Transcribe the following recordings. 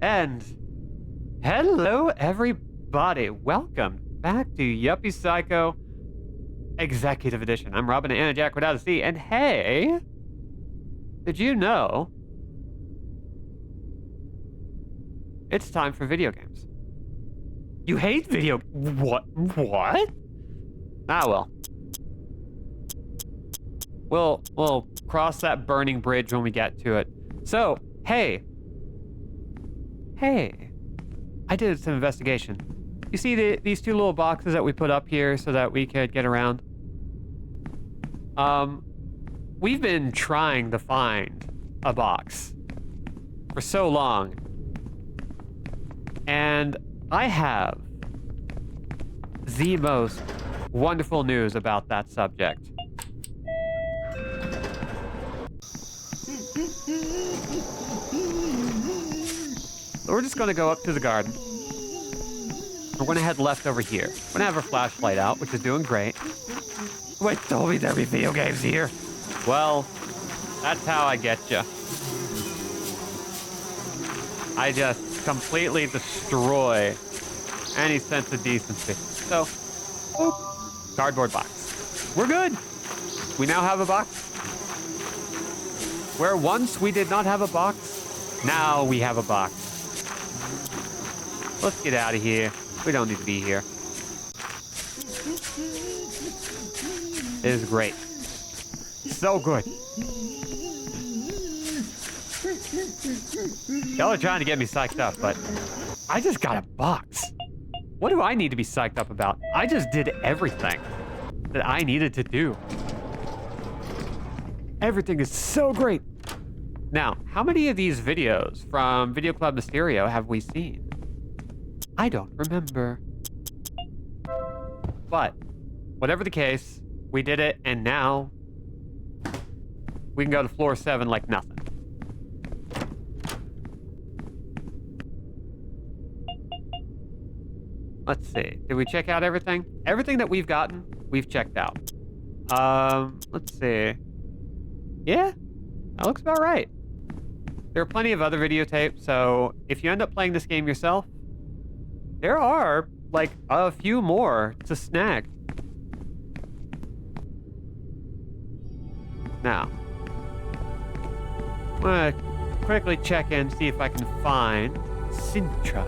And hello, everybody. Welcome back to Yuppie Psycho Executive Edition. I'm Robin and Jack without a C. And hey, did you know it's time for video games? You hate video... What? Ah, well. We'll cross that burning bridge when we get to it. So, hey, I did some investigation. You see these two little boxes that we put up here so that we could get around? We've been trying to find a box for so long. And I have the most wonderful news about that subject. So we're just going to go up to the garden. We're going to head left over here. We're going to have our flashlight out, which is doing great. Wait, told me there'd be video games here. Well, that's how I get you. I just completely destroy any sense of decency. So, boop, cardboard box. We're good. We now have a box. Where once we did not have a box, now we have a box. Let's get out of here. We don't need to be here. It is great. So good. Y'all are trying to get me psyched up, but I just got a box. What do I need to be psyched up about? I just did everything that I needed to do. Everything is so great. Now, how many of these videos from Video Club Mysterio have we seen? I don't remember. But, whatever the case, we did it, and now we can go to floor 7 like nothing. Let's see. Did we check out everything? Everything that we've gotten, we've checked out. Let's see. Yeah, that looks about right. There are plenty of other videotapes, so if you end up playing this game yourself, there are, like, a few more to snag. Now, I'm gonna quickly check in, see if I can find Sintra.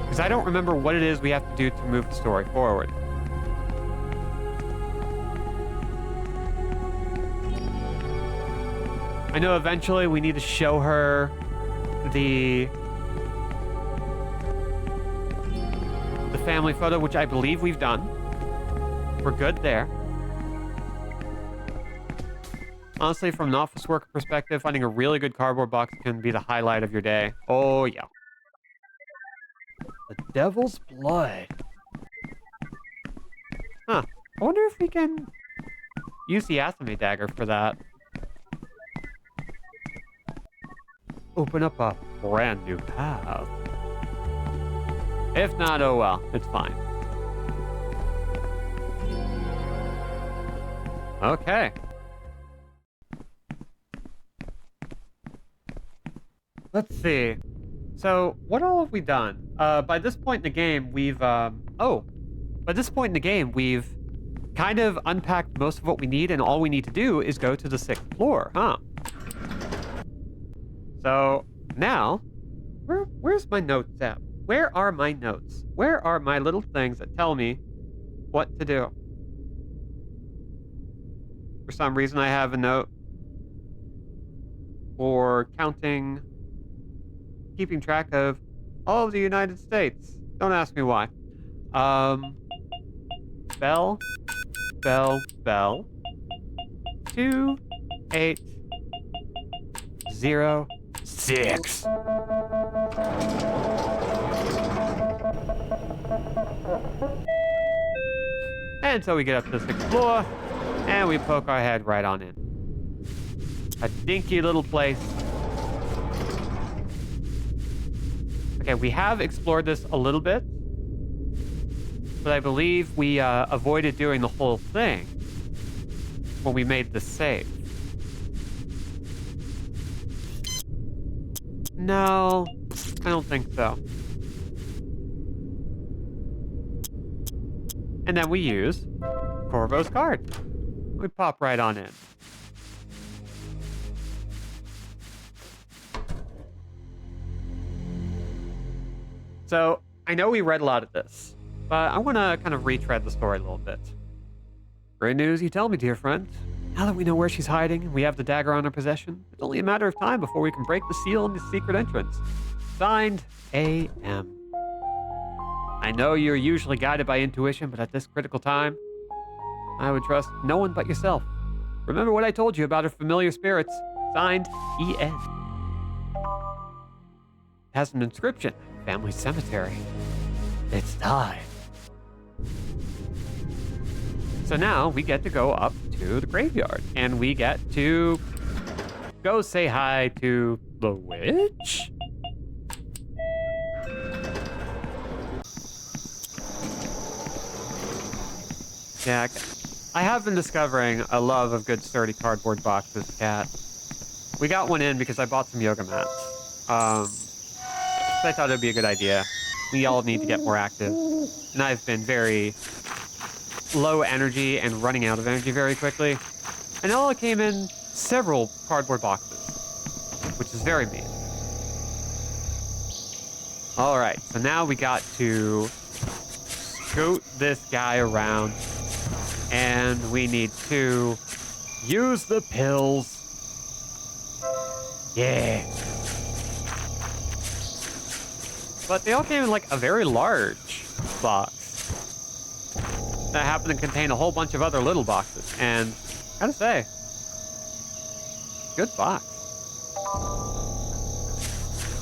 Because I don't remember what it is we have to do to move the story forward. I know eventually we need to show her the family photo, which I believe we've done. We're good there. Honestly, from an office worker perspective, finding a really good cardboard box can be the highlight of your day. Oh, yeah. The Devil's Blood. Huh. I wonder if we can use the Athame dagger for that. Open up a brand new path. If not, oh well, it's fine. Okay. Let's see. So, what all have we done? By this point in the game, we've, by this point in the game, we've kind of unpacked most of what we need, and all we need to do is go to the 6th floor, huh? So, now, where's my notes at? Where are my notes? Where are my little things that tell me what to do? For some reason, I have a note for keeping track of all of the United States. Don't ask me why. Bell. 2806. And so we get up to the 6th floor, and we poke our head right on in. A dinky little place. Okay, we have explored this a little bit, but I believe we avoided doing the whole thing when we made the save. No, I don't think so. And then we use Corvo's card. We pop right on in. So, I know we read a lot of this, but I want to kind of retread the story a little bit. Great news you tell me, dear friend. Now that we know where she's hiding and we have the dagger on our possession, it's only a matter of time before we can break the seal on the secret entrance. Signed, A.M. I know you're usually guided by intuition, but at this critical time, I would trust no one but yourself. Remember what I told you about her familiar spirits. Signed, E.N. It has an inscription, family cemetery. It's time. So now we get to go up to the graveyard, and we get to go say hi to the witch? Yeah, I have been discovering a love of good sturdy cardboard boxes, Cat. We got one in because I bought some yoga mats. So I thought it'd be a good idea. We all need to get more active. And I've been very low energy and running out of energy very quickly. And it all came in several cardboard boxes, which is very mean. All right, so now we got to scoot this guy around. And we need to use the pills. Yeah. But they all came in like a very large box that happened to contain a whole bunch of other little boxes. And I gotta say, good box.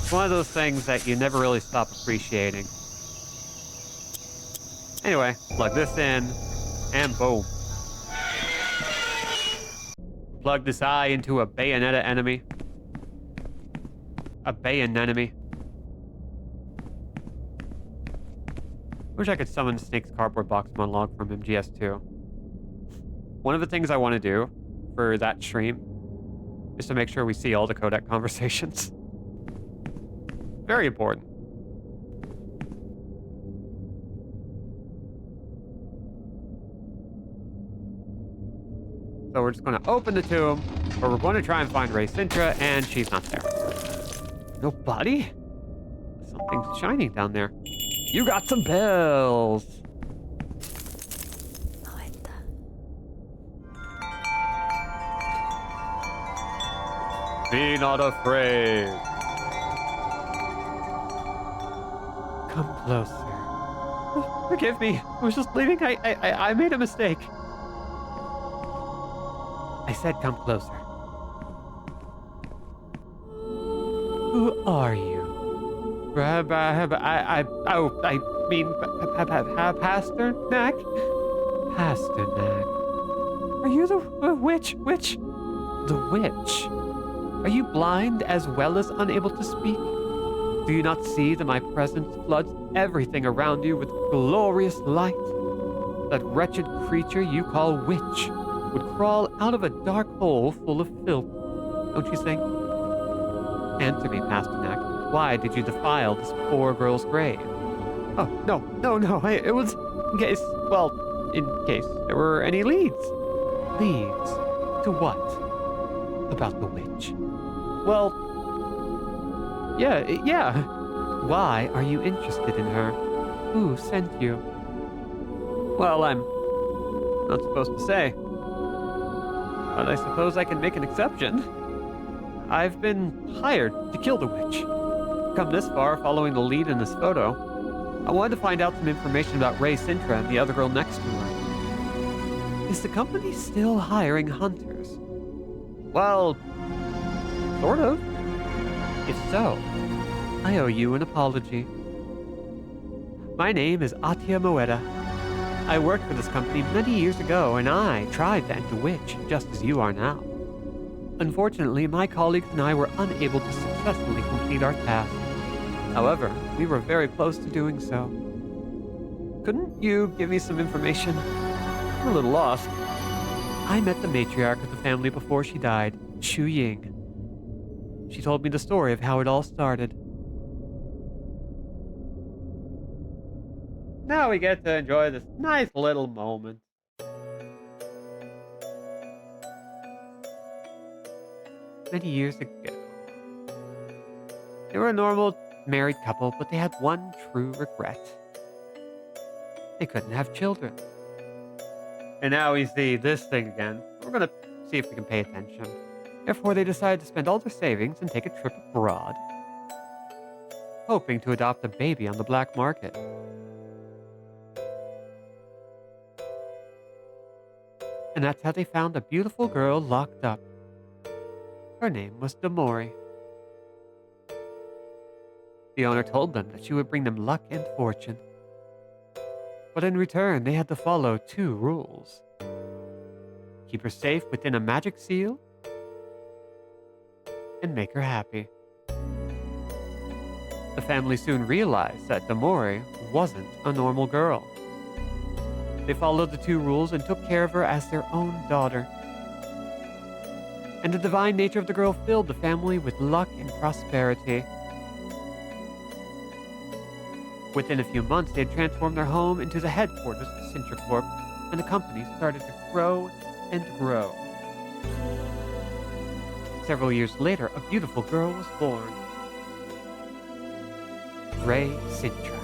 It's one of those things that you never really stop appreciating. Anyway, plug this in. And boom. Plug this eye into a Bayonetta enemy. A Bayonememy. Wish I could summon Snake's cardboard box monologue from MGS2. One of the things I want to do for that stream is to make sure we see all the codec conversations. Very important. So we're just going to open the tomb, but we're going to try and find Ray Sintra, and she's not there. No body? Something's shining down there. You got some pills! Be not afraid. Come closer. Forgive me. I was just bleeding. I made a mistake. I said come closer. Who are you? I mean, Pasternak? Pasternak. Are you the witch? The witch? Are you blind as well as unable to speak? Do you not see that my presence floods everything around you with glorious light? That wretched creature you call witch would crawl out of a dark hole full of filth, don't you think? Answer me, Pasternak. Why did you defile this poor girl's grave? Oh, no. It was in case there were any leads. Leads? To what? About the witch? Well, yeah. Why are you interested in her? Who sent you? Well, I'm not supposed to say. But I suppose I can make an exception. I've been hired to kill the witch. Come this far following the lead in this photo. I wanted to find out some information about Ray Sintra and the other girl next to her. Is the company still hiring hunters? Well, sort of. If so, I owe you an apology. My name is Atia Moeda. I worked for this company many years ago, and I tried to end the witch, just as you are now. Unfortunately, my colleagues and I were unable to successfully complete our task. However, we were very close to doing so. Couldn't you give me some information? I'm a little lost. I met the matriarch of the family before she died, Shu Ying. she told me the story of how it all started. Now we get to enjoy this nice little moment. Many years ago, they were a normal married couple, but they had one true regret. They couldn't have children. And now we see this thing again. We're gonna see if we can pay attention. Therefore, they decided to spend all their savings and take a trip abroad, hoping to adopt a baby on the black market. And that's how they found a beautiful girl locked up. Her name was Demori. The owner told them that she would bring them luck and fortune. But in return, they had to follow 2 rules. Keep her safe within a magic seal, and make her happy. The family soon realized that Demori wasn't a normal girl. They followed the 2 rules and took care of her as their own daughter. And the divine nature of the girl filled the family with luck and prosperity. Within a few months, they had transformed their home into the headquarters of Sintra Corp, and the company started to grow and grow. Several years later, a beautiful girl was born. Ray Sintra.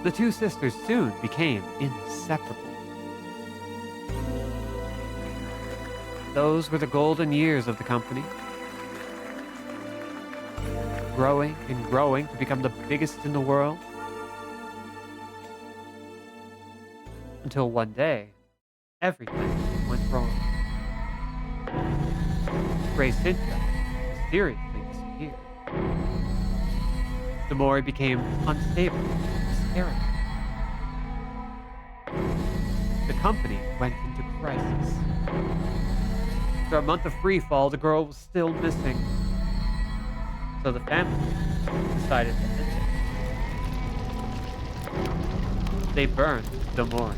The 2 sisters soon became inseparable. Those were the golden years of the company. Growing and growing to become the biggest in the world. Until one day, everything went wrong. Ray Sintra mysteriously disappeared. Demori became unstable, hysterical. The company went into crisis. After a month of free fall, the girl was still missing. So the family decided to end it. They burned Demori.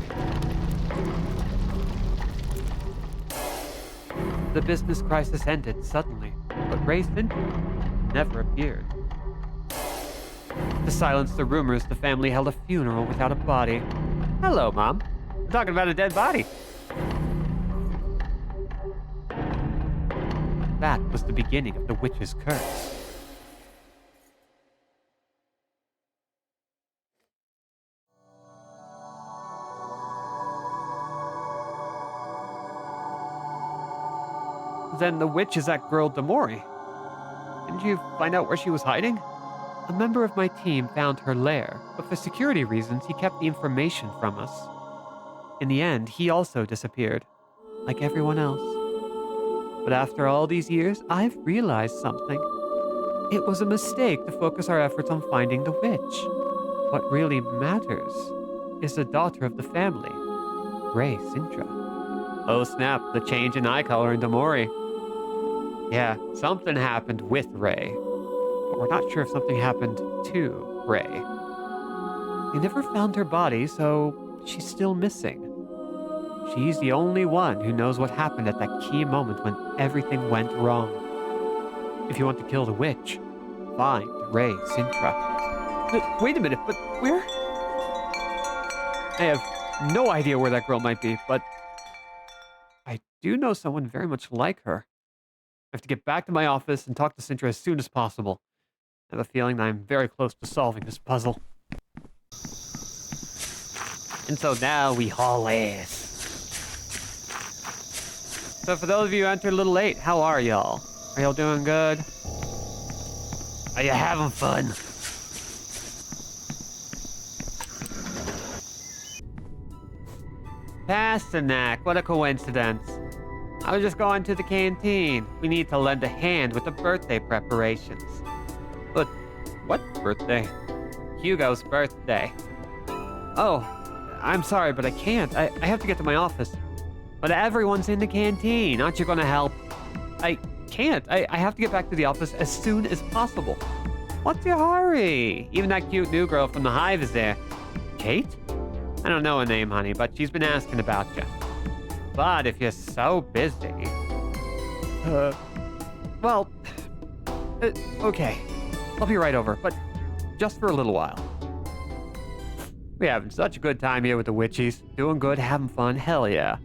The business crisis ended suddenly, but Ray Sintra never appeared. To silence the rumors, the family held a funeral without a body. Hello, Mom. We're talking about a dead body. That was the beginning of the witch's curse. Then the witch is that girl Demori. Didn't you find out where she was hiding? A member of my team found her lair, but for security reasons, he kept the information from us. In the end, he also disappeared, like everyone else. But after all these years, I've realized something. It was a mistake to focus our efforts on finding the witch. What really matters is the daughter of the family, Ray Sintra. Oh snap, the change in eye color in Demori. Yeah, something happened with Ray, but we're not sure if something happened to Ray. They never found her body, so she's still missing. She's the only one who knows what happened at that key moment when everything went wrong. If you want to kill the witch, find Ray Sintra. But wait a minute, but where? I have no idea where that girl might be, but I do know someone very much like her. I have to get back to my office and talk to Sintra as soon as possible. I have a feeling that I'm very close to solving this puzzle. And so now we haul ass. So for those of you who entered a little late, how are y'all? Are y'all doing good? Are you having fun? Pasternak, what a coincidence. I was just going to the canteen. We need to lend a hand with the birthday preparations. But what birthday? Hugo's birthday. Oh, I'm sorry, but I can't. I have to get to my office. But everyone's in the canteen. Aren't you going to help? I can't. I have to get back to the office as soon as possible. What's your hurry? Even that cute new girl from the Hive is there. Kate? I don't know her name, honey, but she's been asking about you. But if you're so busy... well, Okay. I'll be right over, but just for a little while. We're having such a good time here with the witchies. Doing good, having fun, hell yeah.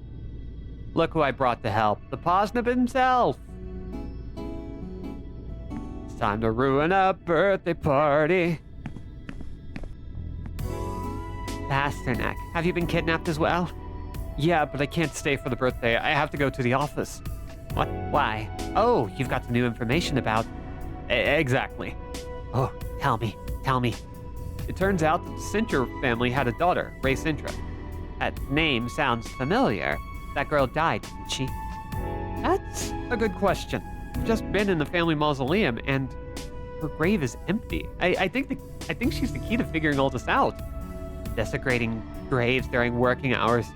Look who I brought to help. The Posnip himself. It's time to ruin a birthday party. Pasternak, have you been kidnapped as well? Yeah, but I can't stay for the birthday. I have to go to the office. What? Why? Oh, you've got some new information about... Exactly. Oh, tell me. It turns out that the Sintra family had a daughter, Ray Sintra. That name sounds familiar. That girl died, didn't she? That's a good question. I've just been in the family mausoleum, and her grave is empty. I think she's the key to figuring all this out. Desecrating graves during working hours.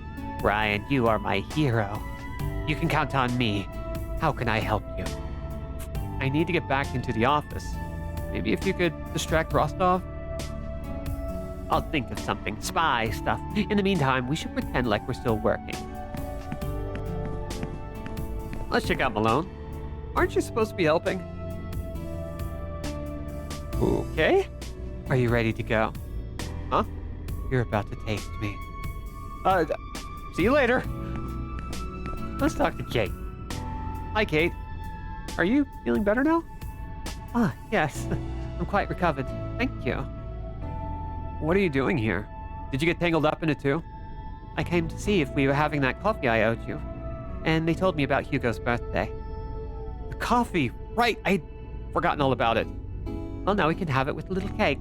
Ryan, you are my hero. You can count on me. How can I help you? I need to get back into the office. Maybe if you could distract Rostov? I'll think of something. Spy stuff. In the meantime, we should pretend like we're still working. Let's check out Malone. Aren't you supposed to be helping? Okay. Are you ready to go? Huh? You're about to taste me. See you later. Let's talk to Kate. Hi, Kate. Are you feeling better now? Yes. I'm quite recovered. Thank you. What are you doing here? Did you get tangled up in it too? I came to see if we were having that coffee I owed you. And they told me about Hugo's birthday. The coffee! Right, I'd forgotten all about it. Well, now we can have it with a little cake.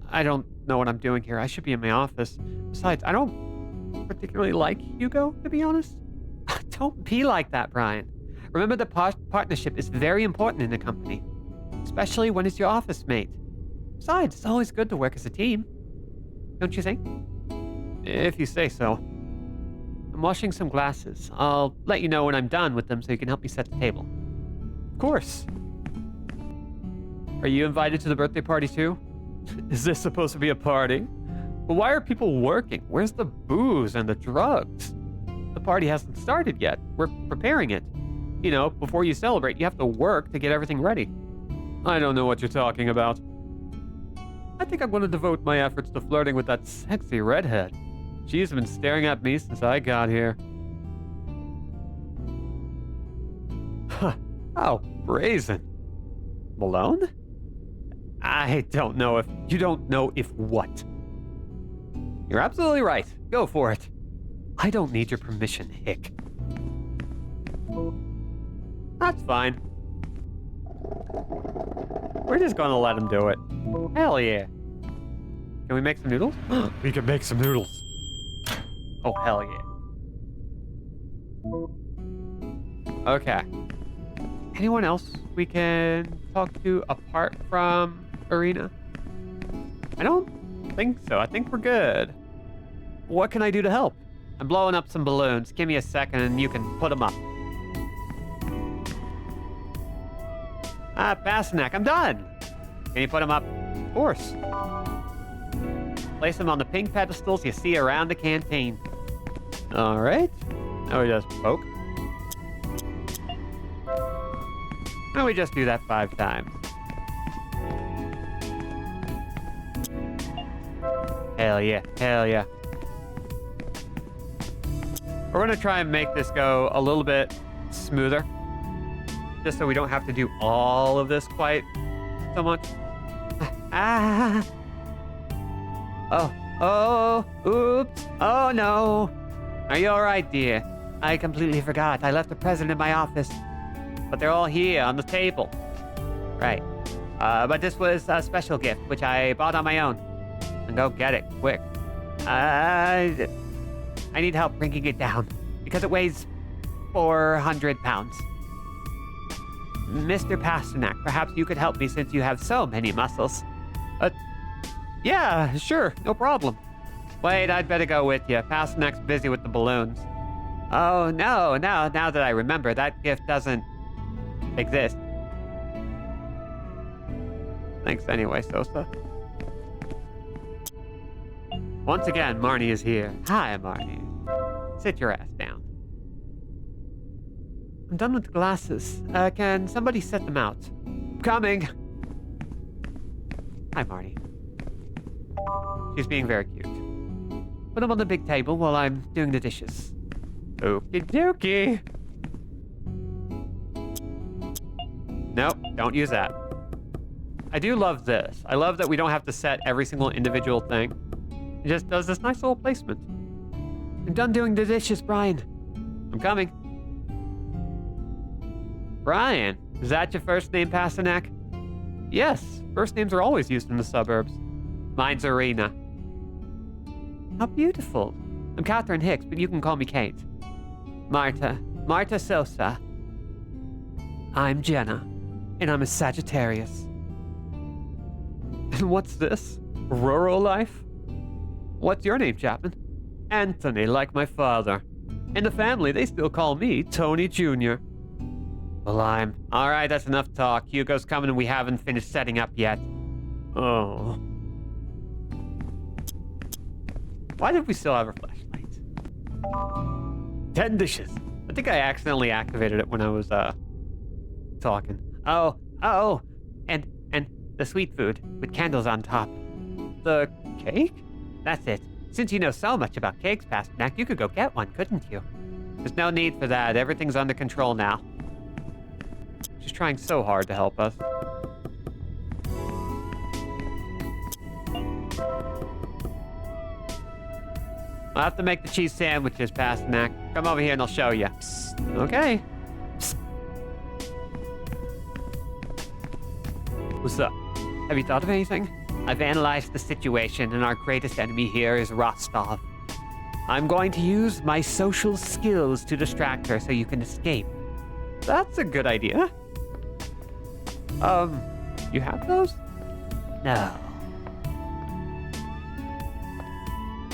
I don't know what I'm doing here. I should be in my office. Besides, I don't particularly like Hugo, to be honest. Don't be like that, Brian. Remember that partnership is very important in a company, especially when it's your office mate. Besides, it's always good to work as a team. Don't you think? If you say so. I'm washing some glasses. I'll let you know when I'm done with them so you can help me set the table. Of course. Are you invited to the birthday party too? Is this supposed to be a party? But why are people working? Where's the booze and the drugs? The party hasn't started yet. We're preparing it. You know, before you celebrate, you have to work to get everything ready. I don't know what you're talking about. I think I'm going to devote my efforts to flirting with that sexy redhead. She's been staring at me since I got here. Huh. How brazen. Malone? I don't know if... You don't know if what? You're absolutely right. Go for it. I don't need your permission, Hick. That's fine. We're just gonna let him do it. Hell yeah. Can we make some noodles? We can make some noodles. Oh, hell yeah. Okay. Anyone else we can talk to apart from Arena? I don't think so. I think we're good. What can I do to help? I'm blowing up some balloons. Give me a second and you can put them up. Bassinak, I'm done. Can you put them up? Of course. Place them on the pink pedestals you see around the canteen. All right. Now we just poke. Now we just do that 5 times. Hell yeah. Hell yeah. We're going to try and make this go a little bit smoother. Just so we don't have to do all of this quite so much. Oops. Oh no. Are you alright, dear? I completely forgot. I left the present in my office. But they're all here on the table. Right. But this was a special gift, which I bought on my own. And go get it, quick. I need help bringing it down, because it weighs 400 pounds. Mr. Pasternak, perhaps you could help me since you have so many muscles. Yeah, sure, no problem. Wait, I'd better go with you. Pasternak's busy with the balloons. Oh, no, now that I remember, that gift doesn't exist. Thanks anyway, Sosa. Once again, Marnie is here. Hi, Marnie. Sit your ass down. I'm done with the glasses. Can somebody set them out? Coming. Hi, Marty. She's being very cute. Put them on the big table while I'm doing the dishes. Okie dokie. Nope, don't use that. I do love this. I love that we don't have to set every single individual thing. It just does this nice little placement. I'm done doing the dishes, Brian. I'm coming. Brian, is that your first name, Pasternak? Yes, first names are always used in the suburbs. Mine's Arena. How beautiful. I'm Catherine Hicks, but you can call me Kate. Marta Sosa. I'm Jenna, and I'm a Sagittarius. And what's this? Rural life? What's your name, Chapman? Anthony, like my father. In the family, they still call me Tony Jr. Well, all right, that's enough talk. Hugo's coming and we haven't finished setting up yet. Oh. Why did we still have our flashlight? 10 dishes. I think I accidentally activated it when I was, talking. Oh, and the sweet food with candles on top. The cake? That's it. Since you know so much about cakes, Pasternak, you could go get one, couldn't you? There's no need for that. Everything's under control now. She's trying so hard to help us. I'll have to make the cheese sandwiches, Pasternak. Come over here and I'll show you. Psst. Okay. Psst. What's up? Have you thought of anything? I've analyzed the situation, and our greatest enemy here is Rostov. I'm going to use my social skills to distract her so you can escape. That's a good idea. You have those? No.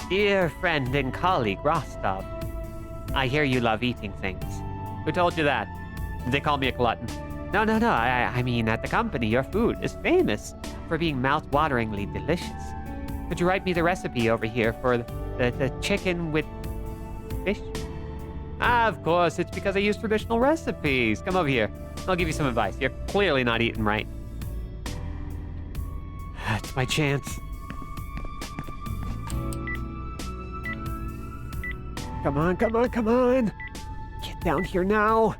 Dear friend and colleague, Rostov. I hear you love eating things. Who told you that? They call me a glutton. No. I mean, at the company, your food is famous for being mouth-wateringly delicious. Could you write me the recipe over here for the chicken with fish? Of course, it's because I use traditional recipes. Come over here. I'll give you some advice. You're clearly not eating right. It's my chance. Come on. Get down here now.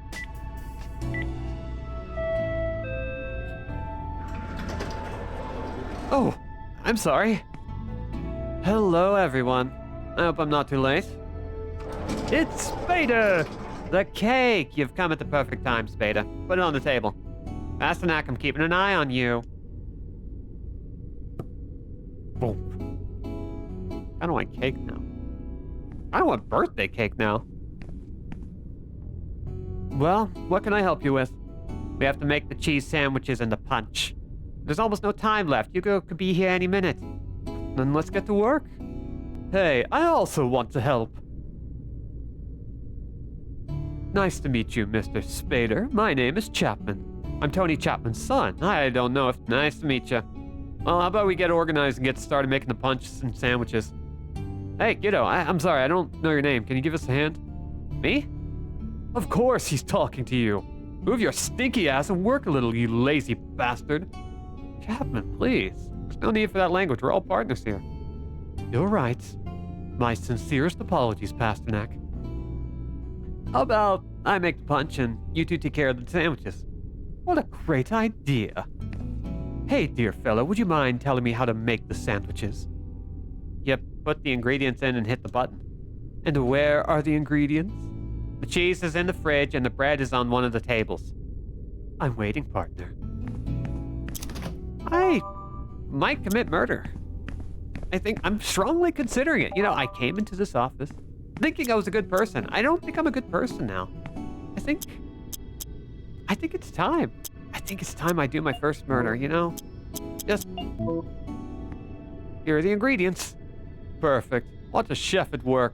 Oh, I'm sorry. Hello, everyone. I hope I'm not too late. It's Spada! The cake! You've come at the perfect time, Spada. Put it on the table. Pasternak, I'm keeping an eye on you. Boom. I don't want cake now. I don't want birthday cake now. Well, what can I help you with? We have to make the cheese sandwiches and the punch. There's almost no time left. Hugo could be here any minute. Then let's get to work. Hey, I also want to help. Nice to meet you, Mr. Spader. My name is Chapman. I'm Tony Chapman's son. I don't know if... Nice to meet you. Well, how about we get organized and get started making the punches and sandwiches? Hey, kiddo, I'm sorry, I don't know your name. Can you give us a hand? Me? Of course he's talking to you. Move your stinky ass and work a little, you lazy bastard. Chapman, please. There's no need for that language. We're all partners here. You're right. My sincerest apologies, Pasternak. How about I make the punch and you two take care of the sandwiches? What a great idea. Hey, dear fellow, would you mind telling me how to make the sandwiches? You put the ingredients in and hit the button. And where are the ingredients? The cheese is in the fridge and the bread is on one of the tables. I'm waiting, partner. I might commit murder. I think I'm strongly considering it. You know, I came into this office thinking I was a good person. I don't think I'm a good person now. I think it's time. I think it's time I do my first murder, you know? Just... Here are the ingredients. Perfect. Watch a chef at work.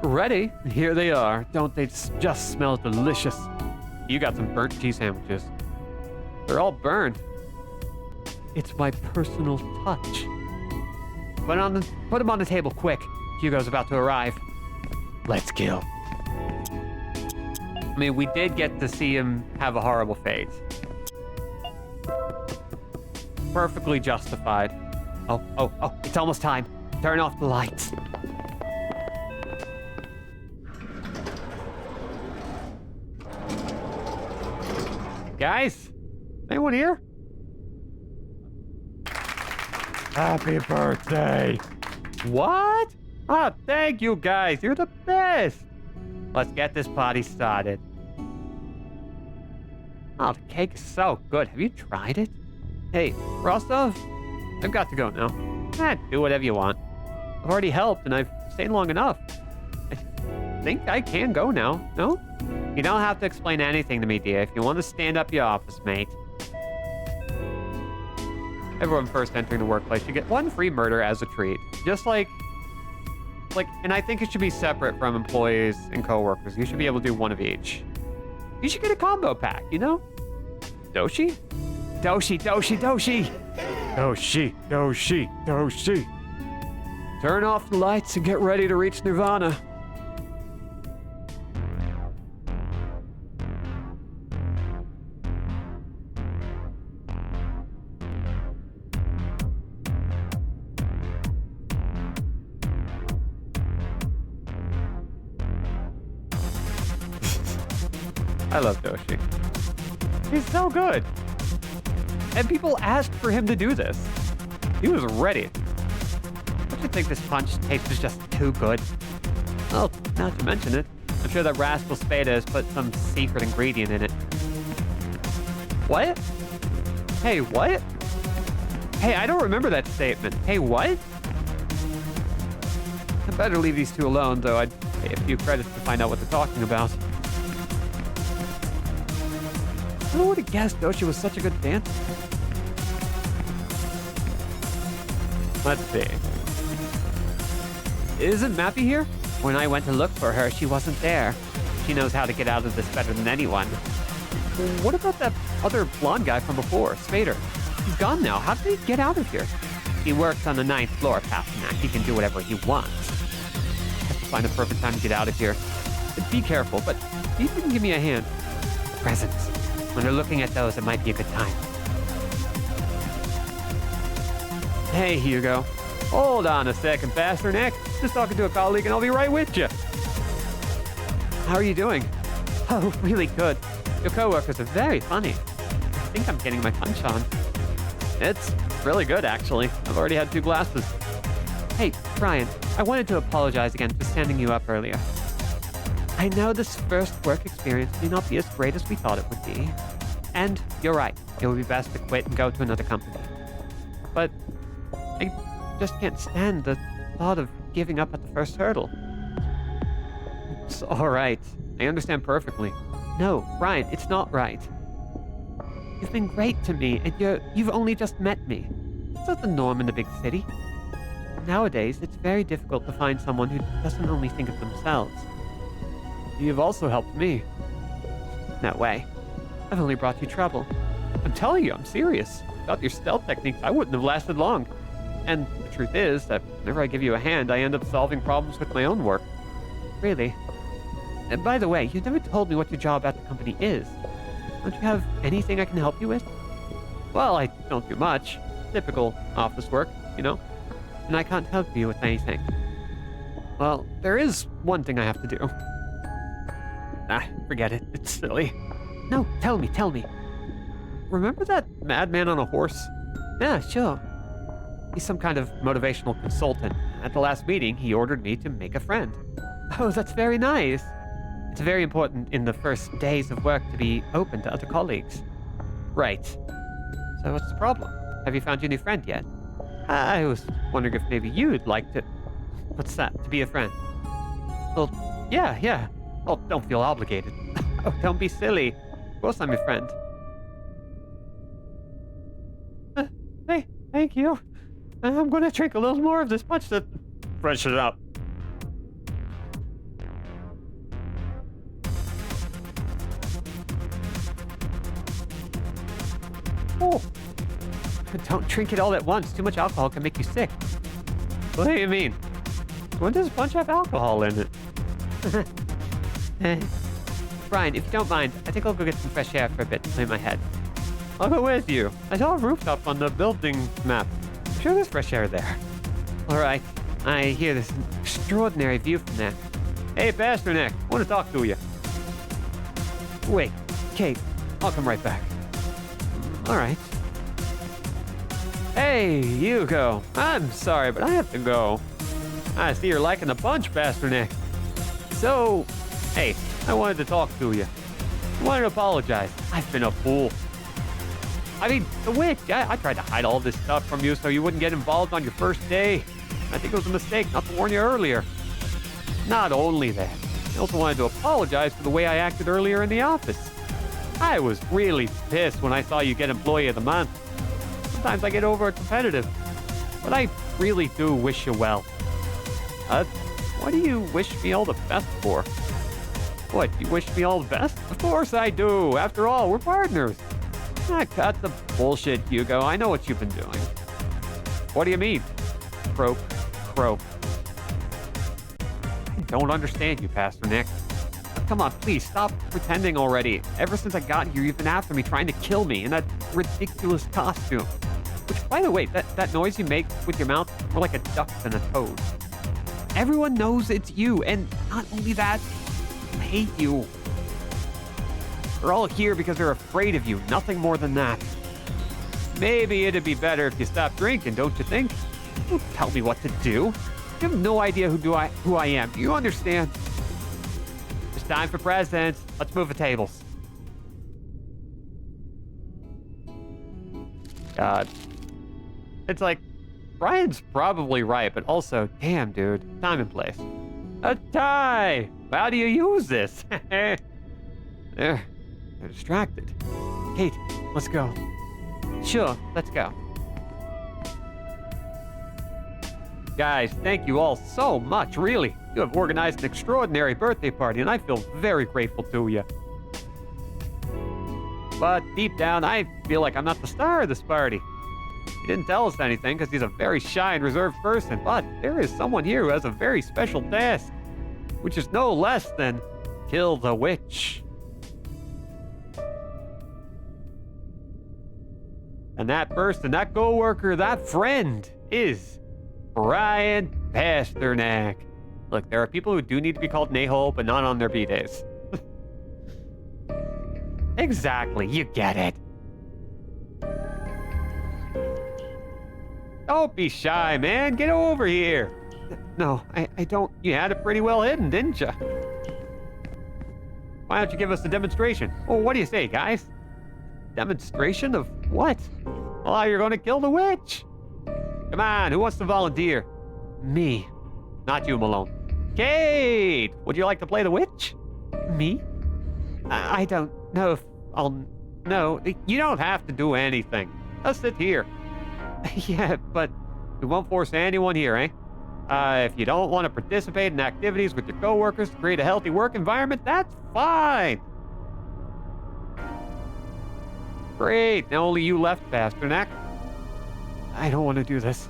Ready? Here they are. Don't they just smell delicious? You got some burnt cheese sandwiches. They're all burned. It's my personal touch. Put them on the table quick. Hugo's about to arrive. Let's kill. I mean, we did get to see him have a horrible fate. Perfectly justified. Oh, it's almost time. Turn off the lights. Guys, is anyone here? Happy birthday. What? Ah, thank you guys. You're the best. Let's get this party started. Oh, the cake is so good. Have you tried it? Hey, Rostov, I've got to go now. Do whatever you want. I've already helped and I've stayed long enough. I think I can go now, no? You don't have to explain anything to me, dear. If you want to stand up your office, mate. Everyone first entering the workplace, you get 1 free murder as a treat. Just like, and I think it should be separate from employees and coworkers. You should be able to do 1 of each. You should get a combo pack, you know? Doshi? Doshi, Doshi, Doshi! Doshi, Doshi, Doshi. Turn off the lights and get ready to reach Nirvana. I love Doshi. He's so good. And people asked for him to do this. He was ready. Don't you think this punch taste is just too good? Well, now to mention it, I'm sure that Rascal Spada has put some secret ingredient in it. What? Hey, what? Hey, I don't remember that statement. Hey, what? I better leave these two alone, though I'd pay a few credits to find out what they're talking about. Who would have guessed Doshi was such a good dancer? Let's see. Isn't Mappy here? When I went to look for her, she wasn't there. She knows how to get out of this better than anyone. What about that other blonde guy from before, Spader? He's gone now. How did he get out of here? He works on the 9th floor, Pasternak. He can do whatever he wants. Have to find the perfect time to get out of here. But be careful, but see if you can give me a hand. Presents. When they're looking at those, it might be a good time. Hey, Hugo. Hold on a second, Pasternak. Just talking to a colleague and I'll be right with you. How are you doing? Oh, really good. Your coworkers are very funny. I think I'm getting my punch on. It's really good, actually. I've already had 2 glasses. Hey, Brian, I wanted to apologize again for standing you up earlier. I know this first work experience may not be as great as we thought it would be. And you're right, it would be best to quit and go to another company. But I just can't stand the thought of giving up at the first hurdle. It's all right. I understand perfectly. No, Brian, it's not right. You've been great to me, and you've only just met me. It's not the norm in the big city. Nowadays, it's very difficult to find someone who doesn't only think of themselves. You've also helped me. No way. I've only brought you trouble. I'm telling you, I'm serious. Without your stealth techniques, I wouldn't have lasted long. And the truth is that whenever I give you a hand, I end up solving problems with my own work. Really. And by the way, you never told me what your job at the company is. Don't you have anything I can help you with? Well, I don't do much. Typical office work, you know? And I can't help you with anything. Well, there is one thing I have to do. Forget it. It's silly. No, tell me. Remember that madman on a horse? Yeah, sure. He's some kind of motivational consultant. At the last meeting, he ordered me to make a friend. Oh, that's very nice. It's very important in the first days of work to be open to other colleagues. Right. So what's the problem? Have you found your new friend yet? I was wondering if maybe you'd like to... What's that? To be a friend? Well, yeah. Oh, don't feel obligated. Oh, don't be silly. Of course I'm your friend. Hey, thank you. I'm gonna drink a little more of this punch to freshen it up. Oh, don't drink it all at once. Too much alcohol can make you sick. What do you mean? When does punch have alcohol in it? Brian, if you don't mind, I think I'll go get some fresh air for a bit to clear my head. I'll go with you. I saw a rooftop on the building map. I'm sure there's fresh air there. All right. I hear there's an extraordinary view from there. Hey, Pasternak, I want to talk to you. Wait, Kate, I'll come right back. All right. Hey, Hugo. I'm sorry, but I have to go. I see you're liking the punch, Pasternak. So, hey, I wanted to talk to you. I wanted to apologize. I've been a fool. I mean, the witch, I tried to hide all this stuff from you so you wouldn't get involved on your first day. I think it was a mistake not to warn you earlier. Not only that, I also wanted to apologize for the way I acted earlier in the office. I was really pissed when I saw you get Employee of the Month. Sometimes I get over competitive, but I really do wish you well. What do you wish me all the best for? What, you wish me all the best? Of course I do. After all, we're partners. Cut the bullshit, Hugo. I know what you've been doing. What do you mean? Croak. I don't understand you, Pasternak. Come on, please, stop pretending already. Ever since I got here, you've been after me, trying to kill me in that ridiculous costume. Which, by the way, that noise you make with your mouth, more like a duck than a toad. Everyone knows it's you, and not only that, I hate you. They're all here because they're afraid of you, nothing more than that. Maybe it'd be better if you stopped drinking, don't you think? Don't tell me what to do. You have no idea who I am. Do you understand? It's time for presents. Let's move the tables. God. It's like, Brian's probably right, but also, damn, dude, time and place. A tie! How do you use this? They're distracted. Kate, let's go. Sure, let's go. Guys, thank you all so much, really. You have organized an extraordinary birthday party, and I feel very grateful to you. But deep down, I feel like I'm not the star of this party. He didn't tell us anything because he's a very shy and reserved person, but there is someone here who has a very special task, which is no less than kill the witch. And that person, that co-worker, that friend is Brian Pasternak. Look, there are people who do need to be called Nahol, but not on their B-days. Exactly, you get it. Don't be shy, man. Get over here. No, I don't. You had it pretty well hidden, didn't you? Why don't you give us a demonstration? Oh, what do you say, guys? Demonstration of what? Oh, you're going to kill the witch. Come on, who wants to volunteer? Me. Not you, Malone. Kate, would you like to play the witch? Me? I don't know if I'll... No, you don't have to do anything. Just sit here. Yeah, but we won't force anyone here, eh? If you don't want to participate in activities with your coworkers to create a healthy work environment, that's fine. Great, now only you left, Pasternak. I don't want to do this.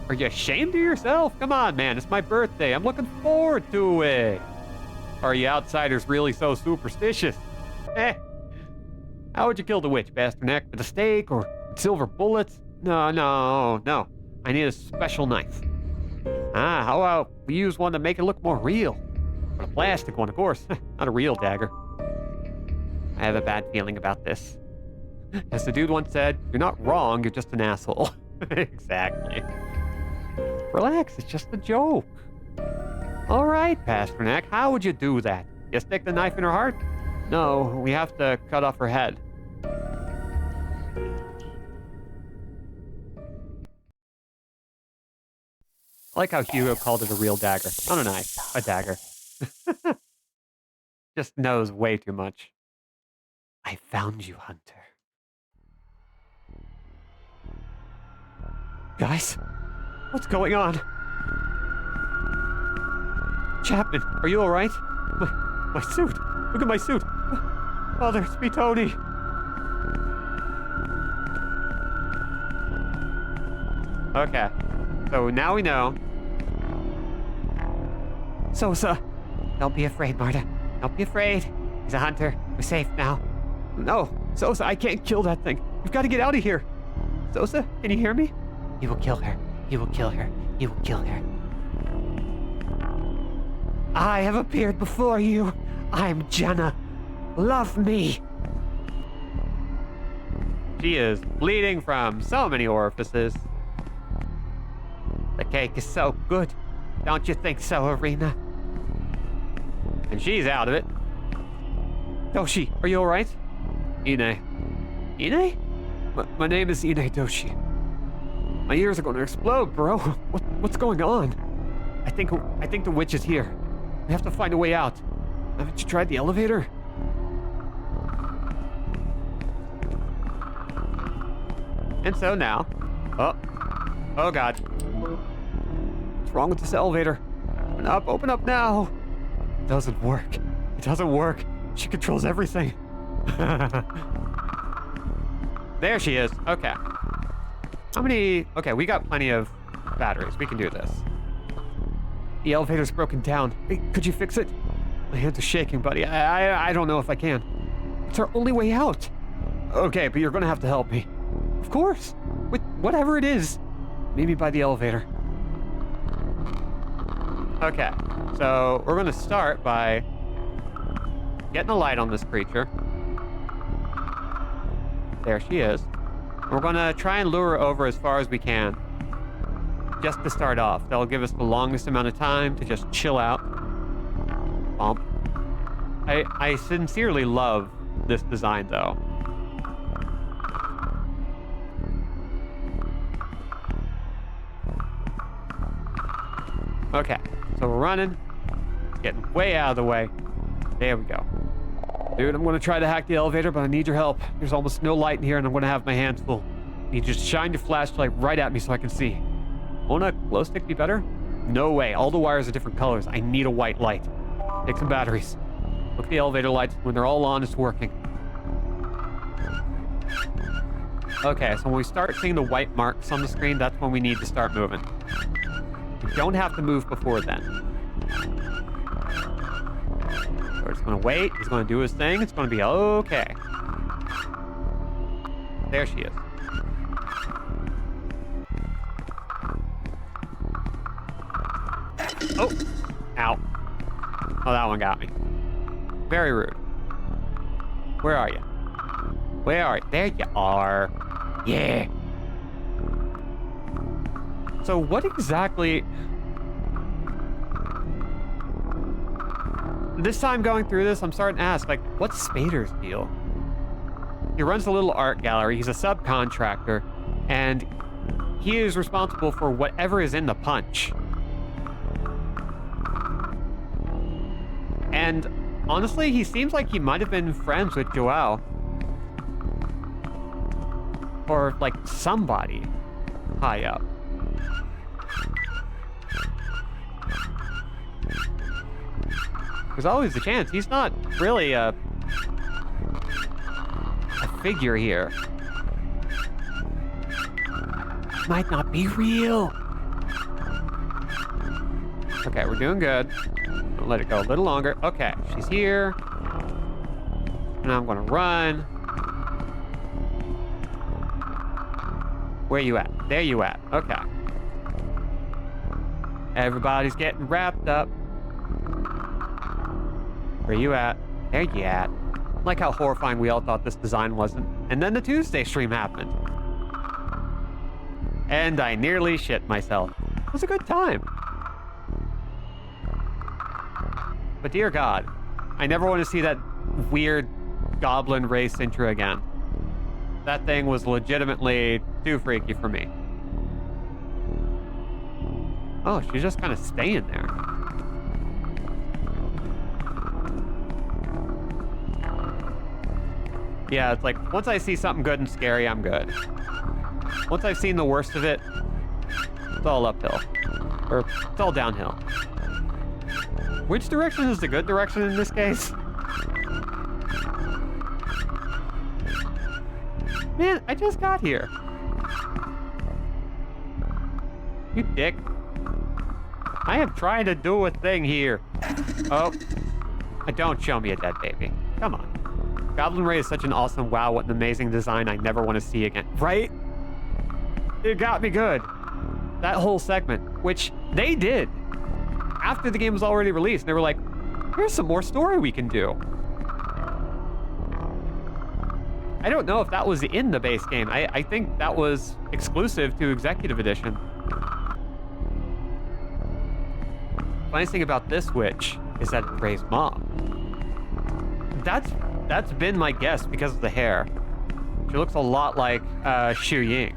Are you ashamed of yourself? Come on, man, it's my birthday. I'm looking forward to it. Are you outsiders really so superstitious? How would you kill the witch, Pasternak? With a stake or silver bullets? No. I need a special knife. How about we use one to make it look more real? Or a plastic one, of course. Not a real dagger. I have a bad feeling about this. As the dude once said, you're not wrong, you're just an asshole. Exactly. Relax, it's just a joke. All right, Pasternak, how would you do that? You stick the knife in her heart? No, we have to cut off her head. I like how Hugo called it a real dagger. Not a knife, a dagger. Just knows way too much. I found you, Hunter. Guys, what's going on? Chapman, are you all right? My suit. Look at my suit. Father, it's me, Tony. Okay, so now we know Sosa. Don't be afraid, Marta. Don't be afraid. He's a hunter. We're safe now. No, Sosa, I can't kill that thing. We've got to get out of here. Sosa, can you hear me? He will kill her. He will kill her. He will kill her. I have appeared before you. I'm Jenna. Love me. She is bleeding from so many orifices. The cake is so good. Don't you think so, Irina? And she's out of it. Doshi, are you alright? Ine. Ine? My name is Ine Doshi. My ears are going to explode, bro. What's going on? I think the witch is here. We have to find a way out. Haven't you tried the elevator? And so now... Oh God. What's wrong with this elevator? Open up now. It doesn't work. It doesn't work. She controls everything. There she is. Okay. How many... Okay, we got plenty of batteries. We can do this. The elevator's broken down. Hey, could you fix it? My hands are shaking, buddy. I don't know if I can. It's our only way out. Okay, but you're gonna have to help me. Of course. With whatever it is. Meet me by the elevator. Okay, so we're gonna start by getting a light on this creature. There she is. We're gonna try and lure her over as far as we can. Just to start off. That'll give us the longest amount of time to just chill out. Bump. I sincerely love this design, though. Okay, so we're running. Getting way out of the way. There we go. Dude, I'm gonna try to hack the elevator, but I need your help. There's almost no light in here, and I'm gonna have my hands full. You just shine your flashlight right at me so I can see. Won't a glow stick be better? No way. All the wires are different colors. I need a white light. Take some batteries. Look at the elevator lights. When they're all on, it's working. Okay, so when we start seeing the white marks on the screen, that's when we need to start moving. You don't have to move before then. We're just gonna wait. He's gonna do his thing. It's gonna be okay. There she is. Oh! Ow. Oh, that one got me. Very rude. Where are you? Where are you? There you are. Yeah. So what exactly... This time going through this, I'm starting to ask, like, what's Spader's deal? He runs a little art gallery. He's a subcontractor. And he is responsible for whatever is in the punch. And honestly, he seems like he might have been friends with Joao. Or, like, somebody high up. There's always a chance. He's not really a figure here. Might not be real. Okay, we're doing good. I'll let it go a little longer. Okay, she's here. Now I'm gonna run. Where you at? There you at. Okay. Everybody's getting wrapped up. Where you at? There you at. Like how horrifying we all thought this design wasn't. And then the Tuesday stream happened. And I nearly shit myself. It was a good time. But dear God, I never want to see that weird goblin race intro again. That thing was legitimately too freaky for me. Oh, she's just kind of staying there. Yeah, it's like, once I see something good and scary, I'm good. Once I've seen the worst of it, it's all uphill. Or, it's all downhill. Which direction is the good direction in this case? Man, I just got here. You dick. I am trying to do a thing here. Oh. Don't show me a dead baby. Come on. Goblin Ray is such an awesome, wow, what an amazing design I never want to see again. Right? It got me good. That whole segment, which they did after the game was already released. They were like, here's some more story we can do. I don't know if that was in the base game. I think that was exclusive to Executive Edition. Funniest thing about this witch is that it's Ray's mom. That's been my guess because of the hair. She looks a lot like Xu Ying.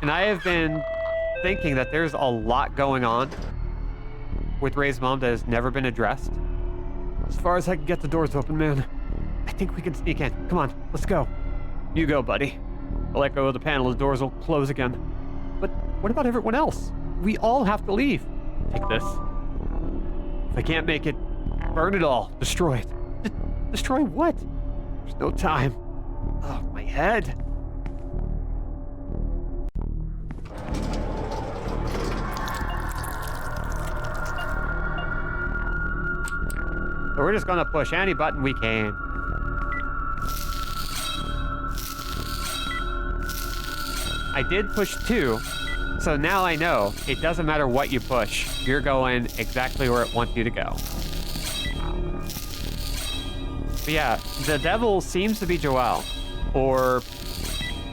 And I have been thinking that there's a lot going on with Ray's mom that has never been addressed. As far as I can get the doors open, man. I think we can sneak in. Come on, let's go. You go, buddy. I'll let go of the panel, the doors will close again. But what about everyone else? We all have to leave. Take this. If I can't make it, burn it all. Destroy it. Destroy what? There's no time. Oh, my head. So we're just gonna push any button we can. I did push 2, so now I know it doesn't matter what you push. You're going exactly where it wants you to go. But yeah, the devil seems to be Joel, or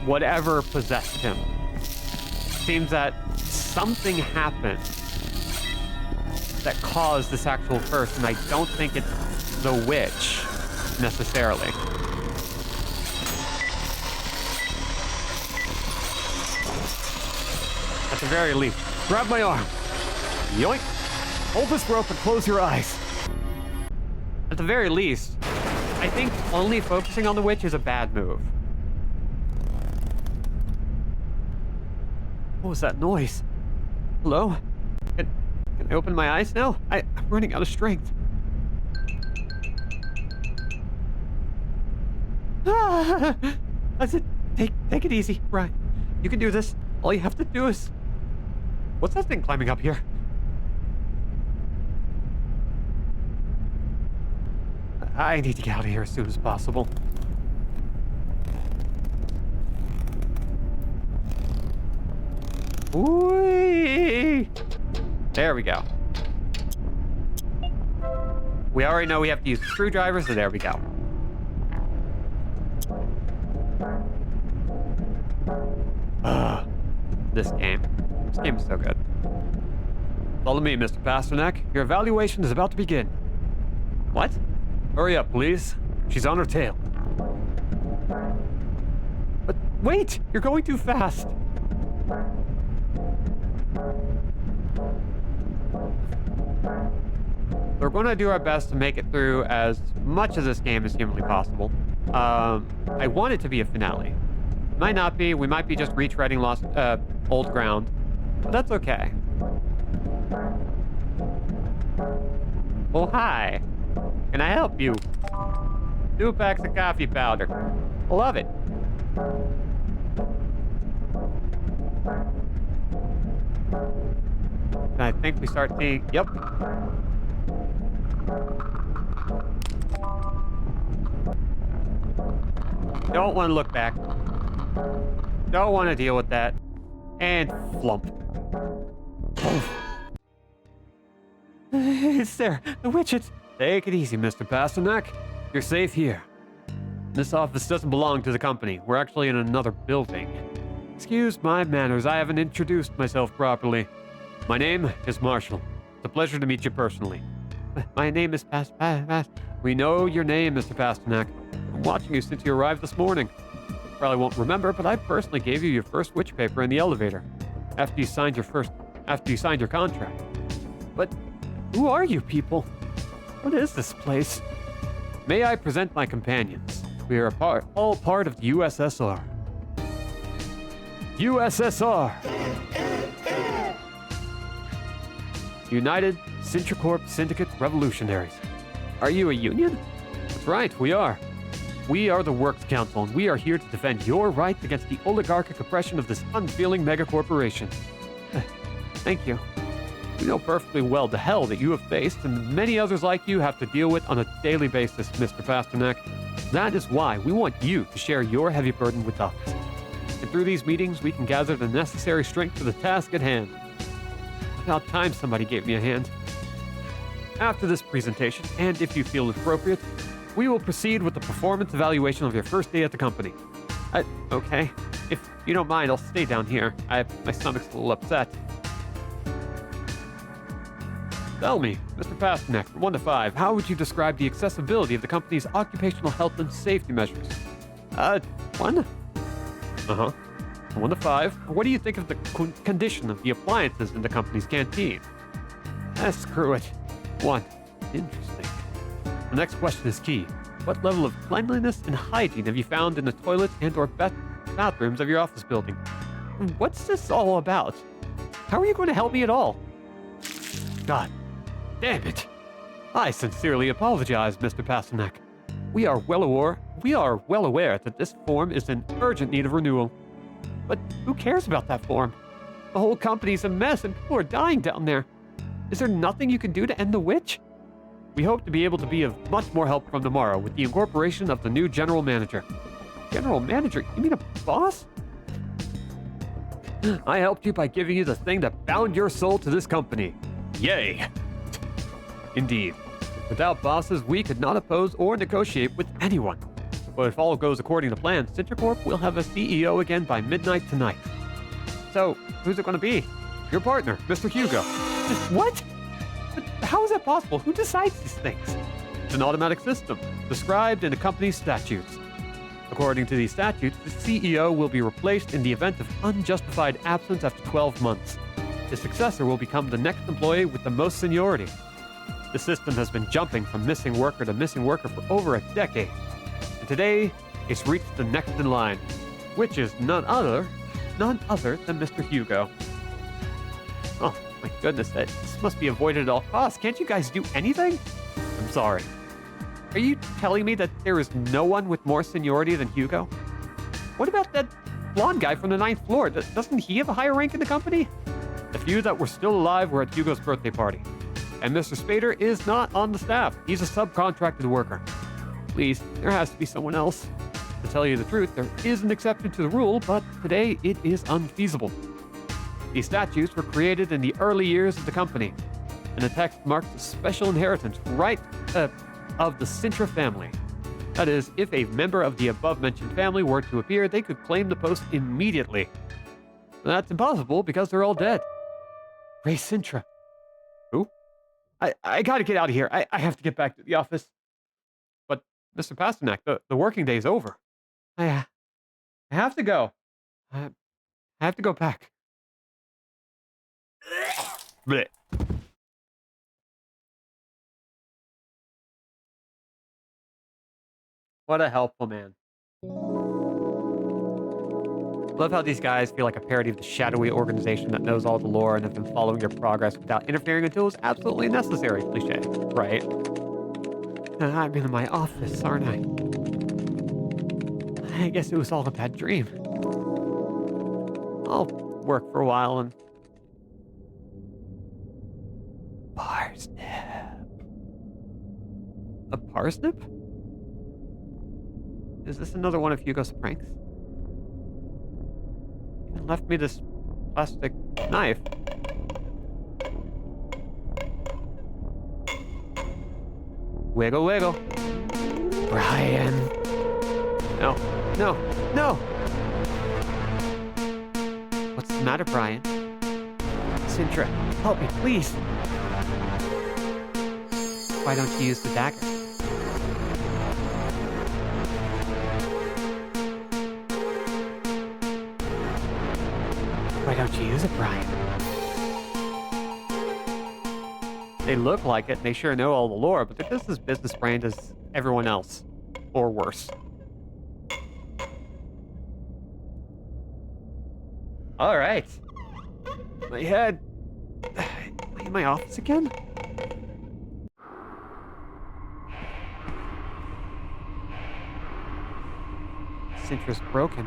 whatever possessed him. Seems that something happened that caused this actual curse, and I don't think it's the witch, necessarily. At the very least, grab my arm. Yoink! Hold this rope and close your eyes. At the very least, I think only focusing on the witch is a bad move. What was that noise? Hello? Can I open my eyes now? I'm running out of strength. Ah, that's it. Take it easy, Brian. You can do this. All you have to do is... What's that thing climbing up here? I need to get out of here as soon as possible. Whee! There we go. We already know we have to use the screwdriver, so there we go. This game. This game is so good. Follow me, Mr. Pasternak. Your evaluation is about to begin. What? Hurry up, please. She's on her tail. But wait! You're going too fast. We're going to do our best to make it through as much of this game as humanly possible. I want it to be a finale. Might not be. We might be just retreading old ground. But that's okay. Oh, hi. Can I help you? 2 packs of coffee powder. Love it. And I think we start seeing... Yep. Don't want to look back. Don't want to deal with that. And flump. It's there. The witches. Take it easy, Mr. Pasternak. You're safe here. This office doesn't belong to the company. We're actually in another building. Excuse my manners. I haven't introduced myself properly. My name is Marshall. It's a pleasure to meet you personally. My name is We know your name, Mr. Pasternak. I'm watching you since you arrived this morning. Probably won't remember, but I personally gave you your first witch paper in the elevator after you signed your contract. But who are you people? What is this place? May I present my companions? We are all part of the USSR. USSR! United Sintracorp Syndicate Revolutionaries. Are you a union? That's right, we are. We are the Works Council, and we are here to defend your rights against the oligarchic oppression of this unfeeling megacorporation. Thank you. We know perfectly well the hell that you have faced, and many others like you have to deal with on a daily basis, Mr. Pasternak. That is why we want you to share your heavy burden with us. And through these meetings, we can gather the necessary strength for the task at hand. About time somebody gave me a hand. After this presentation, and if you feel appropriate, we will proceed with the performance evaluation of your first day at the company. Okay. If you don't mind, I'll stay down here. My stomach's a little upset. Tell me, Mr. Pasternak, from 1 to 5, how would you describe the accessibility of the company's occupational health and safety measures? 1? Uh-huh. 1 to 5. What do you think of the condition of the appliances in the company's canteen? Screw it. 1. Interesting. The next question is key. What level of cleanliness and hygiene have you found in the toilet and/or bathrooms of your office building? What's this all about? How are you going to help me at all? God damn it. I sincerely apologize, Mr. Pasternak. We are well aware that this form is in urgent need of renewal. But who cares about that form? The whole company's a mess and people are dying down there. Is there nothing you can do to end the witch? We hope to be able to be of much more help from tomorrow with the incorporation of the new general manager. General manager? You mean a boss? I helped you by giving you the thing that bound your soul to this company. Yay! Indeed. Without bosses, we could not oppose or negotiate with anyone. But if all goes according to plan, Citracorp will have a CEO again by midnight tonight. So, who's it going to be? Your partner, Mr. Hugo. What? But how is that possible? Who decides these things? It's an automatic system, described in the company's statutes. According to these statutes, the CEO will be replaced in the event of unjustified absence after 12 months. His successor will become the next employee with the most seniority. The system has been jumping from missing worker to missing worker for over a decade. And today, it's reached the next in line, which is none other than Mr. Hugo. Oh, my goodness, this must be avoided at all costs. Can't you guys do anything? I'm sorry. Are you telling me that there is no one with more seniority than Hugo? What about that blonde guy from the 9th floor? Doesn't he have a higher rank in the company? The few that were still alive were at Hugo's birthday party. And Mr. Spader is not on the staff. He's a subcontracted worker. Please, there has to be someone else. To tell you the truth, there is an exception to the rule, but today it is unfeasible. These statutes were created in the early years of the company, and the text marks a special inheritance of the Sintra family. That is, if a member of the above-mentioned family were to appear, they could claim the post immediately. That's impossible because they're all dead. Ray Sintra. Who? I gotta get out of here. I have to get back to the office. But, Mr. Pasternak, the working day is over. I have to go. I have to go back. Blech. What a helpful man. Love how these guys feel like a parody of the shadowy organization that knows all the lore and have been following your progress without interfering until it's absolutely necessary. Cliche, right? I'm in my office, aren't I? I guess it was all a bad dream. I'll work for a while and... Parsnip. A parsnip? Is this another one of Hugo's pranks? He left me this plastic knife. Wiggle, wiggle. Brian. No, no, no! What's the matter, Brian? Sintra, help me, please. Why don't you use the dagger? Why don't you use it, Brian? They look like it, and they sure know all the lore, but they're just as business brand as everyone else. Or worse. Alright. My head. Am I in my office again? Cintra's broken.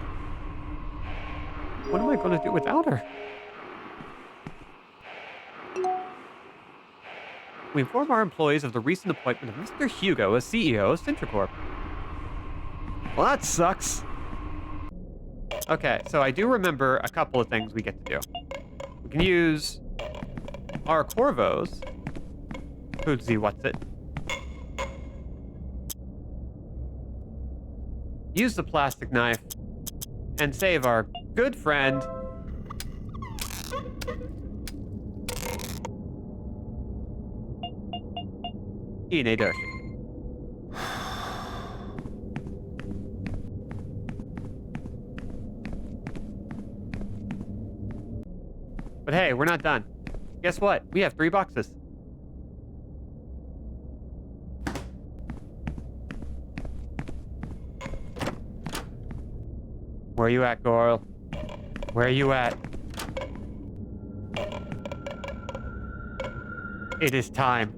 What am I going to do without her? We inform our employees of the recent appointment of Mr. Hugo as CEO of Cintra Corp. Well, that sucks. Okay, so I do remember a couple of things we get to do. We can use our Corvos. Hootsie, what's it? Use the plastic knife and save our good friend Inedoshi. But hey, we're not done. Guess what? We have 3 boxes. Where are you at, Goral? Where are you at? It is time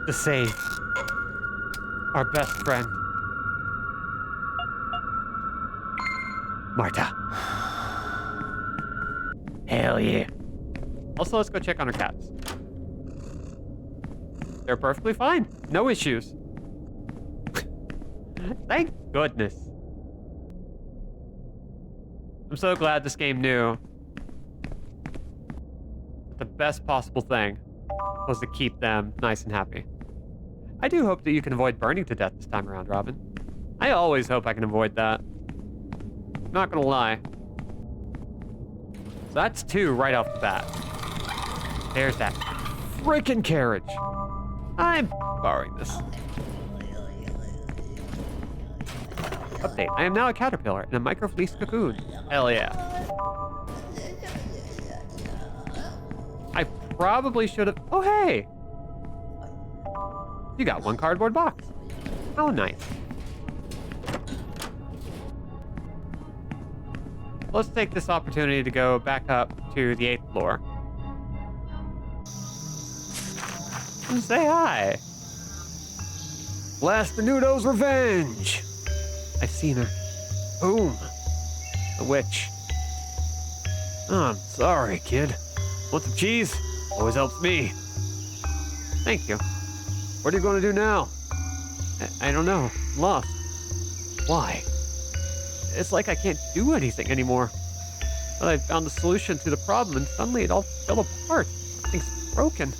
to save our best friend, Marta. Hell yeah. Also, let's go check on our cats. They're perfectly fine. No issues. Thank goodness. I'm so glad this game knew that the best possible thing was to keep them nice and happy. I do hope that you can avoid burning to death this time around, Robin. I always hope I can avoid that. Not gonna lie. So that's 2 right off the bat. There's that freaking carriage. I'm borrowing this. Update. I am now a caterpillar in a microfleece cocoon. Hell yeah. I probably should have... Oh, hey! You got 1 cardboard box. How nice. Let's take this opportunity to go back up to the 8th floor. And say hi. Blastanudo's revenge. I've seen her. Boom. The witch. Oh, I'm sorry, kid. Want some cheese? Always helps me. Thank you. What are you going to do now? I don't know. I'm lost. Why? It's like I can't do anything anymore. But I found the solution to the problem and suddenly it all fell apart. Something's broken.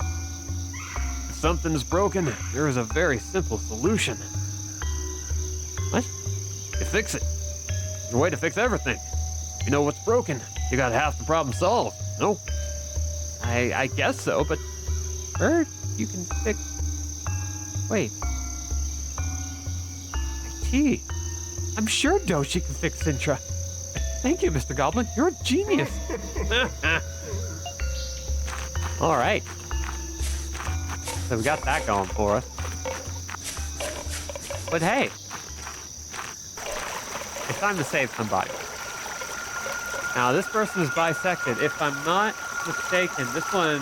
If something's broken, there is a very simple solution. What? You fix it. There's a way to fix everything. You know what's broken, you got half the problem solved. No? I guess so, but or you can fix... Wait. IT. I'm sure Doshi can fix Cintra. Thank you, Mr. Goblin. You're a genius. All right. So we got that going for us. But hey, it's time to save somebody. Now, this person is bisected. If I'm not mistaken, this one...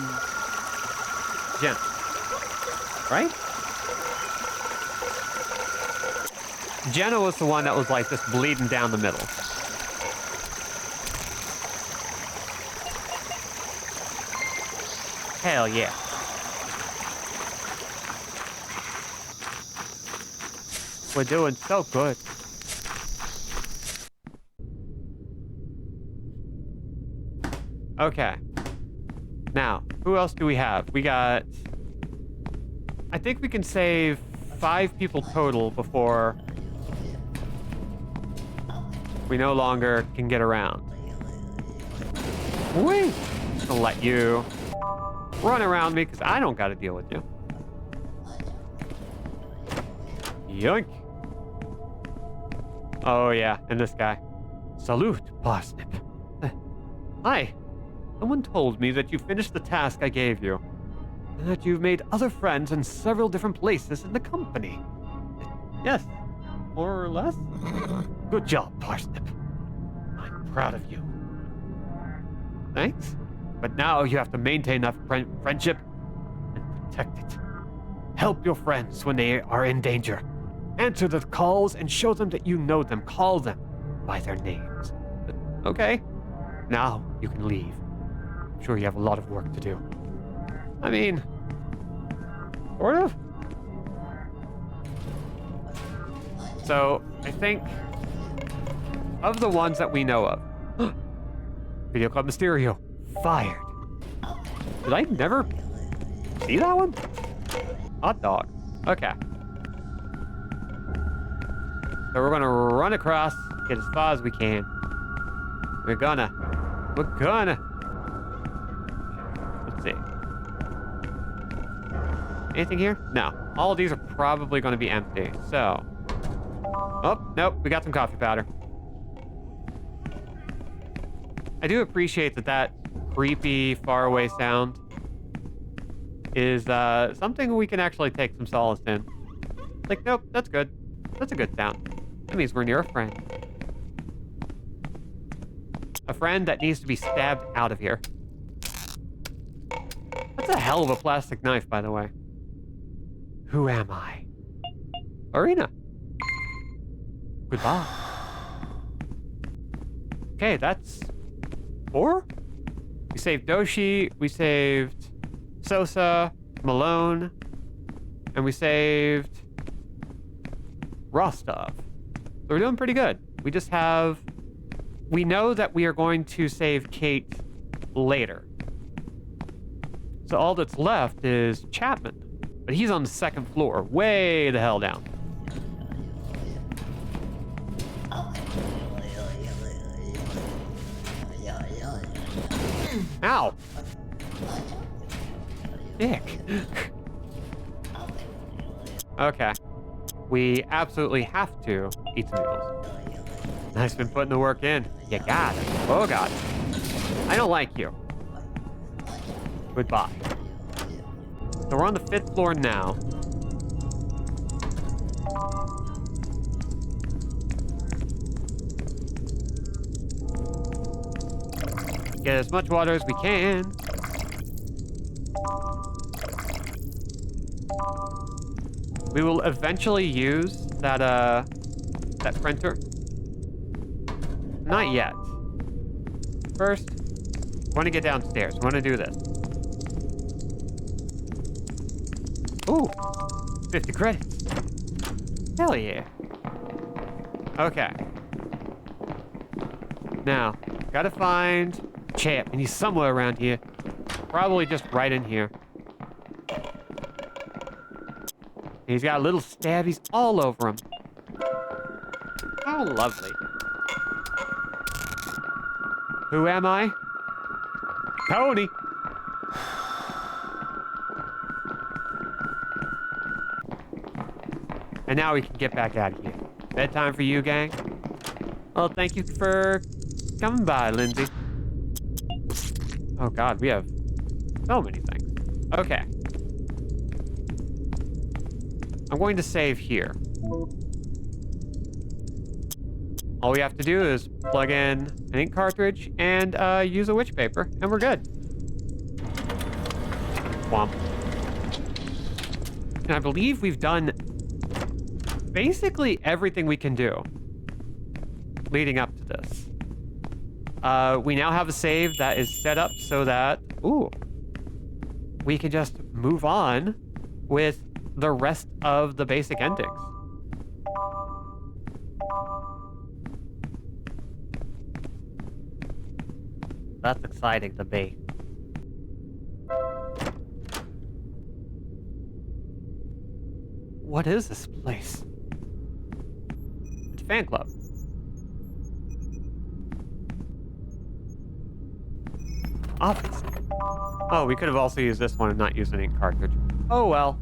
Jen. Right? Jenna was the one that was like just bleeding down the middle. Hell yeah. We're doing so good. Okay. Now, who else do we have? We got... I think we can save 5 people total before we no longer can get around. Wait! I'll let you run around me because I don't got to deal with you. Yoink. Oh yeah, and this guy. Salute, Parsnip. Hi. Someone told me that you finished the task I gave you, and that you've made other friends in several different places in the company. Yes, more or less. Good job, Parsnip. I'm proud of you. Thanks. But now you have to maintain that friendship and protect it. Help your friends when they are in danger. Answer the calls and show them that you know them. Call them by their names. Okay. Now you can leave. I'm sure you have a lot of work to do. I mean, sort of. So, I think of the ones that we know of. Video Club Mysterio. Fired. Did I never see that one? Hot dog. Okay. So we're gonna run across, get as far as we can. We're gonna. Let's see. Anything here? No. All of these are probably gonna be empty, so. Oh, nope, we got some coffee powder. I do appreciate that creepy, faraway sound is something we can actually take some solace in. Like, nope, that's good. That's a good sound. That means we're near a friend. A friend that needs to be stabbed out of here. That's a hell of a plastic knife, by the way. Who am I? Arena. Goodbye. Okay, that's 4? We saved Doshi, we saved Sosa, Malone, and we saved Rostov. So we're doing pretty good. We know that we are going to save Kate later. So all that's left is Chapman. But he's on the 2nd floor, way the hell down. Ow! Dick. Okay. We absolutely have to eat some noodles. Nice been putting the work in. You got it. Oh, God. I don't like you. Goodbye. So we're on the 5th floor now. Get as much water as we can. We will eventually use that printer. Not yet. First, I want to get downstairs. I want to do this. Ooh, 50 credits. Hell yeah. Okay. Now, gotta find Champ, and he's somewhere around here. Probably just right in here. He's got little stabbies all over him. How lovely. Who am I? Tony. And now we can get back out of here. Bedtime for you, gang. Well, thank you for coming by, Lindsay. Oh, God, we have so many things. Okay. I'm going to save here. All we have to do is plug in an ink cartridge and use a witch paper, and we're good. Womp. And I believe we've done basically everything we can do leading up to this. We now have a save that is set up so that, we can just move on with the rest of the basic endings. That's exciting to me. What is this place? It's a fan club. Office. Oh, we could have also used this one and not used an ink cartridge. Oh well.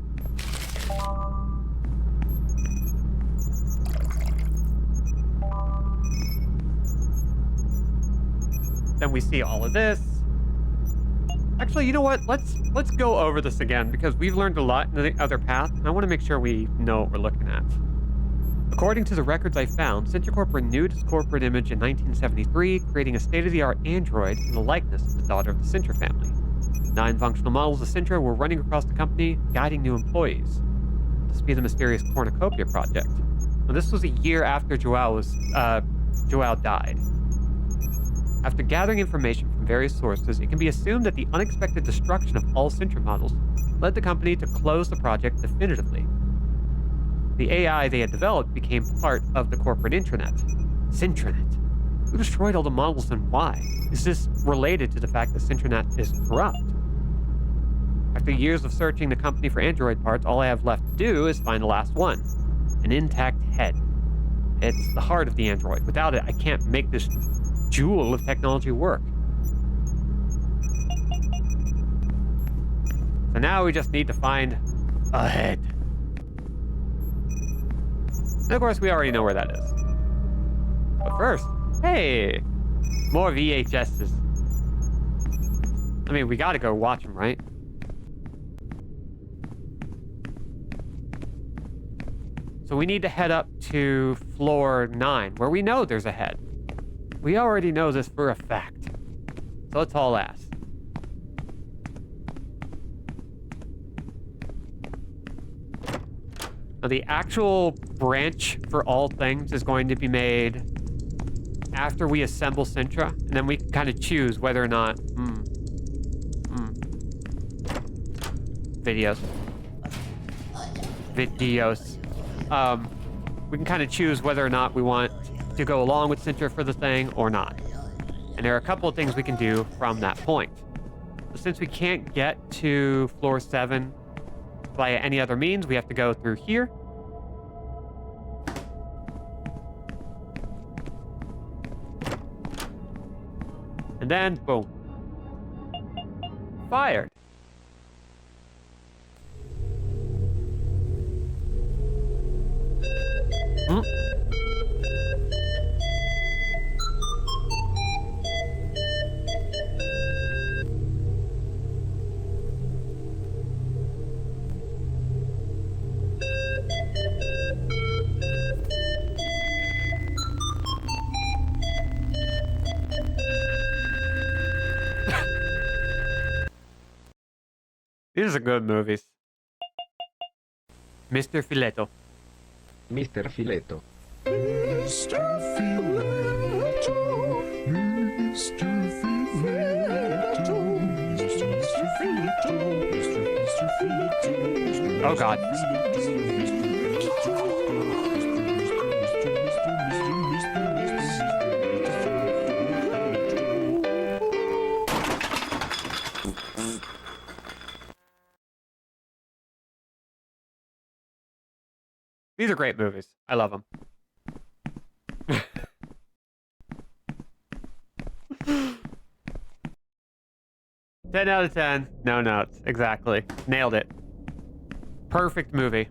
Then we see all of this. Actually, you know what? Let's go over this again because we've learned a lot in the other path, and I want to make sure we know what we're looking at. According to the records I found, Sintracorp renewed its corporate image in 1973, creating a state-of-the-art android in the likeness of the daughter of the Sintra family. 9 functional models of Sintra were running across the company, guiding new employees. This would be the mysterious cornucopia project. Now, this was a year after Joao died. After gathering information from various sources, it can be assumed that the unexpected destruction of all Sintra models led the company to close the project definitively. The AI they had developed became part of the corporate intranet. Sintranet. Who destroyed all the models and why? Is this related to the fact that Sintranet is corrupt? After years of searching the company for android parts, all I have left to do is find the last one. An intact head. It's the heart of the android. Without it, I can't make this jewel of technology work. So now we just need to find a head. And of course, we already know where that is. But first, hey, more VHSs. I mean, we gotta go watch them, right? So we need to head up to floor 9, where we know there's a head. We already know this for a fact. So let's all ask. Now, the actual branch for all things is going to be made after we assemble Sintra, and then we can kind of choose whether or not... Videos. We can kind of choose whether or not we want to go along with Sintra for the thing or not. And there are a couple of things we can do from that point. But since we can't get to floor 7 via any other means, we have to go through here. And then, boom. Fired. These are good movies. Mr. Filetto. Mr. Filetto. Mr. Filetto. Mr. Filetto. Mr. Filetto. Mr. Filetto. Oh God. These are great movies. I love them. 10 out of 10. No notes. Exactly. Nailed it. Perfect movie.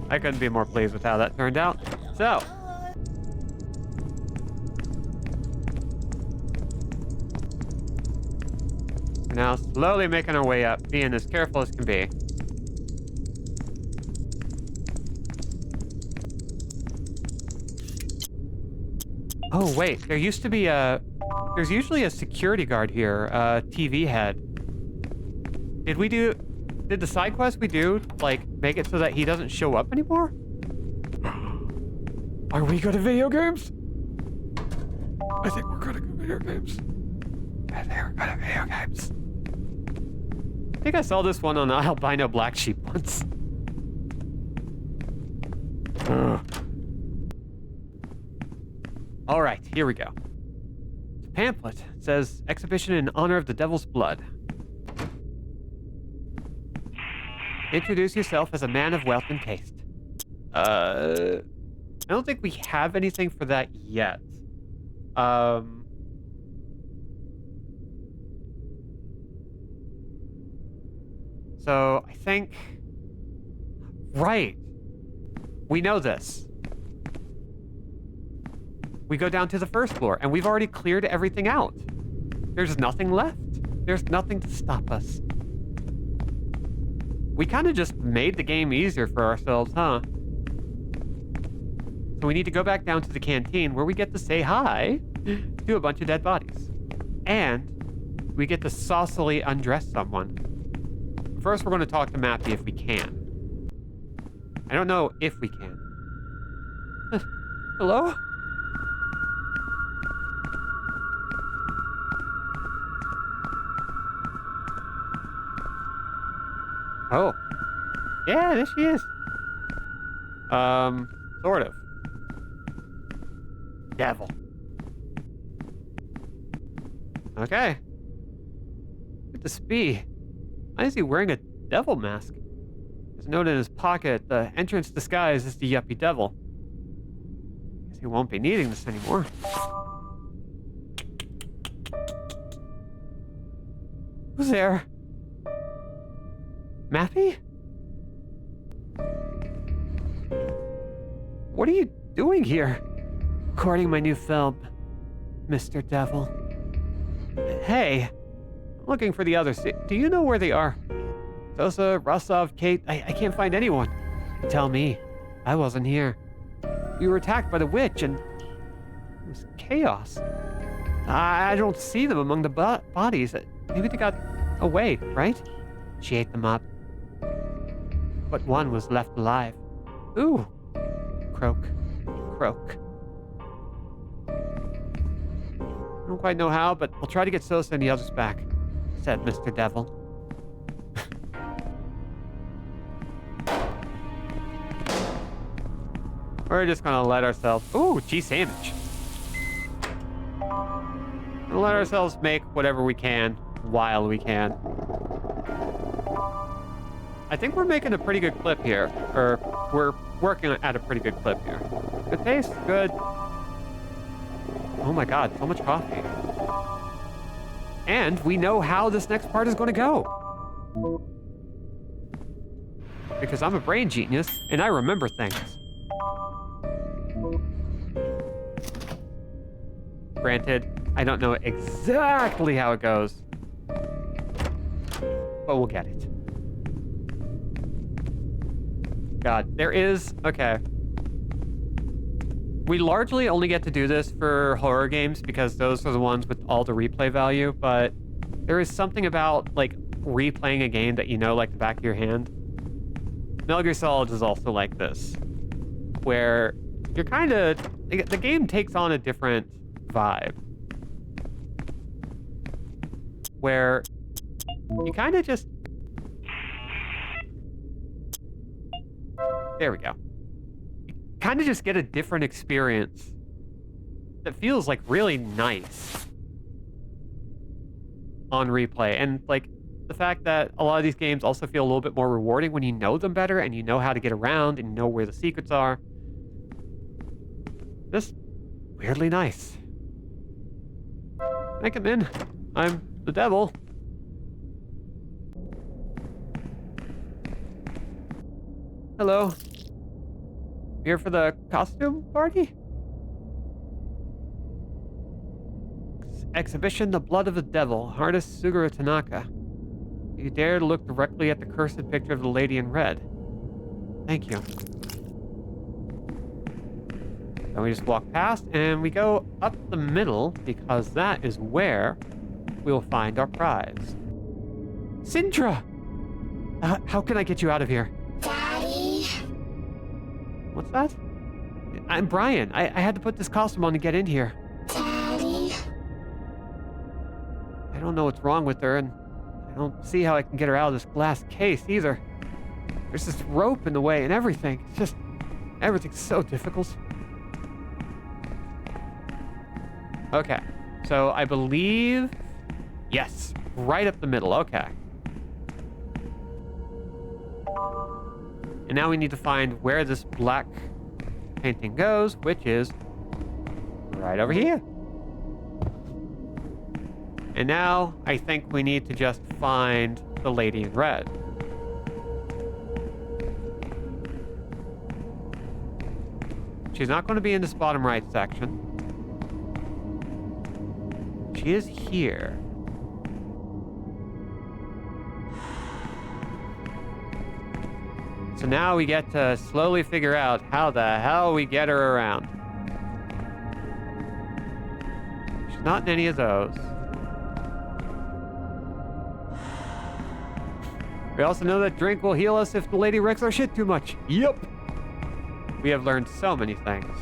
I couldn't be more pleased with how that turned out. So. We're now slowly making our way up, being as careful as can be. Oh, wait. There used to be there's usually a security guard here, a TV head. Did the side quest we do, like, make it so that he doesn't show up anymore? Are we good at video games? I think we're good at video games. I think we're good at video games. I think I saw this one on the albino black sheep once. All right, here we go. It's a pamphlet. It says, exhibition in honor of the devil's blood. Introduce yourself as a man of wealth and taste. I don't think we have anything for that yet. So I think, right. We know this. We go down to the first floor and we've already cleared everything out. There's nothing left. There's nothing to stop us. We kind of just made the game easier for ourselves, huh? So we need to go back down to the canteen where we get to say hi to a bunch of dead bodies. And we get to saucily undress someone. First, we're going to talk to Mappy if we can. I don't know if we can. Hello? Oh. Yeah, there she is. Sort of. Devil. Okay. Good to see. Why is he wearing a devil mask? There's a note in his pocket. The entrance disguise is the Yuppie Devil. Guess he won't be needing this anymore. Who's there? Mappy? What are you doing here? Recording my new film, Mr. Devil. Hey, I'm looking for the others. Do you know where they are? Sosa, Rostov, Kate, I can't find anyone. Tell me, I wasn't here. You were attacked by the witch and it was chaos. I don't see them among the bodies. Maybe they got away, right? She ate them up. But one was left alive. Ooh. Croak. Croak. I don't quite know how, but I'll try to get Sosa and the others back, said Mr. Devil. We're just gonna let ourselves... Ooh, G sandwich. Gonna let ourselves make whatever we can while we can. I think we're making a pretty good clip here. Or we're working at a pretty good clip here. Good pace, good. Oh my god, so much coffee. And we know how this next part is going to go. Because I'm a brain genius and I remember things. Granted, I don't know exactly how it goes. But we'll get it. God, there is... Okay. We largely only get to do this for horror games because those are the ones with all the replay value, but there is something about, like, replaying a game that you know like the back of your hand. Metal Gear Solid is also like this, where you're kind of... The game takes on a different vibe. Where you kind of just... There we go. You kind of just get a different experience that feels like really nice on replay. And like the fact that a lot of these games also feel a little bit more rewarding when you know them better and you know how to get around and you know where the secrets are. Just weirdly nice. Can I come in? I'm the devil. Hello. Here for the costume party? Exhibition The Blood of the Devil, artist Suguru Tanaka. You dare to look directly at the cursed picture of the lady in red. Thank you. Then we just walk past and we go up the middle because that is where we'll find our prize. Sintra! How can I get you out of here? Daddy? What's that? I'm Brian. I had to put this costume on to get in here. Daddy? I don't know what's wrong with her, and I don't see how I can get her out of this glass case either. There's this rope in the way and everything. It's just... everything's so difficult. Okay. So I believe... Yes. Right up the middle. Okay. And now we need to find where this black painting goes, which is right over here. And now I think we need to just find the lady in red. She's not going to be in this bottom right section. She is here. So now we get to slowly figure out how the hell we get her around. She's not in any of those. We also know that drink will heal us if the lady wrecks our shit too much. Yup. We have learned so many things.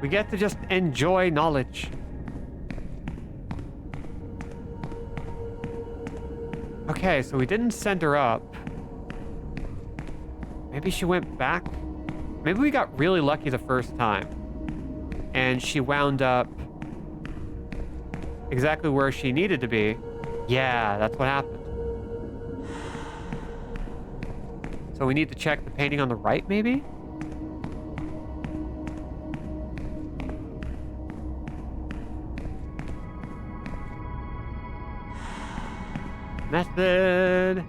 We get to just enjoy knowledge. Okay, so we didn't send her up. Maybe she went back? Maybe we got really lucky the first time. And she wound up exactly where she needed to be. Yeah, that's what happened. So we need to check the painting on the right, maybe? Method.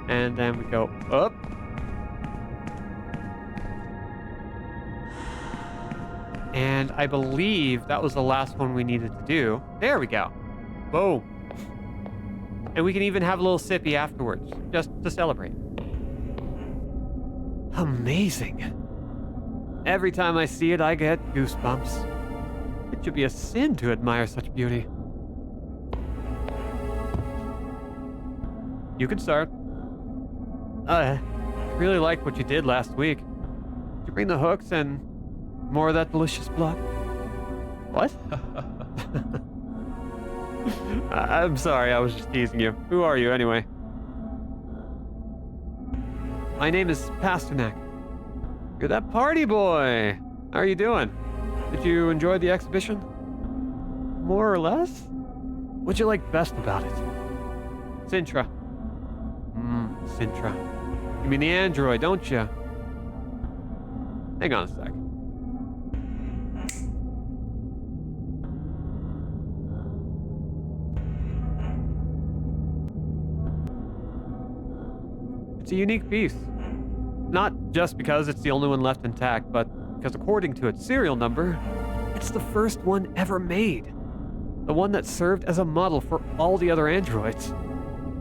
And then we go up. And I believe that was the last one we needed to do. There we go. Boom. And we can even have a little sippy afterwards, just to celebrate. Amazing. Every time I see it, I get goosebumps. It should be a sin to admire such beauty. You can start. I really liked what you did last week. Did you bring the hooks and more of that delicious blood? What? I'm sorry, I was just teasing you. Who are you, anyway? My name is Pasternak. You're that party boy. How are you doing? Did you enjoy the exhibition? More or less? What'd you like best about it? Sintra. Sintra. You mean the android, don't you? Hang on a sec. It's a unique piece. Not just because it's the only one left intact, but because according to its serial number, it's the first one ever made. The one that served as a model for all the other androids.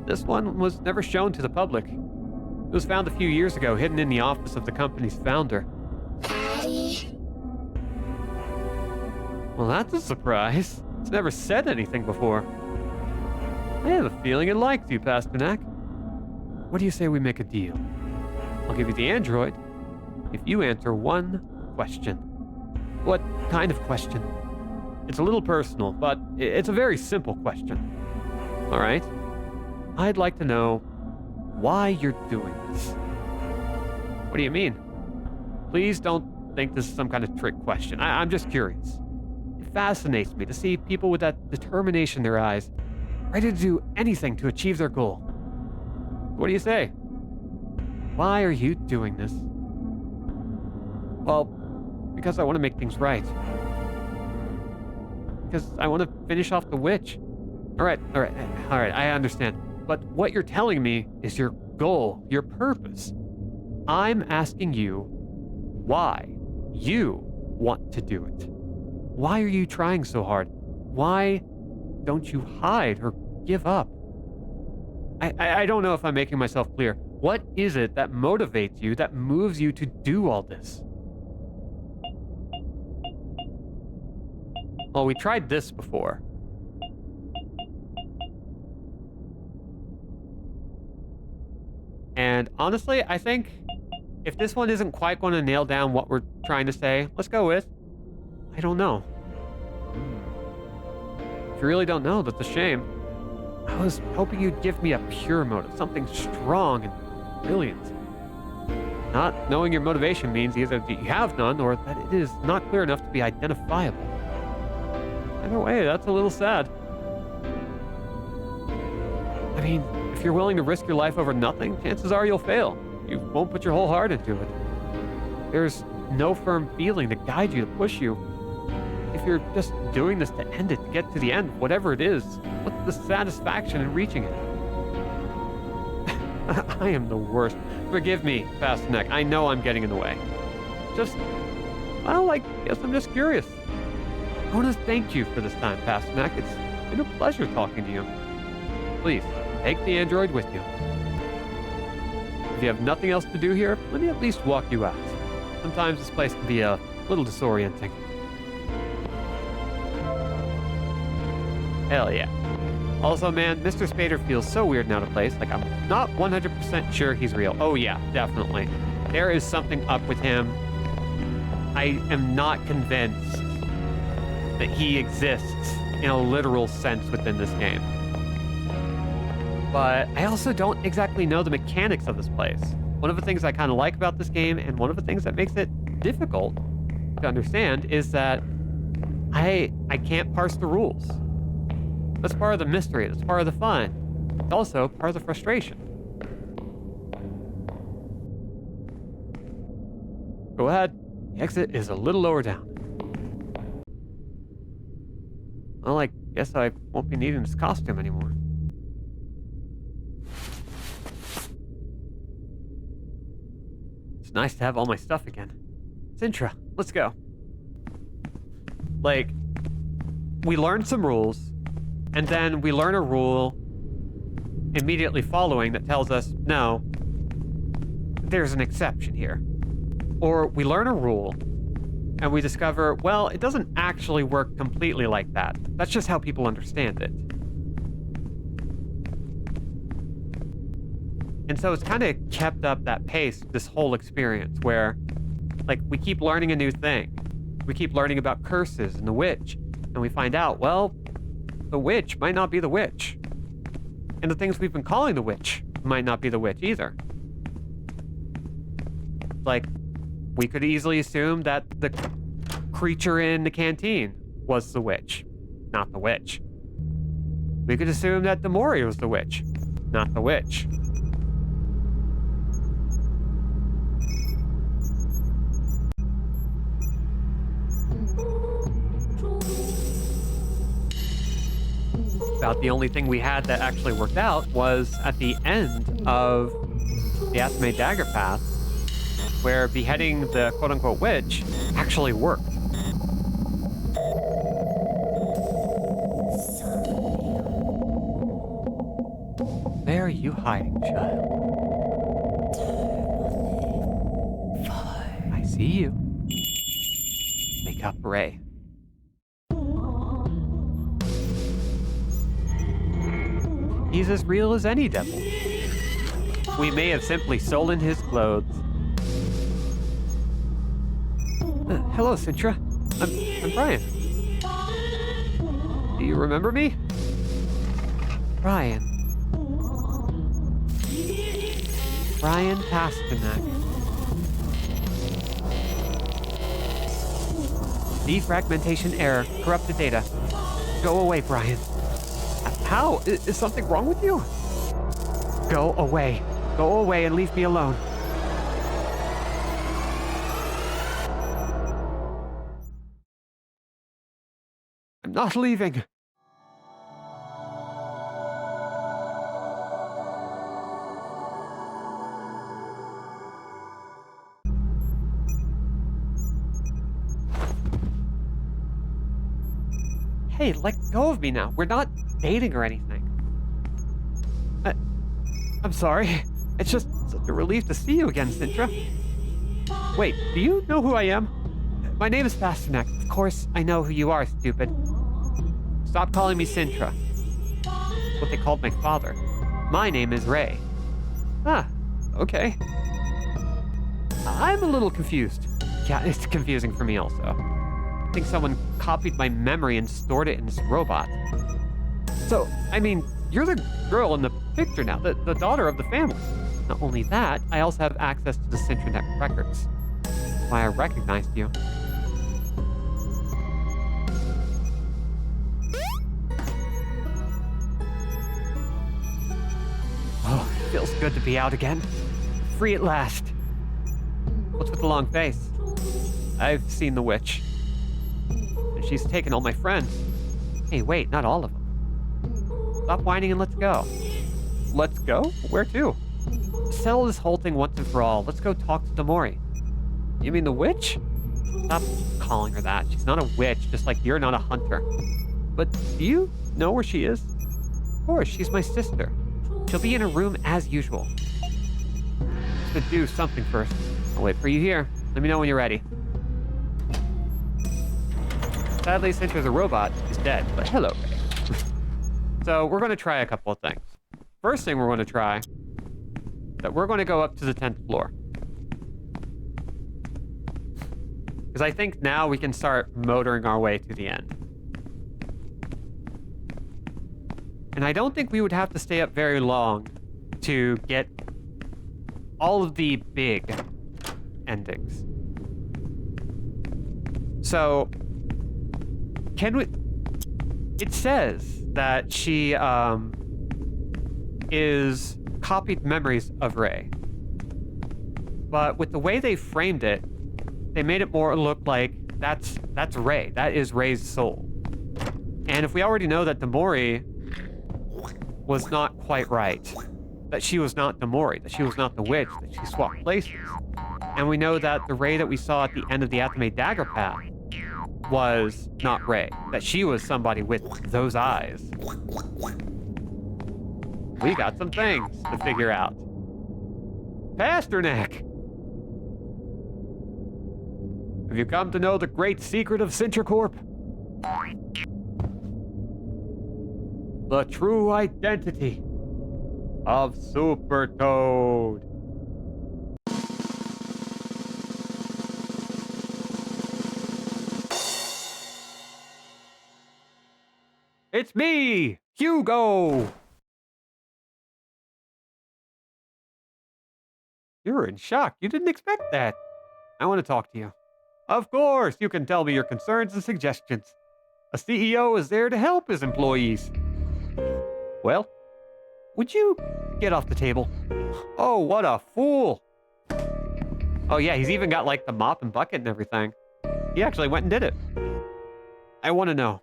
This one was never shown to the public. It was found a few years ago, hidden in the office of the company's founder. Daddy. Well, that's a surprise. It's never said anything before. I have a feeling it likes you, Pasternak. What do you say we make a deal? I'll give you the android if you answer one question. What kind of question? It's a little personal, but it's a very simple question. All right? I'd like to know why you're doing this. What do you mean? Please don't think this is some kind of trick question. I'm just curious. It fascinates me to see people with that determination in their eyes, ready to do anything to achieve their goal. What do you say? Why are you doing this? Well, because I want to make things right. Because I want to finish off the witch. All right, I understand. But what you're telling me is your goal, your purpose. I'm asking you why you want to do it. Why are you trying so hard? Why don't you hide or give up? I don't know if I'm making myself clear. What is it that motivates you, that moves you to do all this? Well, we tried this before. And honestly, I think if this one isn't quite going to nail down what we're trying to say, let's go with, I don't know. If you really don't know, that's a shame. I was hoping you'd give me a pure motive, something strong and brilliant. Not knowing your motivation means either that you have none or that it is not clear enough to be identifiable. Either way, that's a little sad. I mean, if you're willing to risk your life over nothing, chances are you'll fail. You won't put your whole heart into it. There's no firm feeling to guide you, to push you. If you're just doing this to end it, to get to the end, whatever it is, what's the satisfaction in reaching it? I am the worst. Forgive me, Pasternak. I know I'm getting in the way. I guess I'm just curious. I want to thank you for this time, Pasternak. It's been a pleasure talking to you. Please, take the android with you. If you have nothing else to do here, let me at least walk you out. Sometimes this place can be a little disorienting. Hell yeah. Also, man, Mr. Spader feels so weird and out of place. Like, I'm not 100% sure he's real. Oh, yeah, definitely. There is something up with him. I am not convinced that he exists in a literal sense within this game. But I also don't exactly know the mechanics of this place. One of the things I kind of like about this game, and one of the things that makes it difficult to understand, is that I can't parse the rules. That's part of the mystery. That's part of the fun. It's also part of the frustration. Go ahead. The exit is a little lower down. Well, I guess I won't be needing this costume anymore. It's nice to have all my stuff again. Sintra, let's go. Like, we learned some rules, and then we learn a rule immediately following that tells us, no, there's an exception here. Or we learn a rule, and we discover, well, it doesn't actually work completely like that. That's just how people understand it. And so it's kind of kept up that pace, this whole experience, where, like, we keep learning a new thing. We keep learning about curses and the witch, and we find out, well, the witch might not be the witch. And the things we've been calling the witch might not be the witch either. Like, we could easily assume that the creature in the canteen was the witch, not the witch. We could assume that the Mori was the witch, not the witch. About the only thing we had that actually worked out was at the end of the Asame Dagger Path, where beheading the quote-unquote witch actually worked. Where are you hiding, child? I see you. Make up, Ray. He's as real as any devil. We may have simply stolen his clothes. Hello, Sintra. I'm Brian. Do you remember me? Brian. Brian Pasternak. Defragmentation error. Corrupted data. Go away, Brian. How? Is something wrong with you? Go away. Go away and leave me alone. I'm not leaving. Hey, let go of me now. We're not dating or anything. I'm sorry. It's just such a relief to see you again, Sintra. Wait, do you know who I am? My name is Pasternak. Of course, I know who you are, stupid. Stop calling me Sintra. That's what they called my father. My name is Ray. Ah, okay. I'm a little confused. Yeah, it's confusing for me also. I think someone copied my memory and stored it in this robot. So, I mean, you're the girl in the picture now, the daughter of the family. Not only that, I also have access to the Sintranet records. That's why I recognized you. Oh, it feels good to be out again. Free at last. What's with the long face? I've seen the witch. And she's taken all my friends. Hey, wait, not all of them. Stop whining and let's go. Let's go? Where to? Settle this whole thing once and for all. Let's go talk to Mori. You mean the witch? Stop calling her that. She's not a witch, just like you're not a hunter. But do you know where she is? Of course, she's my sister. She'll be in her room as usual. To do something first. I'll wait for you here. Let me know when you're ready. Sadly, Sintra's a robot. He's dead, but hello, Ray. So we're going to try a couple of things. First thing we're going to try, that we're going to go up to the 10th floor. Because I think now we can start motoring our way to the end. And I don't think we would have to stay up very long to get all of the big endings. So, can we... It says that she, is copied memories of Ray. But with the way they framed it, they made it more look like that's Ray. That is Ray's soul. And if we already know that Demori was not quite right, that she was not Demori, that she was not the witch, that she swapped places, and we know that the Ray that we saw at the end of the Athame Dagger Path was not Ray, that she was somebody with those eyes. We got some things to figure out. Pasternak! Have you come to know the great secret of Sintracorp? The true identity of Super Toad. It's me, Hugo! You're in shock. You didn't expect that. I want to talk to you. Of course, you can tell me your concerns and suggestions. A CEO is there to help his employees. Well, would you get off the table? Oh, what a fool. Oh yeah, he's even got like the mop and bucket and everything. He actually went and did it. I want to know.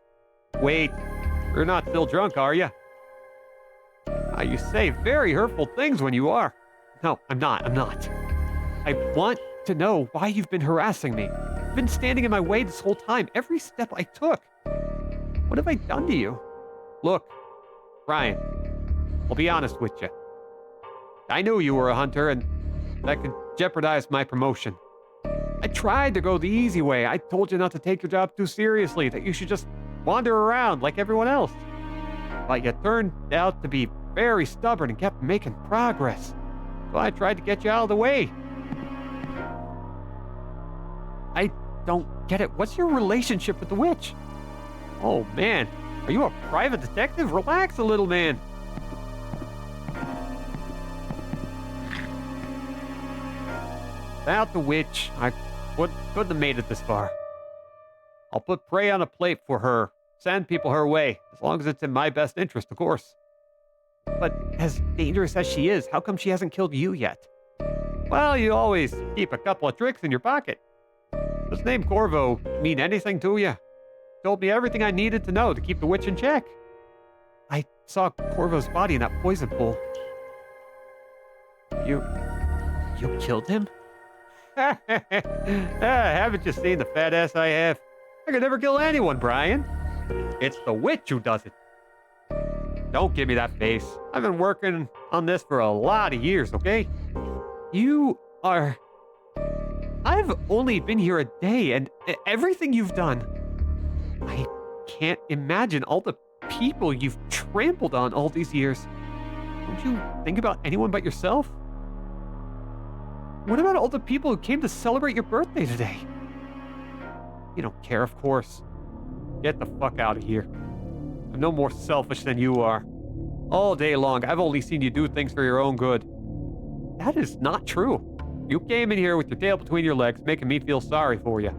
Wait, you're not still drunk, are you? You say very hurtful things when you are. No, I'm not. I want to know why you've been harassing me. You've been standing in my way this whole time, every step I took. What have I done to you? Look, Brian, I'll be honest with you. I knew you were a hunter and that could jeopardize my promotion. I tried to go the easy way. I told you not to take your job too seriously, that you should just wander around like everyone else. But you turned out to be very stubborn and kept making progress. So I tried to get you out of the way. I don't get it. What's your relationship with the witch? Oh, man. Are you a private detective? Relax a little, man. Without the witch, I couldn't have made it this far. I'll put prey on a plate for her. Send people her way. As long as it's in my best interest, of course. But as dangerous as she is, how come she hasn't killed you yet? Well, you always keep a couple of tricks in your pocket. Does name Corvo mean anything to you? Told me everything I needed to know to keep the witch in check. I saw Corvo's body in that poison pool. You killed him? Haven't you seen the fat ass I have? I could never kill anyone, Brian. It's the witch who does it. Don't give me that face. I've been working on this for a lot of years, okay? I've only been here a day, and everything you've done... I can't imagine all the people you've trampled on all these years. Don't you think about anyone but yourself? What about all the people who came to celebrate your birthday today? You don't care, of course. Get the fuck out of here. I'm no more selfish than you are. All day long, I've only seen you do things for your own good. That is not true. You came in here with your tail between your legs, making me feel sorry for you.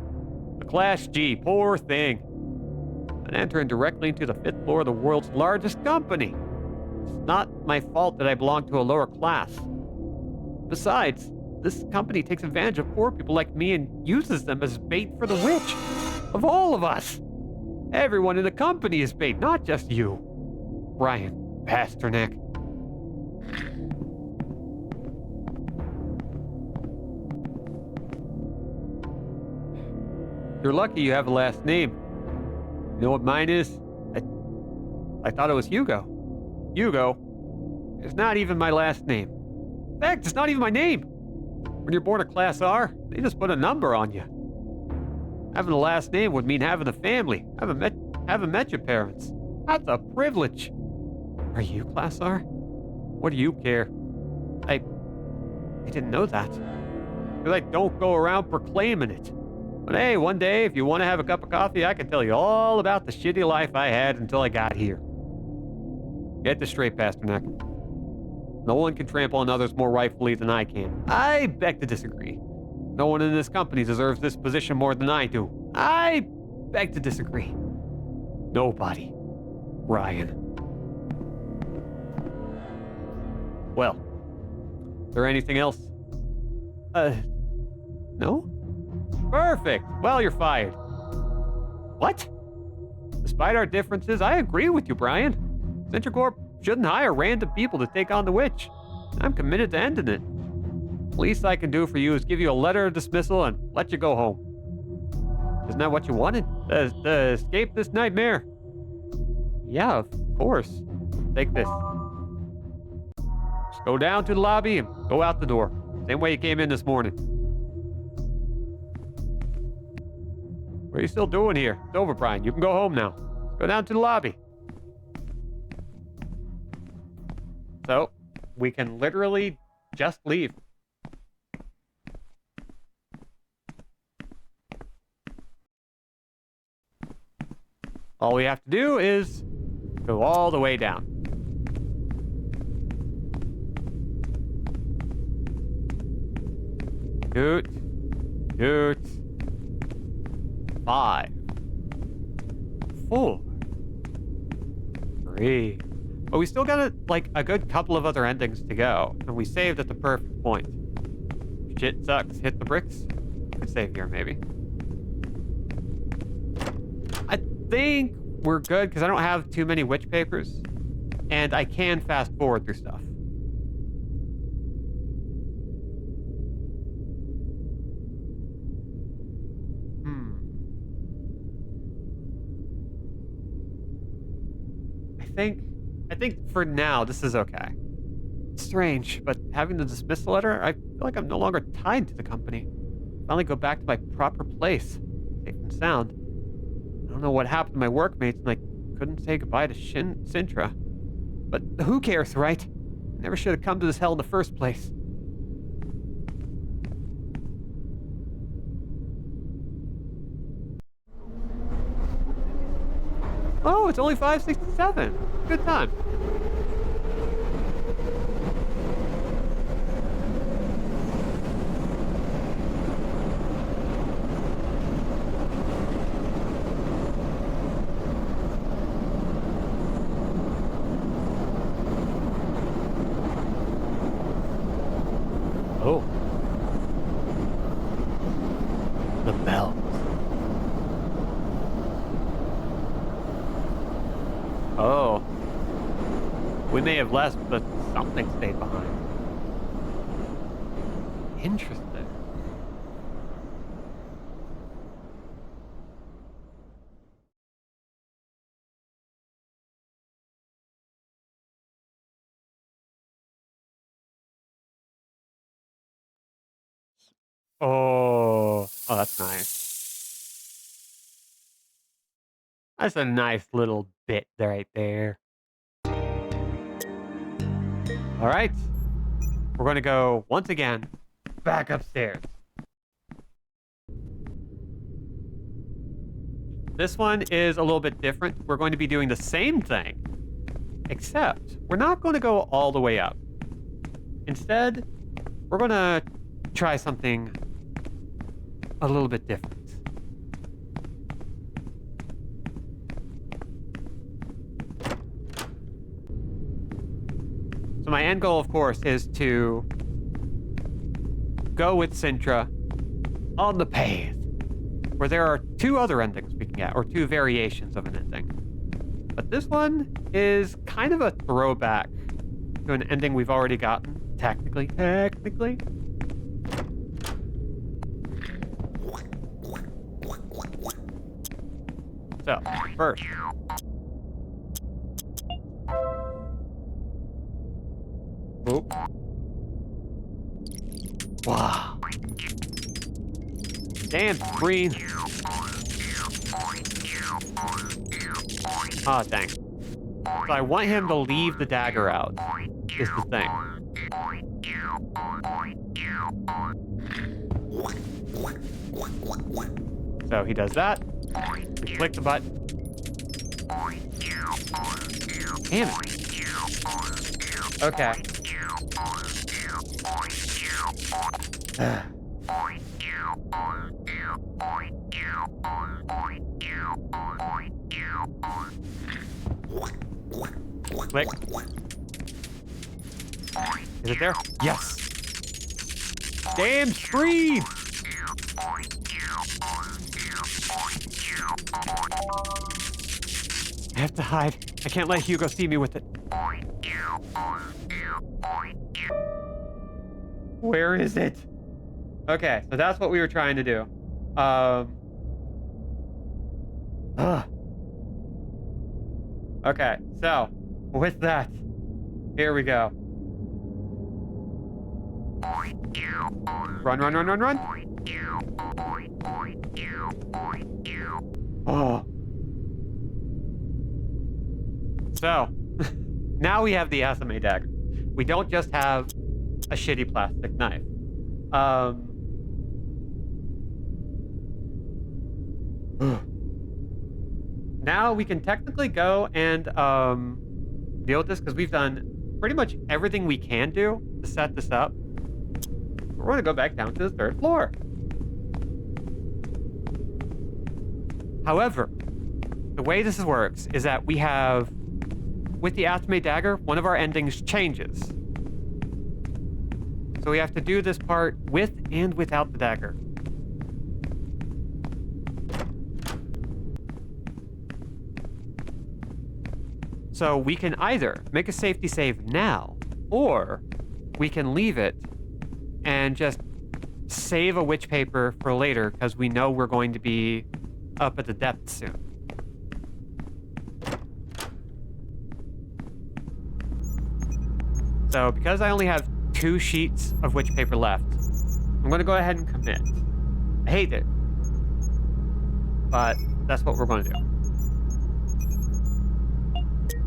The Class G, poor thing. And entering directly into the 5th floor of the world's largest company. It's not my fault that I belong to a lower class. Besides, this company takes advantage of poor people like me and uses them as bait for the witch. Of all of us. Everyone in the company is bait, not just you. Brian Pasternak. You're lucky you have a last name. You know what mine is? I thought it was Hugo. Hugo is not even my last name. In fact, it's not even my name. When you're born a Class R, they just put a number on you. Having a last name would mean having a family. Haven't met your parents. That's a privilege. Are you Class R? What do you care? I didn't know that. Because I don't go around proclaiming it. But hey, one day, if you want to have a cup of coffee, I can tell you all about the shitty life I had until I got here. Get this straight, Pasternak. No one can trample on others more rightfully than I can. I beg to disagree. No one in this company deserves this position more than I do. I beg to disagree. Nobody. Ryan. Well, is there anything else? No? Perfect. Well, you're fired. What? Despite our differences, I agree with you, Brian. CentraCorp shouldn't hire random people to take on the witch. I'm committed to ending it. Least I can do for you is give you a letter of dismissal and let you go home. Isn't that what you wanted? To escape this nightmare? Yeah, of course. Take this. Just go down to the lobby and go out the door. Same way you came in this morning. What are you still doing here? It's over, Brian. You can go home now. Go down to the lobby. So, we can literally just leave. All we have to do is go all the way down. Doot. Doot. 5, 4, 3. But we still got like a good couple of other endings to go, and we saved at the perfect point. Shit sucks. Hit the bricks. Could save here, maybe. I think we're good because I don't have too many witch papers, and I can fast forward through stuff. I think for now, this is okay. It's strange, but having the dismissal letter, I feel like I'm no longer tied to the company. Finally go back to my proper place, safe and sound. I don't know what happened to my workmates, and I couldn't say goodbye to Sintra. But who cares, right? I never should have come to this hell in the first place. Oh, it's only 5:67. Good time. Oh. The bells. Oh. We may have left, but something stayed behind. Interesting. Oh, that's nice. That's a nice little bit right there. All right. We're going to go, once again, back upstairs. This one is a little bit different. We're going to be doing the same thing, except we're not going to go all the way up. Instead, we're going to try something a little bit different. So my end goal, of course, is to go with Sintra on the path, where there are two other endings we can get, or two variations of an ending. But this one is kind of a throwback to an ending we've already gotten, technically. So, first. Oop. Wow. Damn screen. Ah, dang. So I want him to leave the dagger out, is the thing. So he does that. We click the button. Damn it. Okay. Click. Is it there? Yes. Damn scream! I have to hide. I can't let Hugo see me with it. Where is it? Okay, so that's what we were trying to do. Okay, so with that, here we go. Run, run, run, run, run. Oh. So, now we have the Asame dagger. We don't just have a shitty plastic knife. Now we can technically go and deal with this because we've done pretty much everything we can do to set this up. We're going to go back down to the 3rd floor. However, the way this works is that we have, with the Asame dagger, one of our endings changes. So we have to do this part with and without the dagger. So we can either make a safety save now, or we can leave it and just save a witch paper for later because we know we're going to be up at the depths soon. So because I only have 2 sheets of witch paper left, I'm going to go ahead and commit. I hate it, but that's what we're going to do.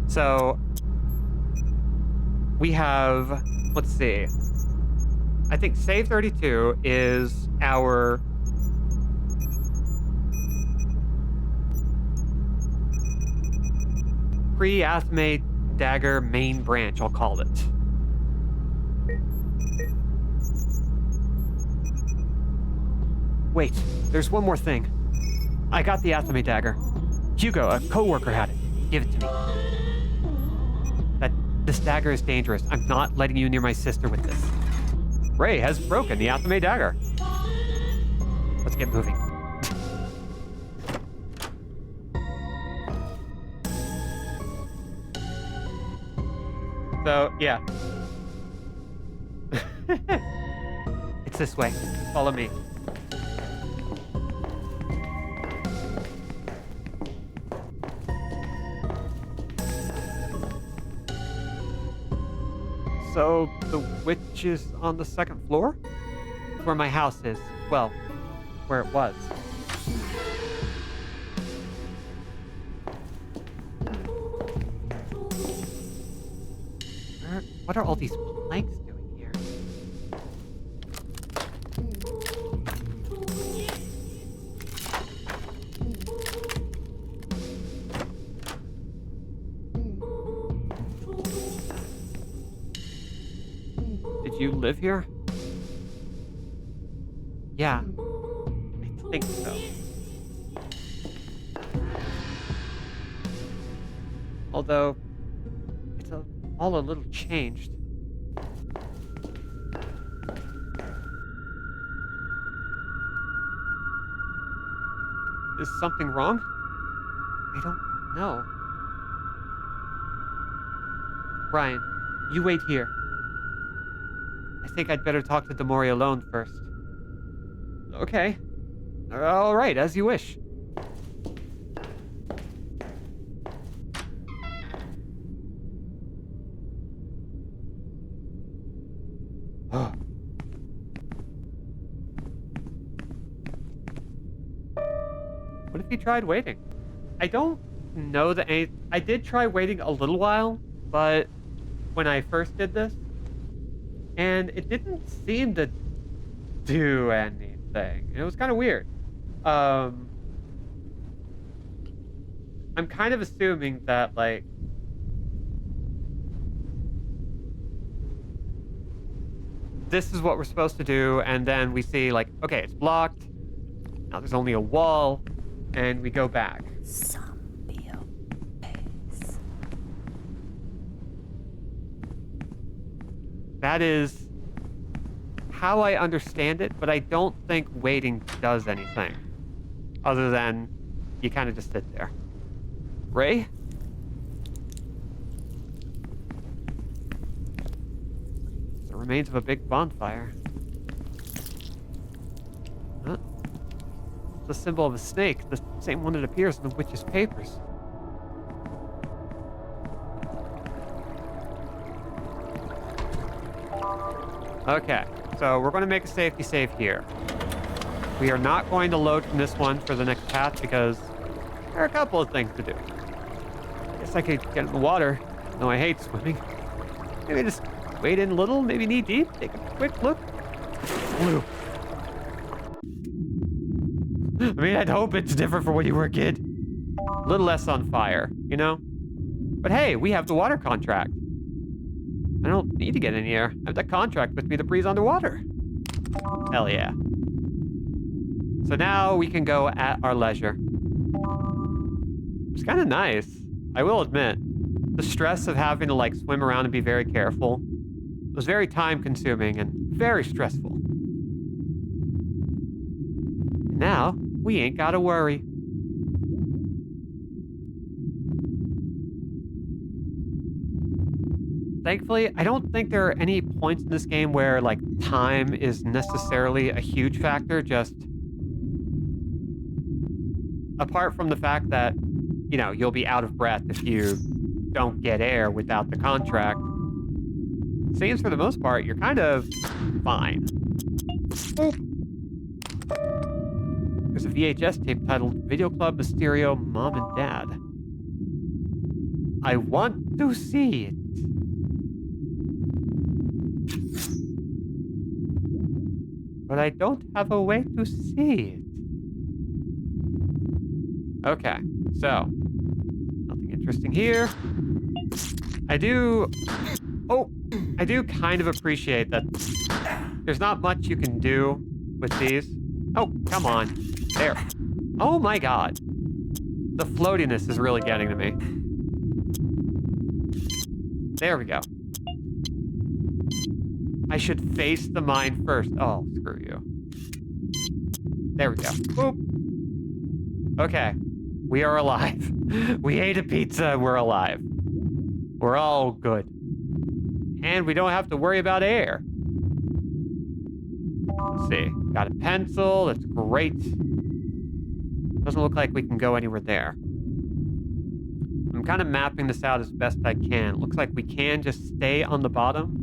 So we have, let's see, I think save 32 is our pre-Asame dagger main branch, I'll call it. Wait, there's one more thing. I got the Asame dagger. Hugo, a co-worker, had it. Give it to me. This dagger is dangerous. I'm not letting you near my sister with this. Ray has broken the Asame dagger. Let's get moving. So, yeah. It's this way. Follow me. So, the witch is on the 2nd floor? Where my house is. Well, where it was. What are all these planks doing here? Did you live here? Yeah, I think so. Although, it's all a little changed. Is something wrong? I don't know. Brian, you wait here. I think I'd better talk to Demori alone first. Okay. All right, as you wish. What if he tried waiting? I don't know that I did try waiting a little while, but when I first did this, and it didn't seem to do anything. It was kind of weird. I'm kind of assuming that, like, this is what we're supposed to do, and then we see, like, okay, it's blocked. Now there's only a wall, and we go back. That is how I understand it, but I don't think waiting does anything. Other than you kind of just sit there. Ray? The remains of a big bonfire. Huh? The symbol of a snake, the same one that appears in the witch's papers. Okay, so we're going to make a safety save here. We are not going to load from this one for the next path because there are a couple of things to do. I guess I could get in the water, though I hate swimming. Maybe just wade in a little, maybe knee deep, take a quick look. Blue. I mean, I'd hope it's different from when you were a kid. A little less on fire, you know? But hey, we have the water contract. I don't need to get in here. I have that contract with me to breathe underwater. Hell yeah. So now we can go at our leisure. It's kind of nice, I will admit. The stress of having to, like, swim around and be very careful was very time-consuming and very stressful. And now, we ain't gotta worry. Thankfully, I don't think there are any points in this game where, like, time is necessarily a huge factor, just apart from the fact that, you know, you'll be out of breath if you don't get air without the contract. Seems for the most part, you're kind of fine. Boop. There's a VHS tape titled Video Club Mysterio Mom and Dad. I want to see it. But I don't have a way to see it. Okay, so nothing interesting here. I do kind of appreciate that there's not much you can do with these. Oh, come on. There. Oh my god. The floatiness is really getting to me. There we go. I should face the mine first. Oh, screw you. There we go. Boop. Okay. We are alive. We ate a pizza and we're alive. We're all good. And we don't have to worry about air. Let's see. Got a pencil. That's great. Doesn't look like we can go anywhere there. I'm kind of mapping this out as best I can. It looks like we can just stay on the bottom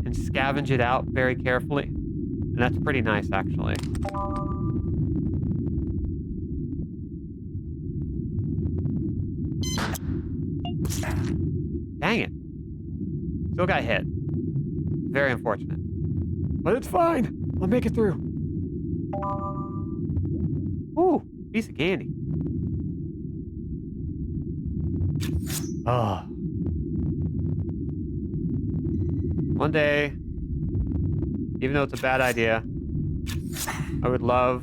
and scavenge it out very carefully. And that's pretty nice, actually. Dang it. Still got hit. Very unfortunate. But it's fine. I'll make it through. Ooh, piece of candy. Oh. One day, even though it's a bad idea, I would love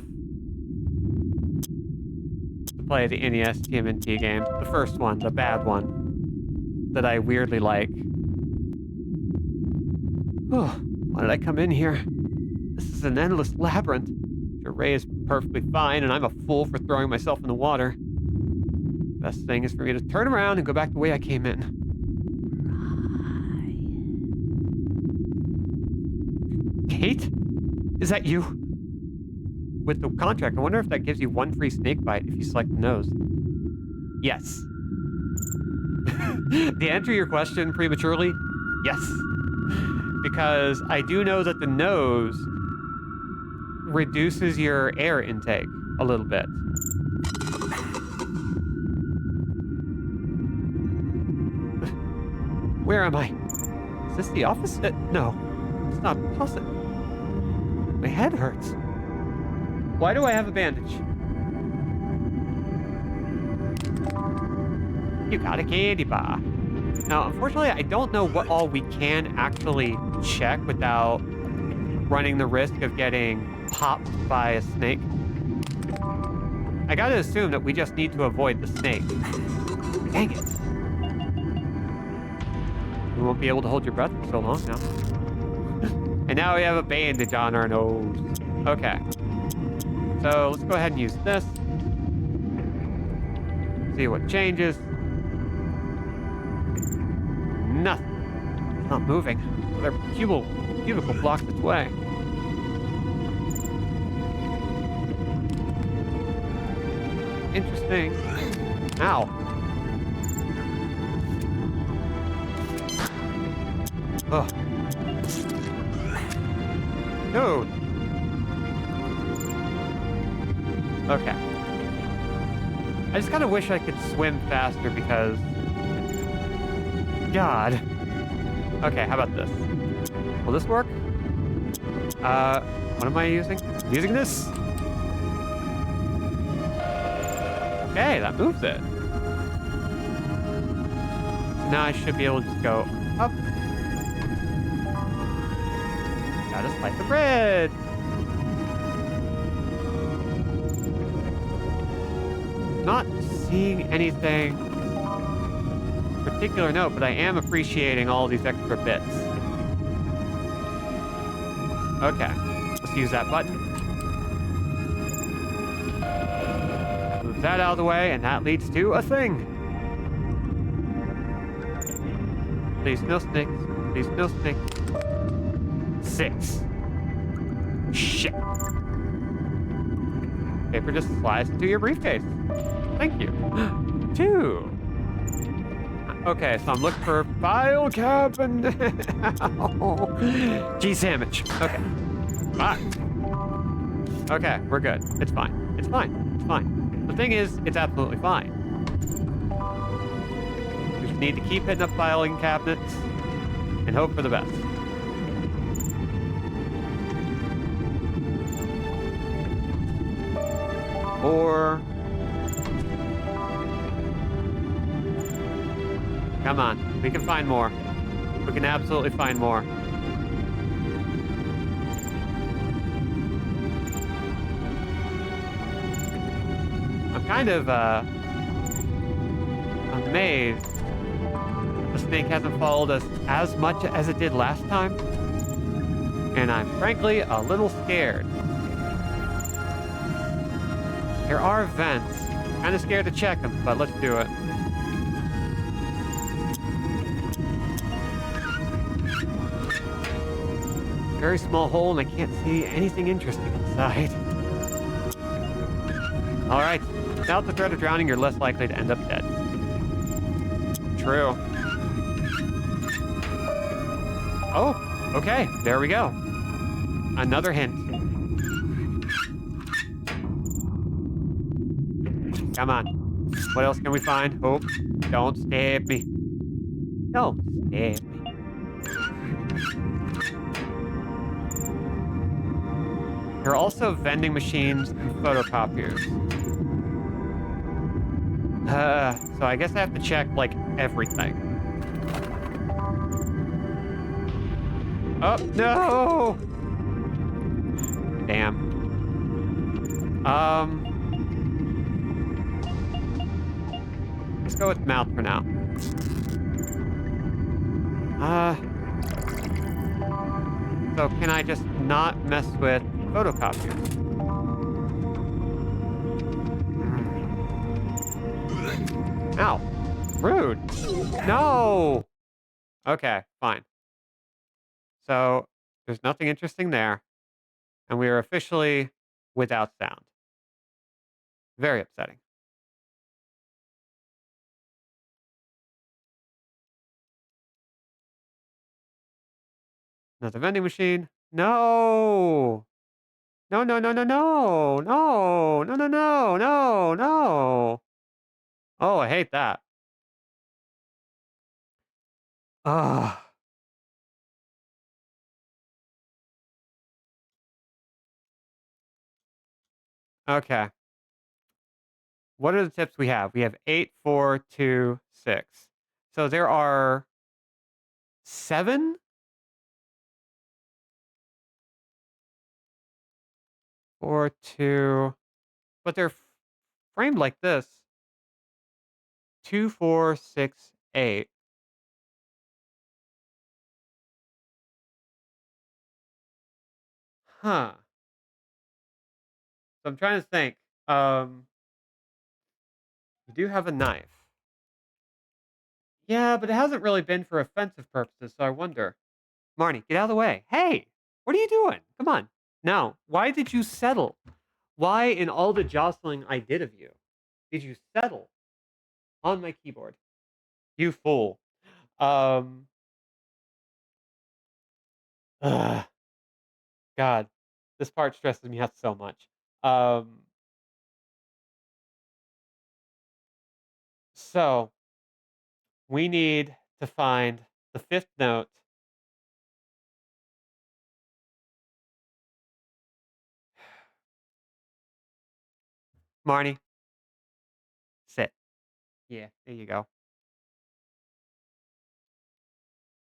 to play the NES TMNT games. The first one, the bad one, that I weirdly like. Oh, why did I come in here? This is an endless labyrinth. Ray is perfectly fine, and I'm a fool for throwing myself in the water. Best thing is for me to turn around and go back the way I came in. Kate? Is that you? With the contract, I wonder if that gives you one free snake bite if you select the nose. Yes. To answer your question prematurely, yes. Because I do know that the nose reduces your air intake a little bit. Where am I? Is this the office? No, it's not possible. My head hurts. Why do I have a bandage? You got a candy bar. Now, unfortunately, I don't know what all we can actually check without running the risk of getting popped by a snake. I gotta assume that we just need to avoid the snake. Dang it. We won't be able to hold your breath for so long now. And now we have a bandage on our nose. Okay. So let's go ahead and use this. See what changes. Nothing. It's not moving. Their cubicle blocks its way. Interesting. Ow. Oh. Dude. Okay. I just kind of wish I could swim faster because... God. Okay, how about this? Will this work? What am I using? I'm using this? Okay, that moves it. Now I should be able to just go up. Got a slice of bread. Not seeing anything particular note, but I am appreciating all these extra bits. Okay, let's use that button. Move that out of the way, and that leads to a thing. Please, no snakes. Please, no snakes. 6. Shit. Paper just slides into your briefcase. Thank you. 2. Okay, so I'm looking for file cabinet. G sandwich. Okay. Fine. Okay, we're good. It's fine. It's fine. It's fine. The thing is, it's absolutely fine. We just need to keep hitting up filing cabinets and hope for the best. Or... Come on, we can find more. We can absolutely find more. I'm kind of, amazed the snake hasn't followed us as much as it did last time. And I'm frankly a little scared. There are vents. Kind of scared to check them, but let's do it. Very small hole, and I can't see anything interesting inside. All right. Without the threat of drowning, you're less likely to end up dead. True. Oh, okay. There we go. Another hint. Come on. What else can we find? Oh, don't stab me. Don't stab me. There are also vending machines and photocopiers. So I guess I have to check, like, everything. Oh, no! Damn. Let's go with mouth for now. So can I just not mess with photocopiers? Ow. Rude. No! Okay, fine. So, there's nothing interesting there. And we are officially without sound. Very upsetting. Another vending machine. No! No, no, no, no, no! No! No, no, no, no, no! Oh, I hate that. Ugh. Okay. What are the tips we have? We have 8, 4, 2, 6. So there are 7, 4, 2, but they're framed like this. 2, 4, 6, 8. Huh. So I'm trying to think. You do have a knife. Yeah, but it hasn't really been for offensive purposes, so I wonder. Marnie, get out of the way. Hey, what are you doing? Come on. No. Why did you settle? Why, in all the jostling I did of you, did you settle on my keyboard? You fool. Um, ugh, God, this part stresses me out so much. Um, so we need to find the fifth note. Marnie, sit. Yeah, there you go.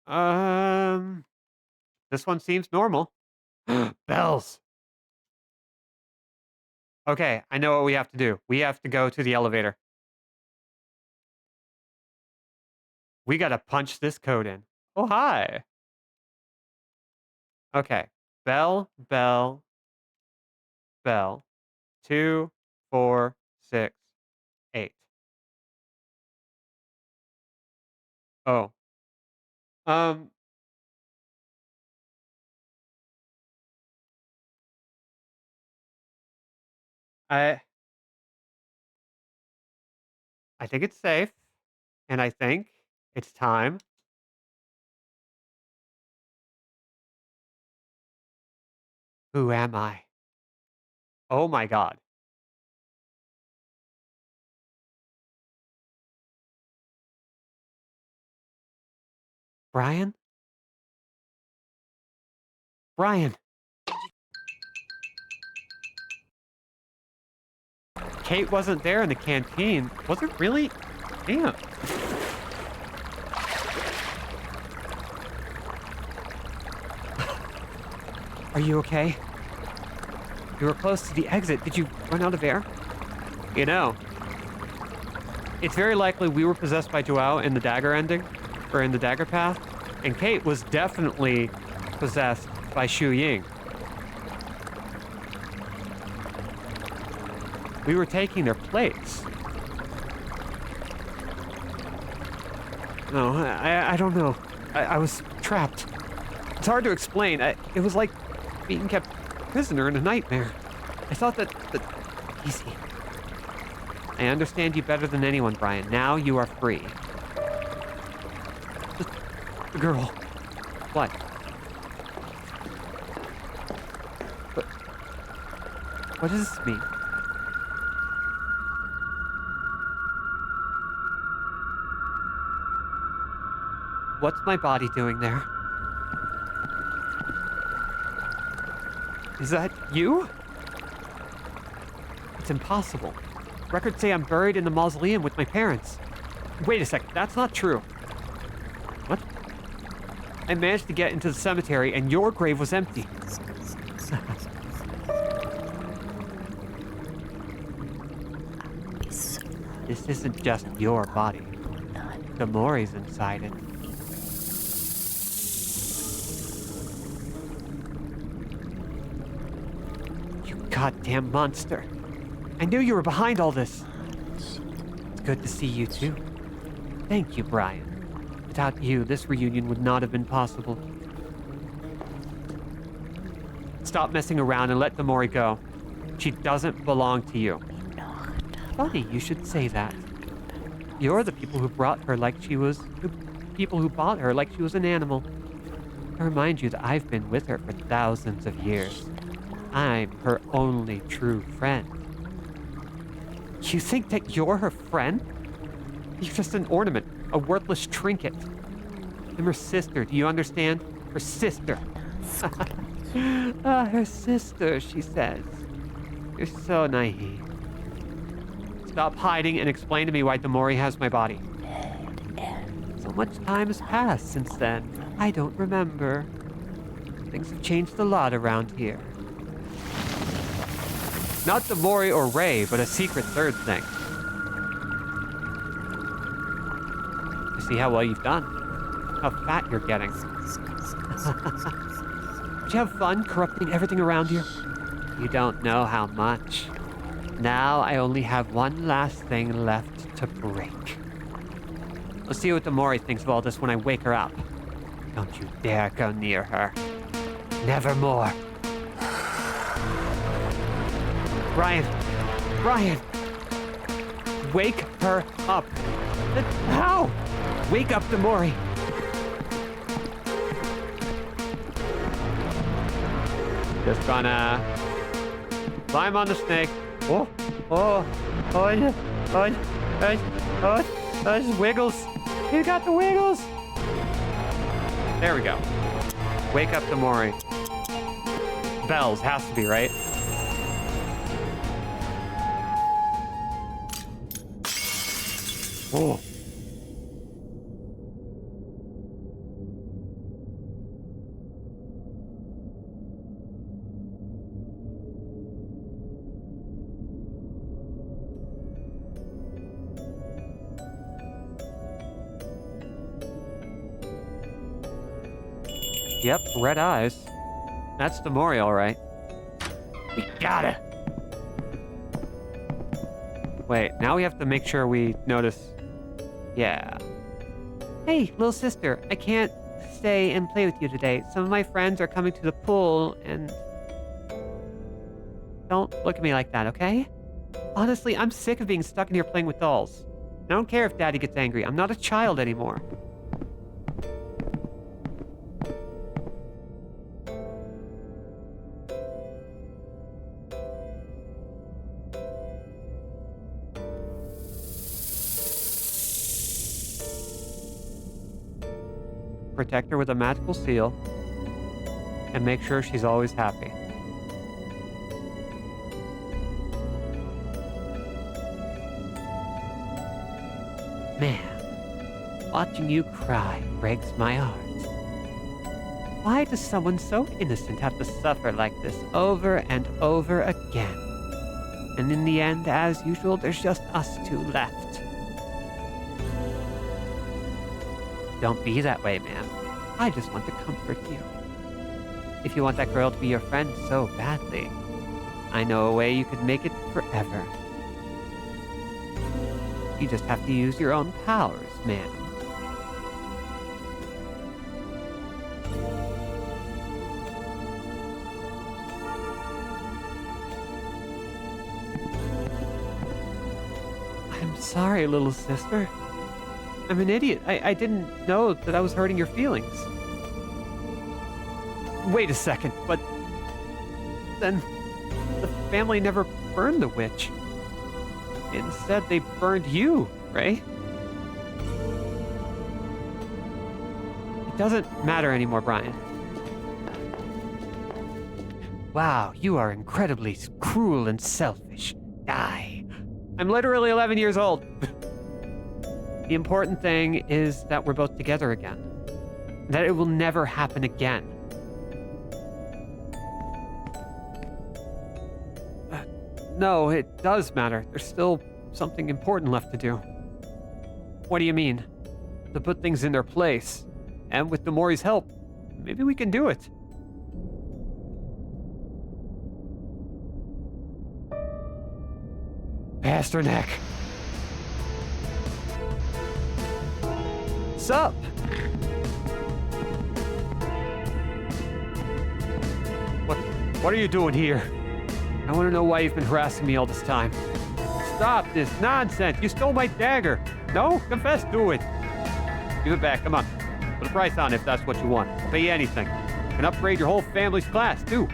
Um, this one seems normal. Bells. Okay, I know what we have to do. We have to go to the elevator. We gotta punch this code in. Oh, hi. Okay. Bell, bell, bell. 2, 4, 6, 8. Oh. Um, I I think it's safe, and I think it's time. Who am I? Oh my god. Brian? Brian. Kate wasn't there in the canteen. Was it really? Damn. Are you okay? You were close to the exit. Did you run out of air? You know, it's very likely we were possessed by Joao in the dagger ending, or in the dagger path, and Kate was definitely possessed by Shu Ying. We were taking their place. No, I don't know. I was trapped. It's hard to explain. It was like being kept prisoner in a nightmare. I thought that easy. I understand you better than anyone, Brian. Now you are free. The girl. What? But what does this mean? What's my body doing there? Is that you? It's impossible. Records say I'm buried in the mausoleum with my parents. Wait a second, that's not true. What? I managed to get into the cemetery and your grave was empty. This isn't just your body. The Mori's inside it. You goddamn monster. I knew you were behind all this. It's good to see you too. Thank you, Brian. Without you, this reunion would not have been possible. Stop messing around and let the Mori go. She doesn't belong to you. Funny you should say that. You're the people who brought her like she was... the people who bought her like she was an animal. I remind you that I've been with her for thousands of years. I'm her only true friend. You think that you're her friend? You're just an ornament, a worthless trinket. I'm her sister. Do you understand? Her sister. Her sister, she says. You're so naive. Stop hiding and explain to me why Demori has my body. So much time has passed since then. I don't remember. Things have changed a lot around here. Not Demori or Ray, but a secret third thing. I see how well you've done. How fat you're getting. Did you have fun corrupting everything around you? You don't know how much. Now I only have one last thing left to break. Let's see what Demori thinks of all this when I wake her up. Don't you dare go near her. Nevermore. Brian! Brian! Wake her up! How? Wake up, Demori! Just gonna climb on the snake. Oh, just wiggles. You got the wiggles. There we go. Wake up, Demori. Bells has to be right. Oh. Yep, red eyes. That's Demori, all right. We got it. Wait, now we have to make sure we notice. Yeah. Hey, little sister, I can't stay and play with you today. Some of my friends are coming to the pool and... Don't look at me like that, okay? Honestly, I'm sick of being stuck in here playing with dolls. I don't care if Daddy gets angry. I'm not a child anymore. Protect her with a magical seal, and make sure she's always happy. Man, watching you cry breaks my heart. Why does someone so innocent have to suffer like this over and over again? And in the end, as usual, there's just us two left. Don't be that way, man. I just want to comfort you. If you want that girl to be your friend so badly, I know a way you could make it forever. You just have to use your own powers, man. I'm sorry, little sister. I'm an idiot. I didn't know that I was hurting your feelings. Wait a second, but then the family never burned the witch. Instead, they burned you, right? It doesn't matter anymore, Brian. Wow, you are incredibly cruel and selfish. Die. I'm literally 11 years old. The important thing is that we're both together again. That it will never happen again. No, it does matter. There's still something important left to do. What do you mean? To put things in their place. And with Demori's help, maybe we can do it. Pasternak. Sup? What are you doing here? I want to know why you've been harassing me all this time. Stop this nonsense. You stole my dagger. No? Confess to it. Give it back. Come on. Put a price on it if that's what you want. I'll pay you anything. You can upgrade your whole family's class, too.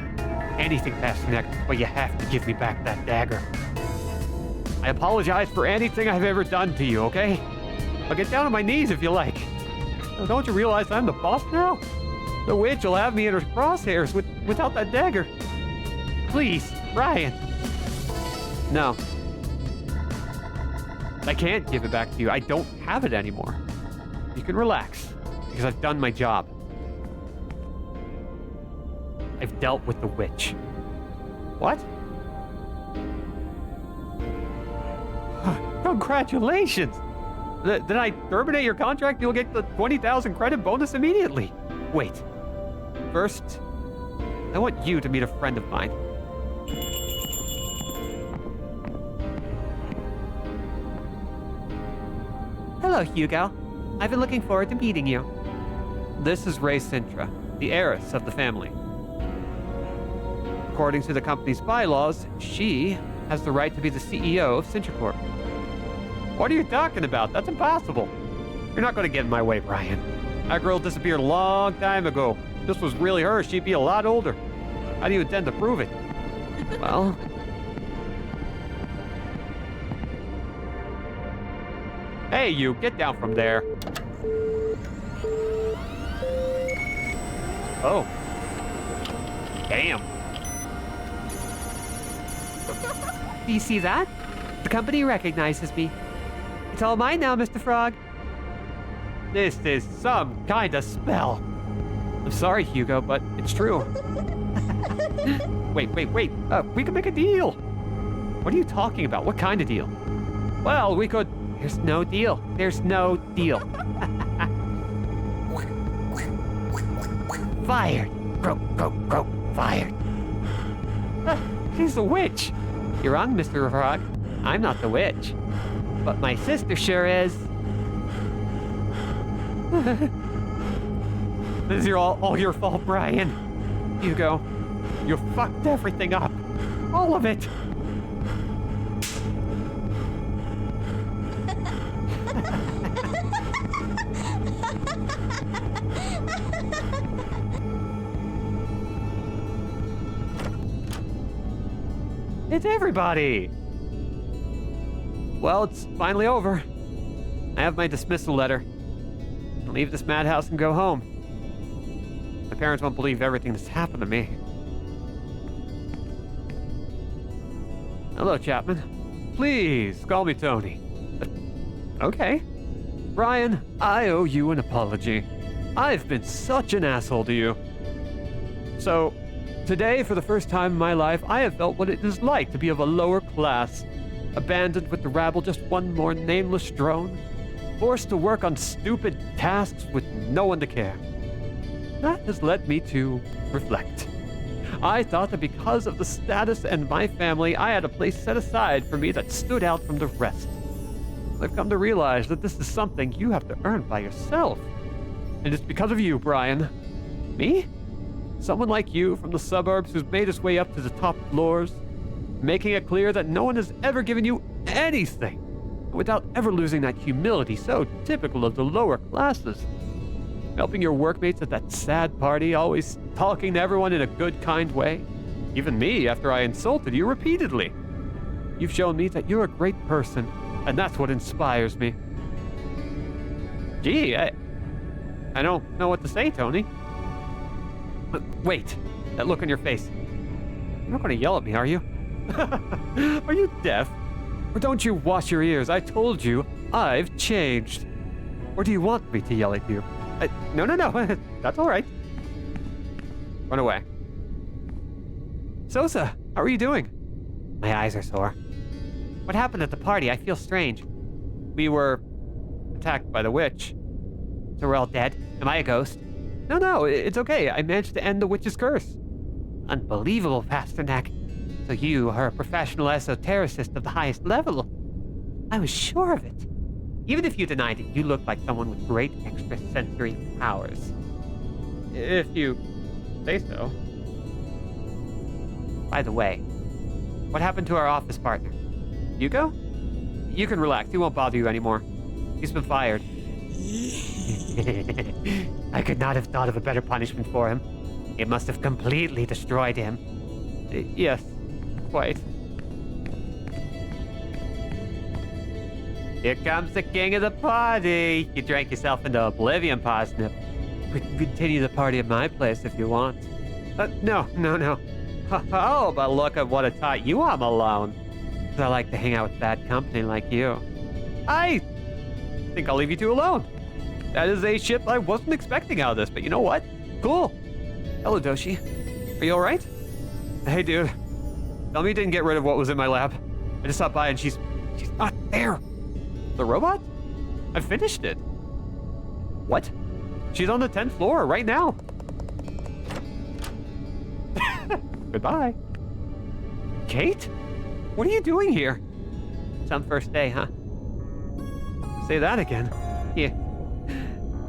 Anything, Pasternak, but you have to give me back that dagger. I apologize for anything I've ever done to you, okay? I'll get down on my knees if you like. Don't you realize I'm the boss now? The witch will have me in her crosshairs without that dagger. Please, Brian. No. I can't give it back to you. I don't have it anymore. You can relax, because I've done my job. I've dealt with the witch. What? Congratulations! Did I terminate your contract? You'll get the 20,000 credit bonus immediately. Wait. First, I want you to meet a friend of mine. Hello, Hugo. I've been looking forward to meeting you. This is Ray Sintra, the heiress of the family. According to the company's bylaws, she has the right to be the CEO of Sintra Corp. What are you talking about? That's impossible. You're not going to get in my way, Brian. That girl disappeared a long time ago. If this was really her, she'd be a lot older. How do you intend to prove it? Well... Hey, you, get down from there. Oh. Damn. Do you see that? The company recognizes me. It's all mine now, Mr. Frog. This is some kind of spell. I'm sorry, Hugo, but it's true. Wait. We can make a deal. What are you talking about? What kind of deal? Well, we could... There's no deal. There's no deal. Fired. Croak. Fired. She's a witch. You're wrong, Mr. Frog. I'm not the witch. But my sister sure is. This is all your fault, Brian. Hugo, you fucked everything up. All of it. It's everybody! Well, it's finally over. I have my dismissal letter. I'll leave this madhouse and go home. My parents won't believe everything that's happened to me. Hello, Chapman. Please, call me Tony. Okay. Brian, I owe you an apology. I've been such an asshole to you. So, today, for the first time in my life, I have felt what it is like to be of a lower class, abandoned with the rabble, just one more nameless drone, forced to work on stupid tasks with no one to care. That has led me to reflect. I thought that because of the status and my family, I had a place set aside for me that stood out from the rest. I've come to realize that this is something you have to earn by yourself. And it's because of you, Brian. Me? Someone like you from the suburbs who's made his way up to the top floors, making it clear that no one has ever given you anything, without ever losing that humility so typical of the lower classes. Helping your workmates at that sad party, always talking to everyone in a good, kind way. Even me, after I insulted you repeatedly. You've shown me that you're a great person, and that's what inspires me. Gee, I don't know what to say, Tony. Wait, that look on your face. You're not going to yell at me, are you? Are you deaf? Or don't you wash your ears? I told you, I've changed. Or do you want me to yell at you? No. That's all right. Run away. Sosa, how are you doing? My eyes are sore. What happened at the party? I feel strange. We were attacked by the witch. So we're all dead? Am I a ghost? No, it's okay. I managed to end the witch's curse. Unbelievable, Pasternak. So you are a professional esotericist of the highest level. I was sure of it. Even if you denied it, you look like someone with great extrasensory powers. If you say so. By the way, what happened to our office partner? Hugo? You can relax. He won't bother you anymore. He's been fired. I could not have thought of a better punishment for him. It must have completely destroyed him. Yes, quite. Here comes the king of the party. You drank yourself into oblivion, Parsnip. We can continue the party at my place if you want. No. Oh, but look at what it taught you, I'm alone. I like to hang out with bad company like you. I think I'll leave you two alone. That is a ship I wasn't expecting out of this, but you know what? Cool. Hello, Doshi. Are you all right? Hey, dude. Tell me you didn't get rid of what was in my lab. I just stopped by and she's not there. The robot? I finished it. What? She's on the 10th floor right now. Goodbye. Kate? What are you doing here? Some first day, huh? Say that again. Here.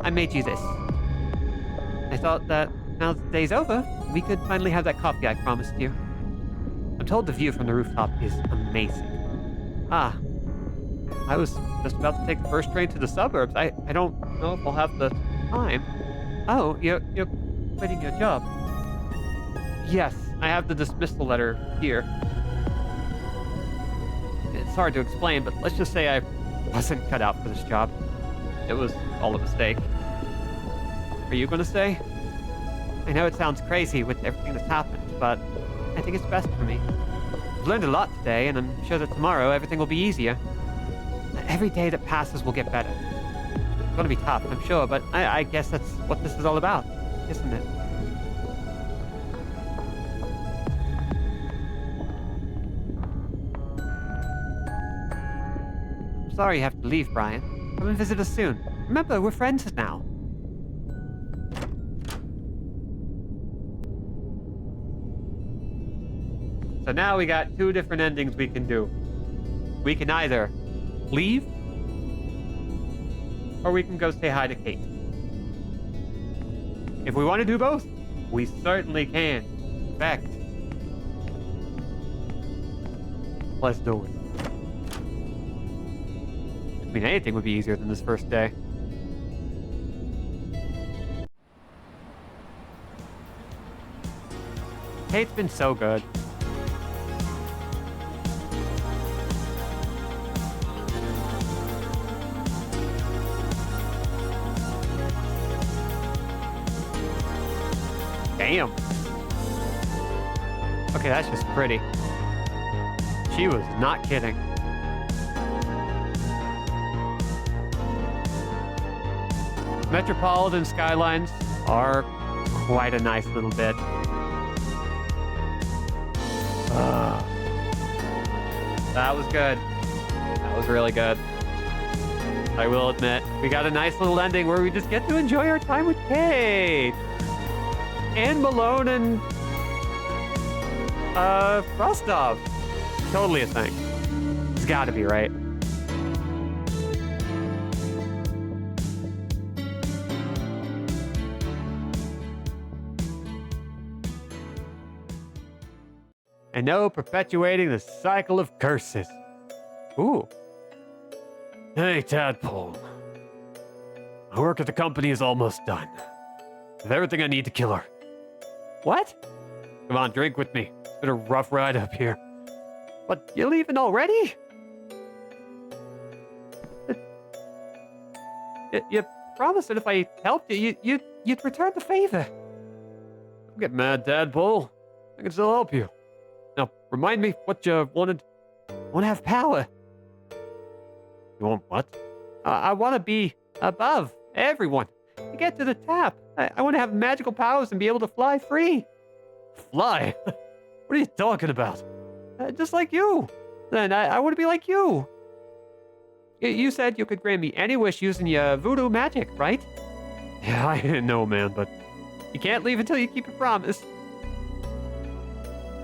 I made you this. I thought that now that the day's over, we could finally have that coffee I promised you. I'm told the view from the rooftop is amazing. Ah. I was just about to take the first train to the suburbs. I don't know if I'll have the time. Oh, you're quitting your job. Yes, I have the dismissal letter here. It's hard to explain, but let's just say I wasn't cut out for this job. It was all a mistake. Are you gonna stay? I know it sounds crazy with everything that's happened, but I think it's best for me. I've learned a lot today, and I'm sure that tomorrow everything will be easier. Every day that passes will get better. It's gonna be tough, I'm sure, but I guess that's what this is all about, isn't it? I'm sorry you have to leave, Brian. Come and visit us soon. Remember, we're friends now. So now we got two different endings we can do. We can either leave, or we can go say hi to Kate. If we want to do both, we certainly can. In fact, let's do it. I mean, anything would be easier than this first day. Kate's been so good. Damn. Okay, that's just pretty. She was not kidding. Metropolitan skylines are quite a nice little bit. That was good. That was really good. I will admit, we got a nice little ending where we just get to enjoy our time with Kate. And Malone and Rostov. Totally a thing. It's gotta be, right? And no perpetuating the cycle of curses. Ooh. Hey, Tadpole. My work at the company is almost done. With everything I need to kill her. What? Come on, drink with me. It's been a rough ride up here. But you're leaving already? You promised that if I helped you, you'd return the favor. Don't get mad, Tadpole. I can still help you. Now, remind me what you wanted. I want to have power. You want what? I want to be above everyone. To get to the top. I want to have magical powers and be able to fly free. Fly? What are you talking about? Just like you. Then I want to be like you. You said you could grant me any wish using your voodoo magic, right? Yeah, I didn't know, man, but you can't leave until you keep your promise.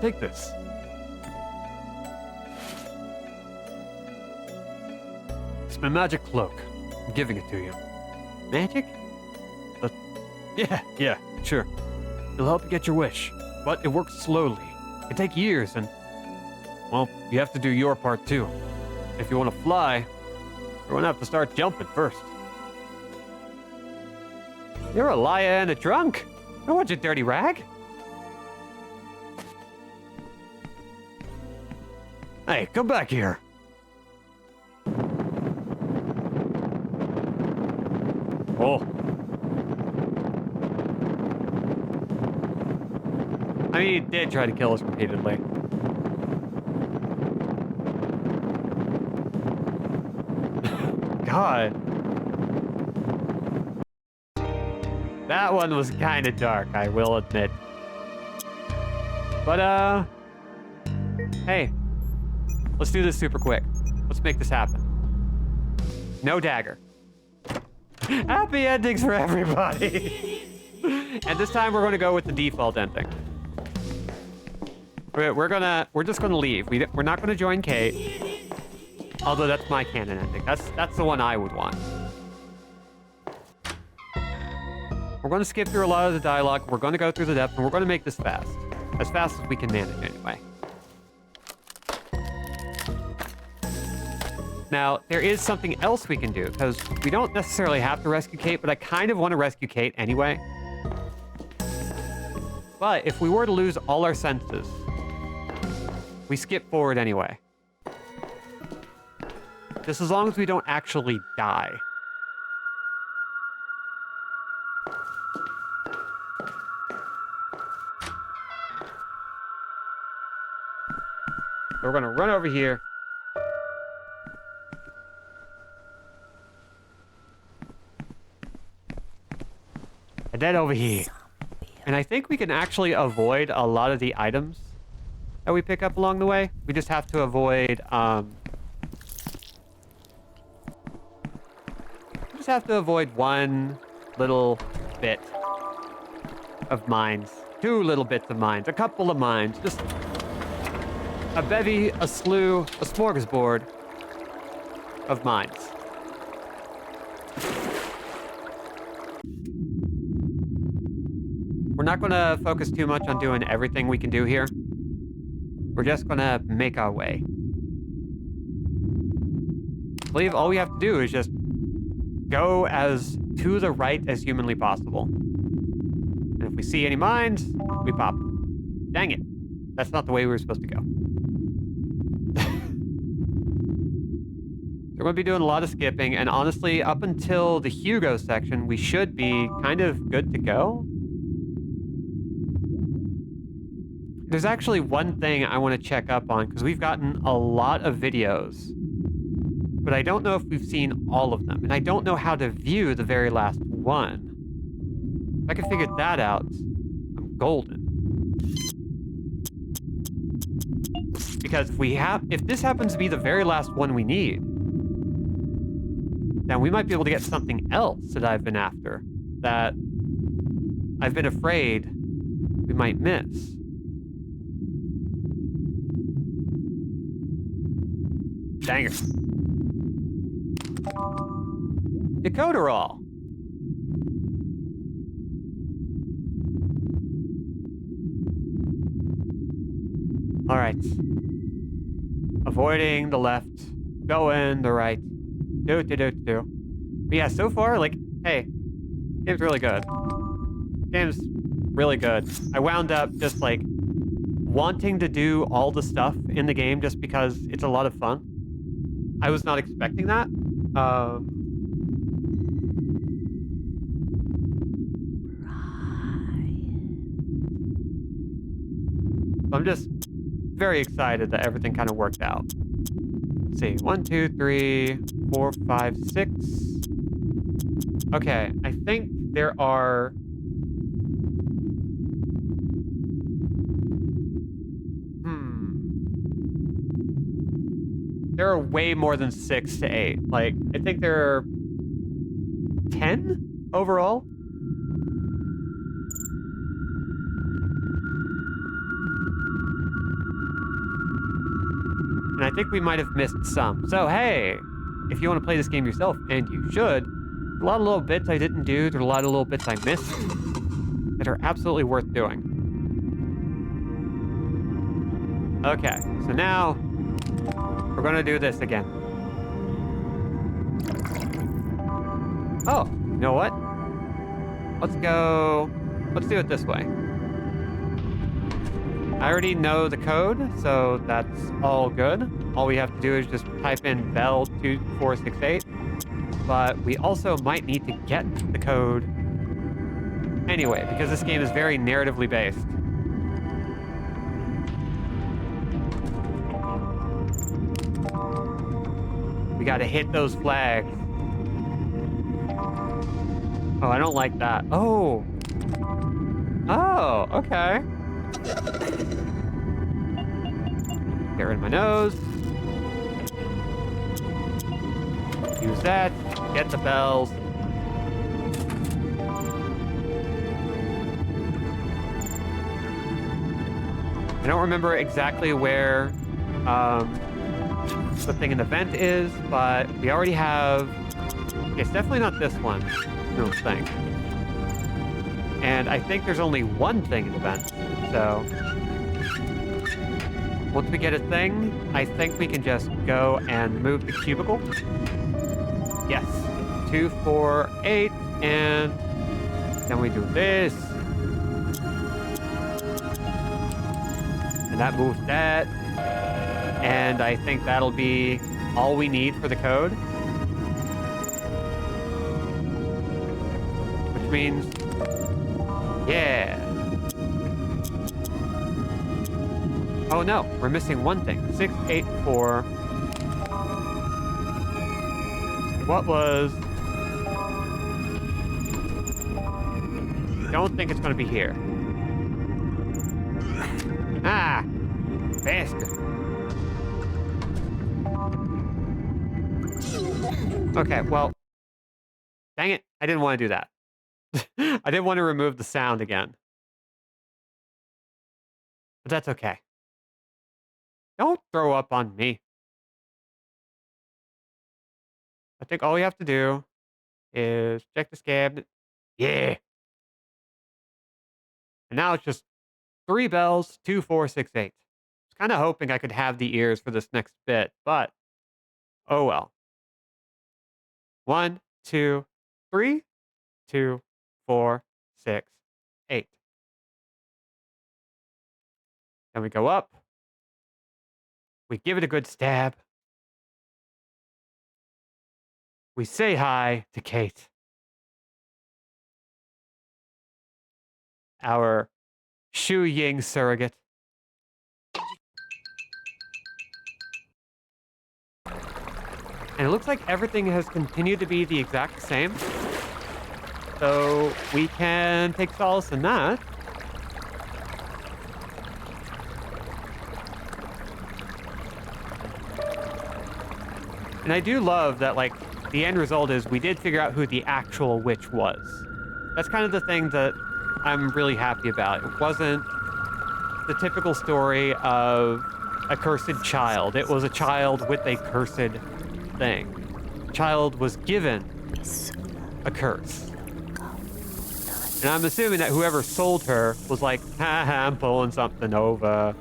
Take this. It's my magic cloak. I'm giving it to you. Magic? Yeah, sure. It'll help you get your wish, but it works slowly. It can take years, and, well, you have to do your part too. If you want to fly, you're going to have to start jumping first. You're a liar and a drunk. I don't want your dirty rag. Hey, come back here. Oh. I mean, he did try to kill us repeatedly. God. That one was kind of dark, I will admit. But, hey. Let's do this super quick. Let's make this happen. No dagger. Happy endings for everybody. And this time we're going to go with the default ending. We're just gonna leave. We're not gonna join Kate. Although that's my canon ending. That's the one I would want. We're gonna skip through a lot of the dialogue. We're gonna go through the depth, and we're gonna make this fast. As fast as we can manage anyway. Now, there is something else we can do, because we don't necessarily have to rescue Kate, but I kind of want to rescue Kate anyway. But if we were to lose all our senses, we skip forward anyway. Just as long as we don't actually die. So we're gonna run over here. And then over here. And I think we can actually avoid a lot of the items that we pick up along the way. We just have to avoid, one little bit of mines. 2 little bits of mines. A couple of mines. Just a bevy, a slew, a smorgasbord of mines. We're not going to focus too much on doing everything we can do here. We're just going to make our way. I believe all we have to do is just go as to the right as humanly possible. And if we see any mines, we pop them. Dang it. That's not the way we were supposed to go. We're going to be doing a lot of skipping, and honestly, up until the Hugo section, we should be kind of good to go. There's actually one thing I want to check up on, because we've gotten a lot of videos, but I don't know if we've seen all of them, and I don't know how to view the very last one. If I can figure that out, I'm golden. Because if this happens to be the very last one we need, then we might be able to get something else that I've been after, that I've been afraid we might miss. Dang it. Decoder all. All right. Avoiding the left, going the right. But yeah, so far, like, hey, game's really good. Game's really good. I wound up just, like, wanting to do all the stuff in the game just because it's a lot of fun. I was not expecting that. I'm just very excited that everything kind of worked out. Let's see, 1, 2, 3, 4, 5, 6. Okay, I think there are... There are way more than 6 to 8. Like, I think there are 10 overall. And I think we might have missed some. So, hey, if you want to play this game yourself, and you should, there's a lot of little bits I didn't do. There's a lot of little bits I missed that are absolutely worth doing. Okay, so now we're going to do this again. Oh, you know what? Let's do it this way. I already know the code, so that's all good. All we have to do is just type in Bell 2468. but we also might need to get the code anyway, because this game is very narratively based. We gotta hit those flags. Oh, I don't like that. Oh. Oh, okay. Get rid of my nose. Use that. Get the bells. I don't remember exactly where the thing in the vent is, but we already have... It's definitely not this one, I don't think. And I think there's only one thing in the vent, so... Once we get a thing, I think we can just go and move the cubicle. Yes. 2, 4, 8, and then we do this. And that moves that. And I think that'll be all we need for the code. Which means, yeah. Oh no, we're missing one thing. 6, 8, 4. What was... Don't think it's going to be here. Ah! Bastard. Okay, well... Dang it, I didn't want to do that. I didn't want to remove the sound again. But that's okay. Don't throw up on me. I think all you have to do is check this cabinet. Yeah. And now it's just 3 bells, 2, 4, 6, 8. I was kind of hoping I could have the ears for this next bit, but oh well. 1, 2, 3, 2, 4, 6, 8. Then we go up. We give it a good stab. We say hi to Kate. Our Shu Ying surrogate. And it looks like everything has continued to be the exact same. So we can take solace in that. And I do love that, like, the end result is we did figure out who the actual witch was. That's kind of the thing that I'm really happy about. It wasn't the typical story of a cursed child. It was a child with a cursed thing. The child was given a curse. And I'm assuming that whoever sold her was like, haha, I'm pulling something over.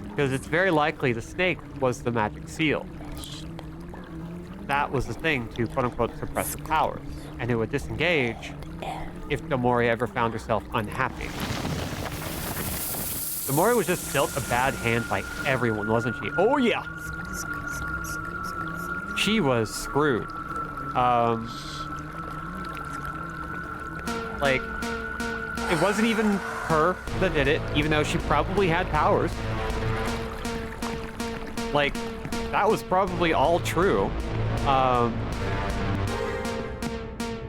Because it's very likely the snake was the magic seal. That was the thing to quote-unquote suppress the powers. And it would disengage if Domori ever found herself unhappy. Domori was just dealt a bad hand by everyone, wasn't she? Oh yeah! She was screwed. Like, it wasn't even her that did it, even though she probably had powers. Like, that was probably all true.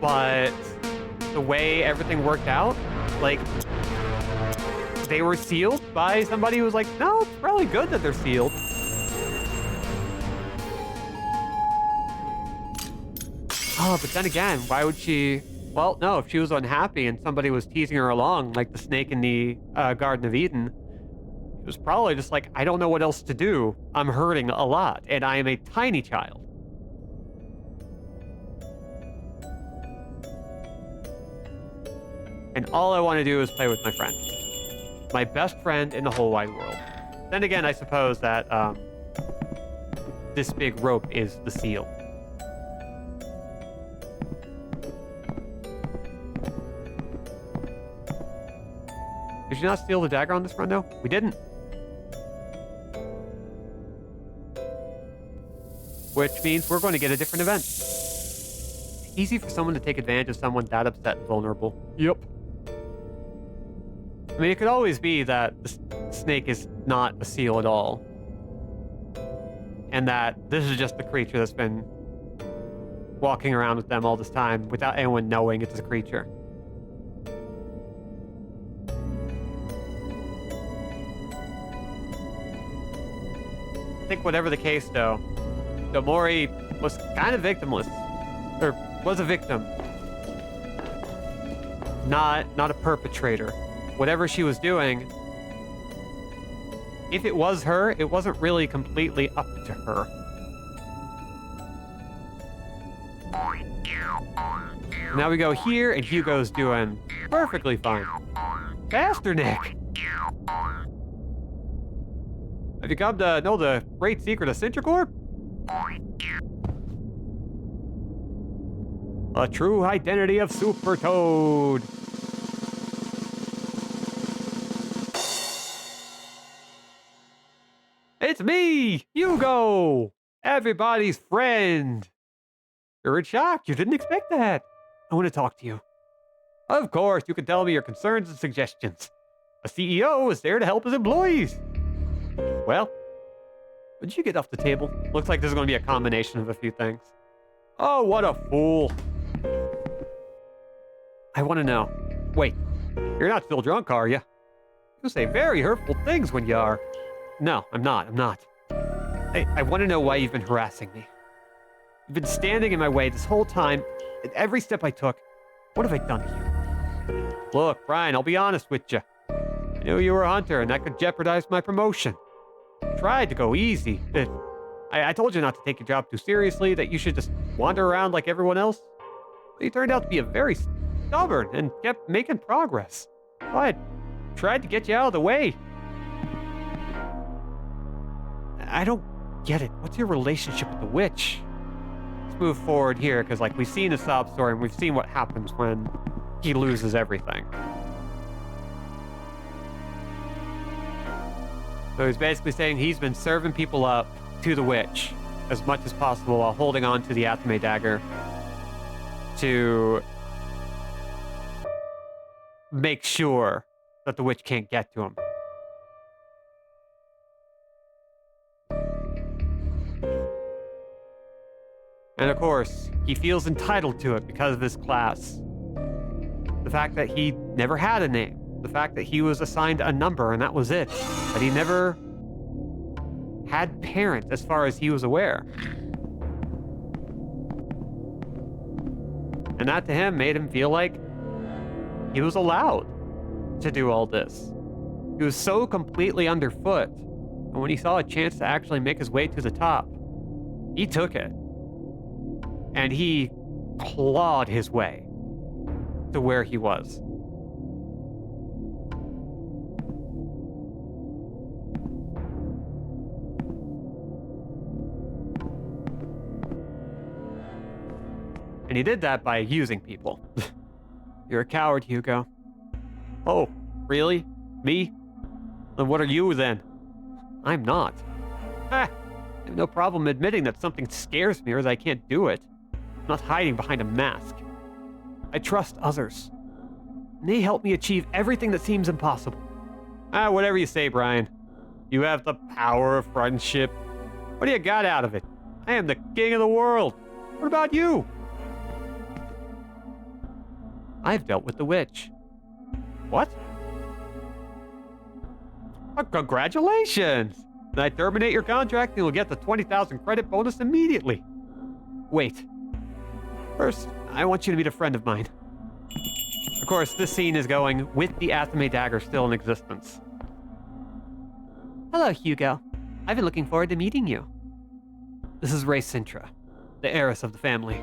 But the way everything worked out, like, they were sealed by somebody who was like, no, it's probably good that they're sealed. Oh, but then again, why would she... Well, no, if she was unhappy and somebody was teasing her along, like the snake in the Garden of Eden, it was probably just like, I don't know what else to do. I'm hurting a lot, and I am a tiny child. And all I want to do is play with my friend. My best friend in the whole wide world. Then again, I suppose that this big rope is the seal. Did you not steal the dagger on this run, though? We didn't. Which means we're going to get a different event. Easy for someone to take advantage of someone that upset and vulnerable. Yep. I mean, it could always be that the snake is not a seal at all. And that this is just the creature that's been walking around with them all this time without anyone knowing it's a creature. I think whatever the case, though, Mori was kind of victimless. Or was a victim. Not a perpetrator. Whatever she was doing, if it was her, it wasn't really completely up to her. Now we go here, and Hugo's doing perfectly fine. Faster, Nick! Have you come to know the great secret of Sintracorp? A true identity of Super Toad. It's me, Hugo, everybody's friend. You're in shock. You didn't expect that. I want to talk to you. Of course, you can tell me your concerns and suggestions. A CEO is there to help his employees. Well, what did you get off the table? Looks like this is going to be a combination of a few things. Oh, what a fool. I want to know. Wait, you're not still drunk, are you? You say very hurtful things when you are. No, I'm not. I want to know why you've been harassing me. You've been standing in my way this whole time, and every step I took. What have I done to you? Look, Brian, I'll be honest with you. I knew you were a hunter, and that could jeopardize my promotion. I tried to go easy. I told you not to take your job too seriously, that you should just wander around like everyone else. But you turned out to be very stubborn and kept making progress. So I tried to get you out of the way. I don't get it. What's your relationship with the witch? Let's move forward here, because like we've seen a sob story and we've seen what happens when he loses everything. So he's basically saying he's been serving people up to the witch as much as possible while holding on to the Athame dagger to make sure that the witch can't get to him. And of course, he feels entitled to it because of his class. The fact that he never had a name. The fact that he was assigned a number and that was it. That he never had parents as far as he was aware. And that to him made him feel like he was allowed to do all this. He was so completely underfoot. And when he saw a chance to actually make his way to the top, he took it. And he clawed his way to where he was. And he did that by using people. You're a coward, Hugo. Oh, really? Me? Then what are you then? I'm not. I have no problem admitting that something scares me or that I can't do it. I'm not hiding behind a mask. I trust others. And they help me achieve everything that seems impossible. Whatever you say, Brian. You have the power of friendship. What do you got out of it? I am the king of the world. What about you? I've dealt with the witch. What? Congratulations! Then I terminate your contract and you'll get the 20,000 credit bonus immediately. Wait. First, I want you to meet a friend of mine. Of course, this scene is going with the Athame dagger still in existence. Hello, Hugo. I've been looking forward to meeting you. This is Ray Sintra, the heiress of the family.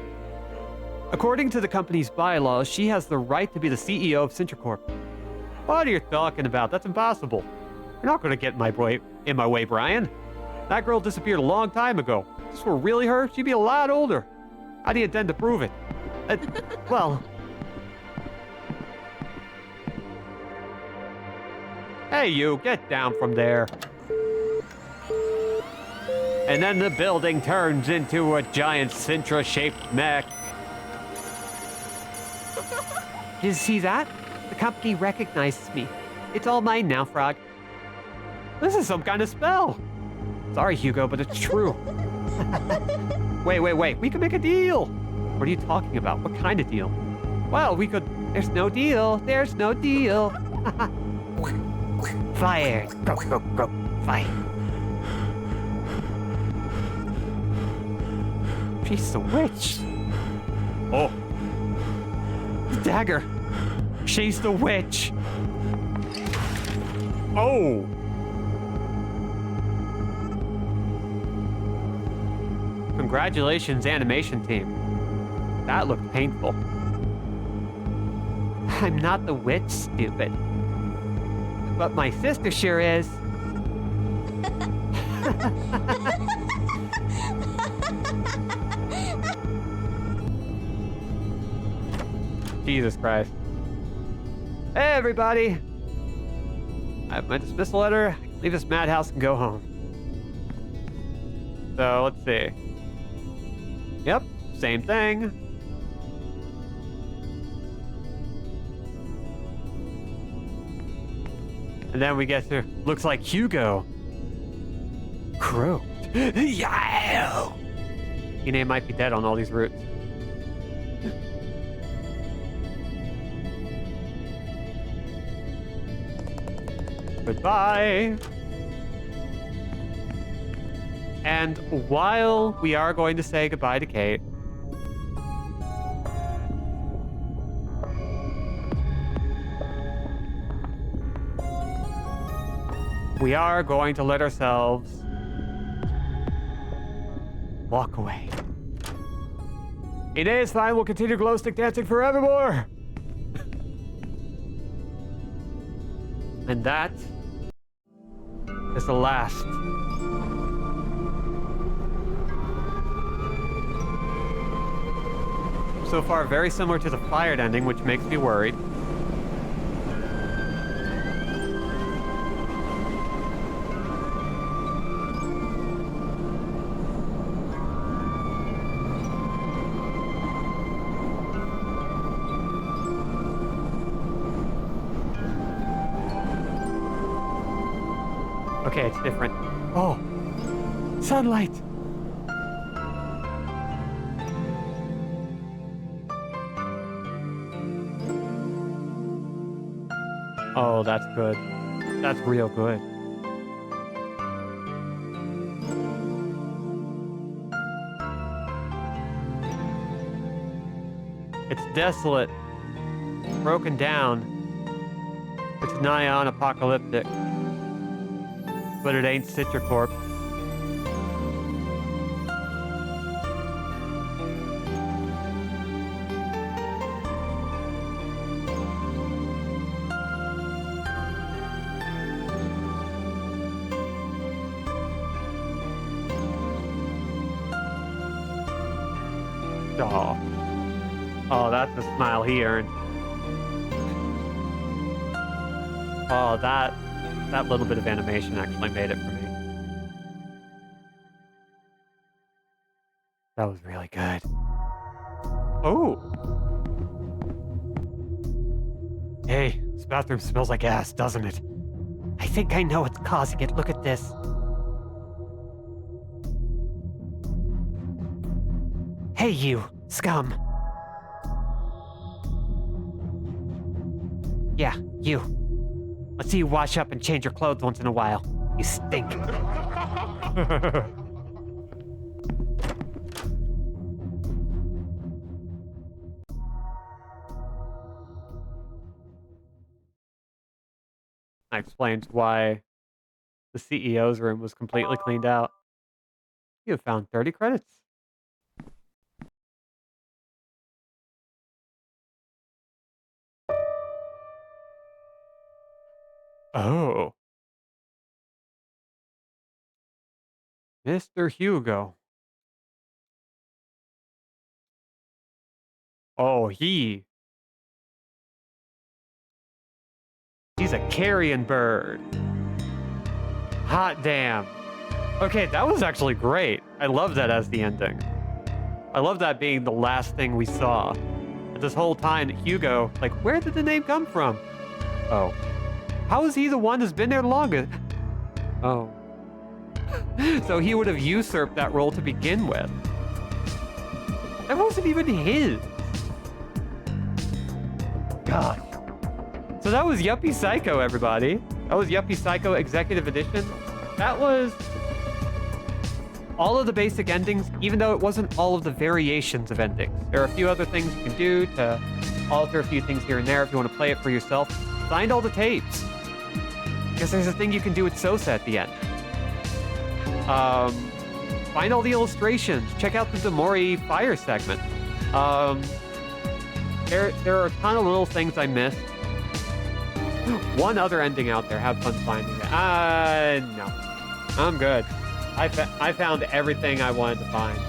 According to the company's bylaws, she has the right to be the CEO of Sintracorp. What are you talking about? That's impossible. You're not going to get in my way, Brian. That girl disappeared a long time ago. If this were really her, she'd be a lot older. How do you intend to prove it? Well... Hey, you, get down from there. And then the building turns into a giant Sintra-shaped mech. Did you see that? The company recognizes me. It's all mine now, Frog. This is some kind of spell. Sorry, Hugo, but it's true. Wait. We could make a deal. What are you talking about? What kind of deal? Well, we could... There's no deal. There's no deal. Fire. Go. Fire. She's the witch. Oh. The dagger. She's the witch. Oh. Congratulations, animation team. That looked painful. I'm not the witch, stupid. But my sister sure is. Jesus Christ. Hey, everybody. I have my dismissal letter. I can leave this madhouse and go home. So, let's see. Yep, same thing. And then we get to, looks like Hugo. Croaked. Yeah. Your name might be dead on all these routes. Goodbye. And while we are going to say goodbye to Kate, we are going to let ourselves walk away. It is fine. We'll continue glow stick dancing forevermore. And that is the last. So far, very similar to the fired ending, which makes me worried. Okay, it's different. Oh, sunlight. Oh, that's good. That's real good. It's desolate, broken down. It's nigh on apocalyptic. But it ain't Citricorp. Oh, that's the smile he earned. Oh, that little bit of animation actually made it for me. That was really good. Oh! Hey, this bathroom smells like ass, doesn't it? I think I know what's causing it. Look at this. Hey, you, scum. Yeah, you. Let's see you wash up and change your clothes once in a while. You stink. That explains why the CEO's room was completely cleaned out. You have found 30 credits. Oh. Mr. Hugo. Oh, he He's a carrion bird. Hot damn. Okay, that was actually great. I love that as the ending. I love that being the last thing we saw. This whole time, Hugo, like, where did the name come from? Oh. How is he the one who's been there the longest? Oh. So he would have usurped that role to begin with. That wasn't even his. God. So that was Yuppie Psycho, everybody. That was Yuppie Psycho Executive Edition. That was all of the basic endings, even though it wasn't all of the variations of endings. There are a few other things you can do to alter a few things here and there if you want to play it for yourself. Find all the tapes. Because there's a thing you can do with Sosa at the end. Find all the illustrations. Check out the Demori fire segment. There are a ton of little things I missed. One other ending out there. Have fun finding it. No. I'm good. I found everything I wanted to find.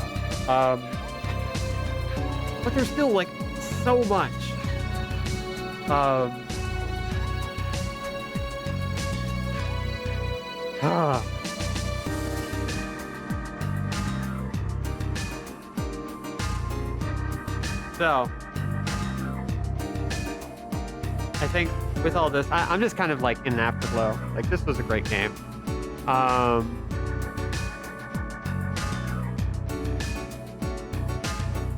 But there's still, like, so much. So, I think with all this, I'm just kind of like in an afterglow. Like, this was a great game.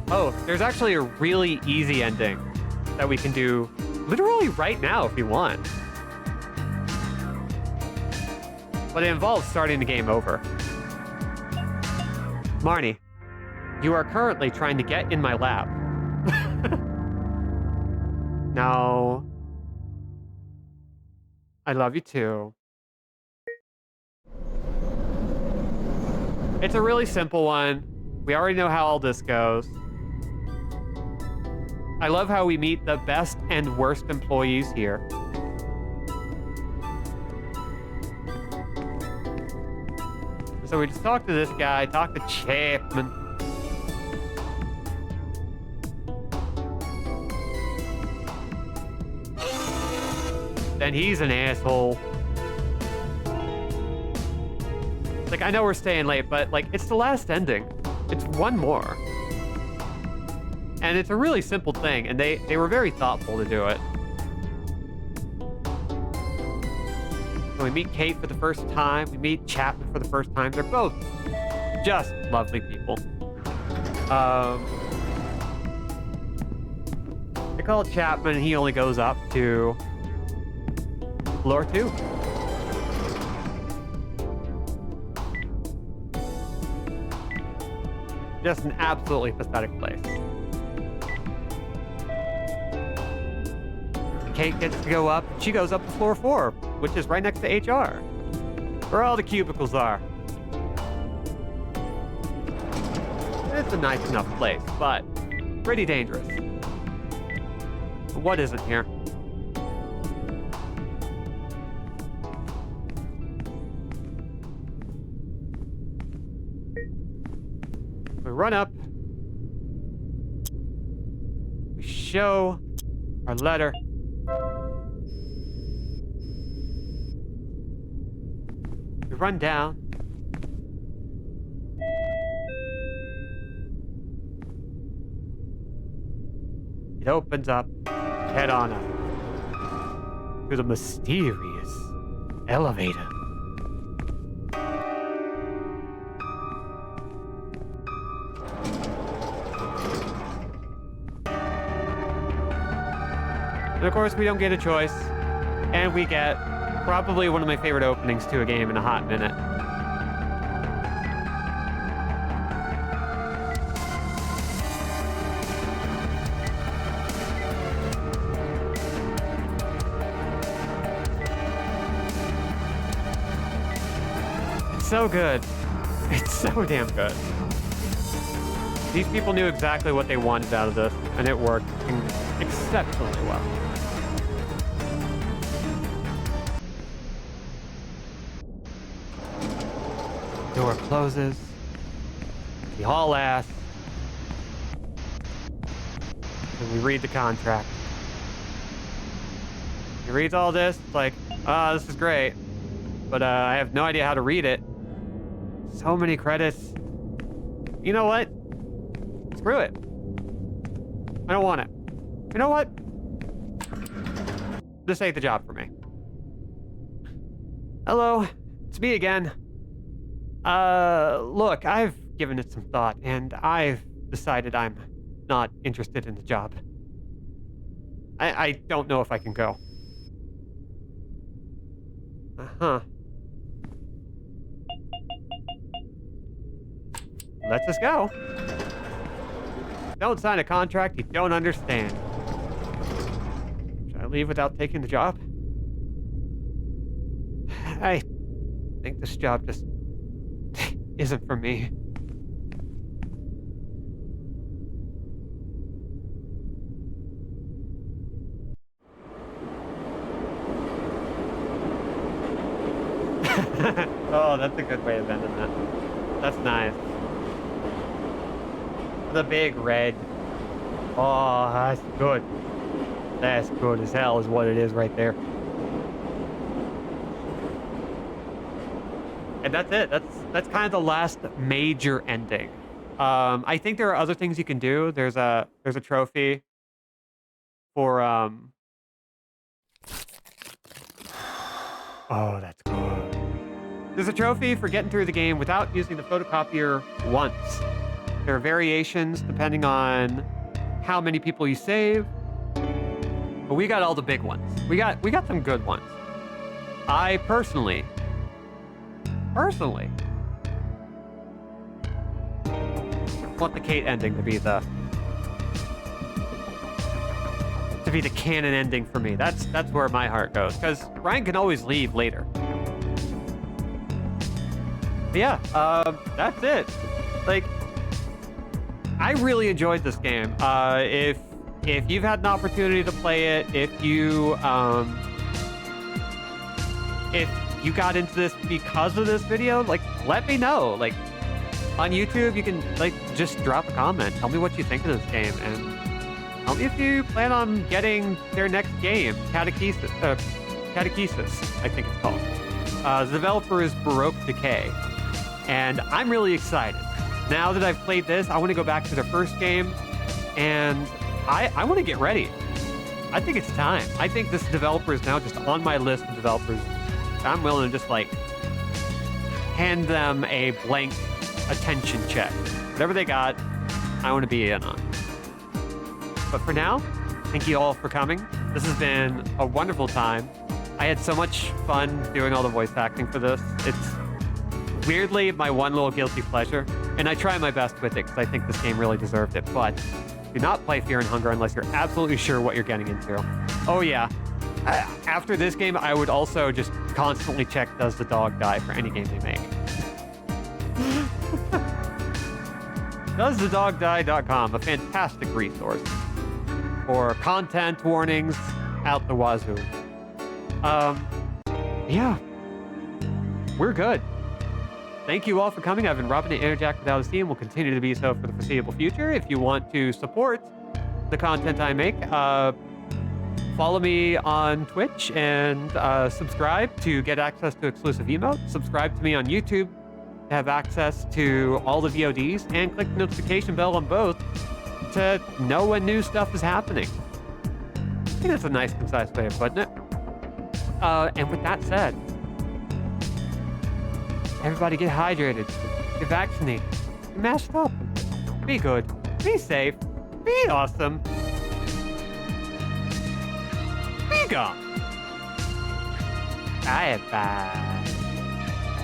Oh, there's actually a really easy ending that we can do literally right now if you want. But it involves starting the game over. Marnie, you are currently trying to get in my lab. No. I love you too. It's a really simple one. We already know how all this goes. I love how we meet the best and worst employees here. So we just talk to this guy, talk to Chapman. Then he's an asshole. Like, I know we're staying late, but, like, it's the last ending. It's one more. And it's a really simple thing, and they were very thoughtful to do it. So we meet Kate for the first time. We meet Chapman for the first time. They're both just lovely people. They call Chapman, and he only goes up to floor 2. Just an absolutely pathetic place. Kate gets to go up. She goes up to floor 4, which is right next to HR, where all the cubicles are. It's a nice enough place, but pretty dangerous. What isn't here? We run up. We show our letter. We run down. It opens up, head on up to the mysterious elevator. And of course, we don't get a choice, and we get probably one of my favorite openings to a game in a hot minute. It's so good. It's so damn good. These people knew exactly what they wanted out of this, and it worked exceptionally well. Door closes. We haul ass. And we read the contract. He reads all this, it's like, ah, this is great. But I have no idea how to read it. So many credits. You know what? Screw it. I don't want it. You know what? This ain't the job for me. Hello, it's me again. Look, I've given it some thought, and I've decided I'm not interested in the job. I don't know if I can go. Uh-huh. Let's just go. Don't sign a contract you don't understand. Should I leave without taking the job? I think this job just isn't for me. Oh, that's a good way of ending that. That's nice. The big red. Oh, that's good. That's good as hell is what it is right there. And that's it. That's kind of the last major ending. I think there are other things you can do. There's a trophy for oh, that's good. There's a trophy for getting through the game without using the photocopier once. There are variations depending on how many people you save. But we got all the big ones. We got some good ones. I personally want the Kate ending to be the canon ending for me. That's where my heart goes, because Ryan can always leave later. But yeah, that's it. Like, I really enjoyed this game. If you've had an opportunity to play it, if you got into this because of this video, like, let me know. Like, on YouTube, you can, like, just drop a comment. Tell me what you think of this game, and tell me if you plan on getting their next game, Catechesis, I think it's called. The developer is Baroque Decay, and I'm really excited. Now that I've played this, I want to go back to their first game, and I want to get ready. I think it's time. I think this developer is now just on my list of developers. I'm willing to just, like, hand them a blank attention check. Whatever they got, I want to be in on. But for now, thank you all for coming. This has been a wonderful time. I had so much fun doing all the voice acting for this. It's weirdly my one little guilty pleasure, and I try my best with it because I think this game really deserved it. But do not play Fear and Hunger unless you're absolutely sure what you're getting into. Oh yeah, after this game, I would also just constantly check does the dog die for any game they make. DoesTheDogDie.com, a fantastic resource for content warnings out the wazoo. Yeah, we're good. Thank you all for coming. I've been Robin at Interjack without a C, and will continue to be so for the foreseeable future. If you want to support the content I make, follow me on Twitch and subscribe to get access to exclusive emotes. Subscribe to me on YouTube to have access to all the VODs, and click the notification bell on both to know when new stuff is happening. I think that's a nice, concise way of putting it. And with that said, everybody get hydrated, get vaccinated, get masked up, be good, be safe, be awesome, be gone. Bye.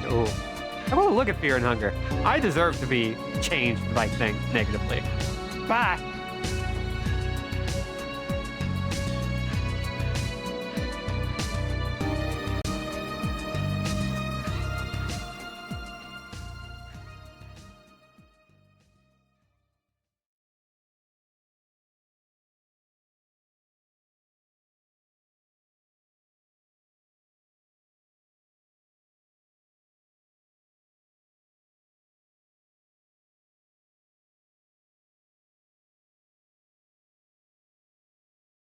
Oh. I want to look at Fear and Hunger. I deserve to be changed by things negatively. Bye.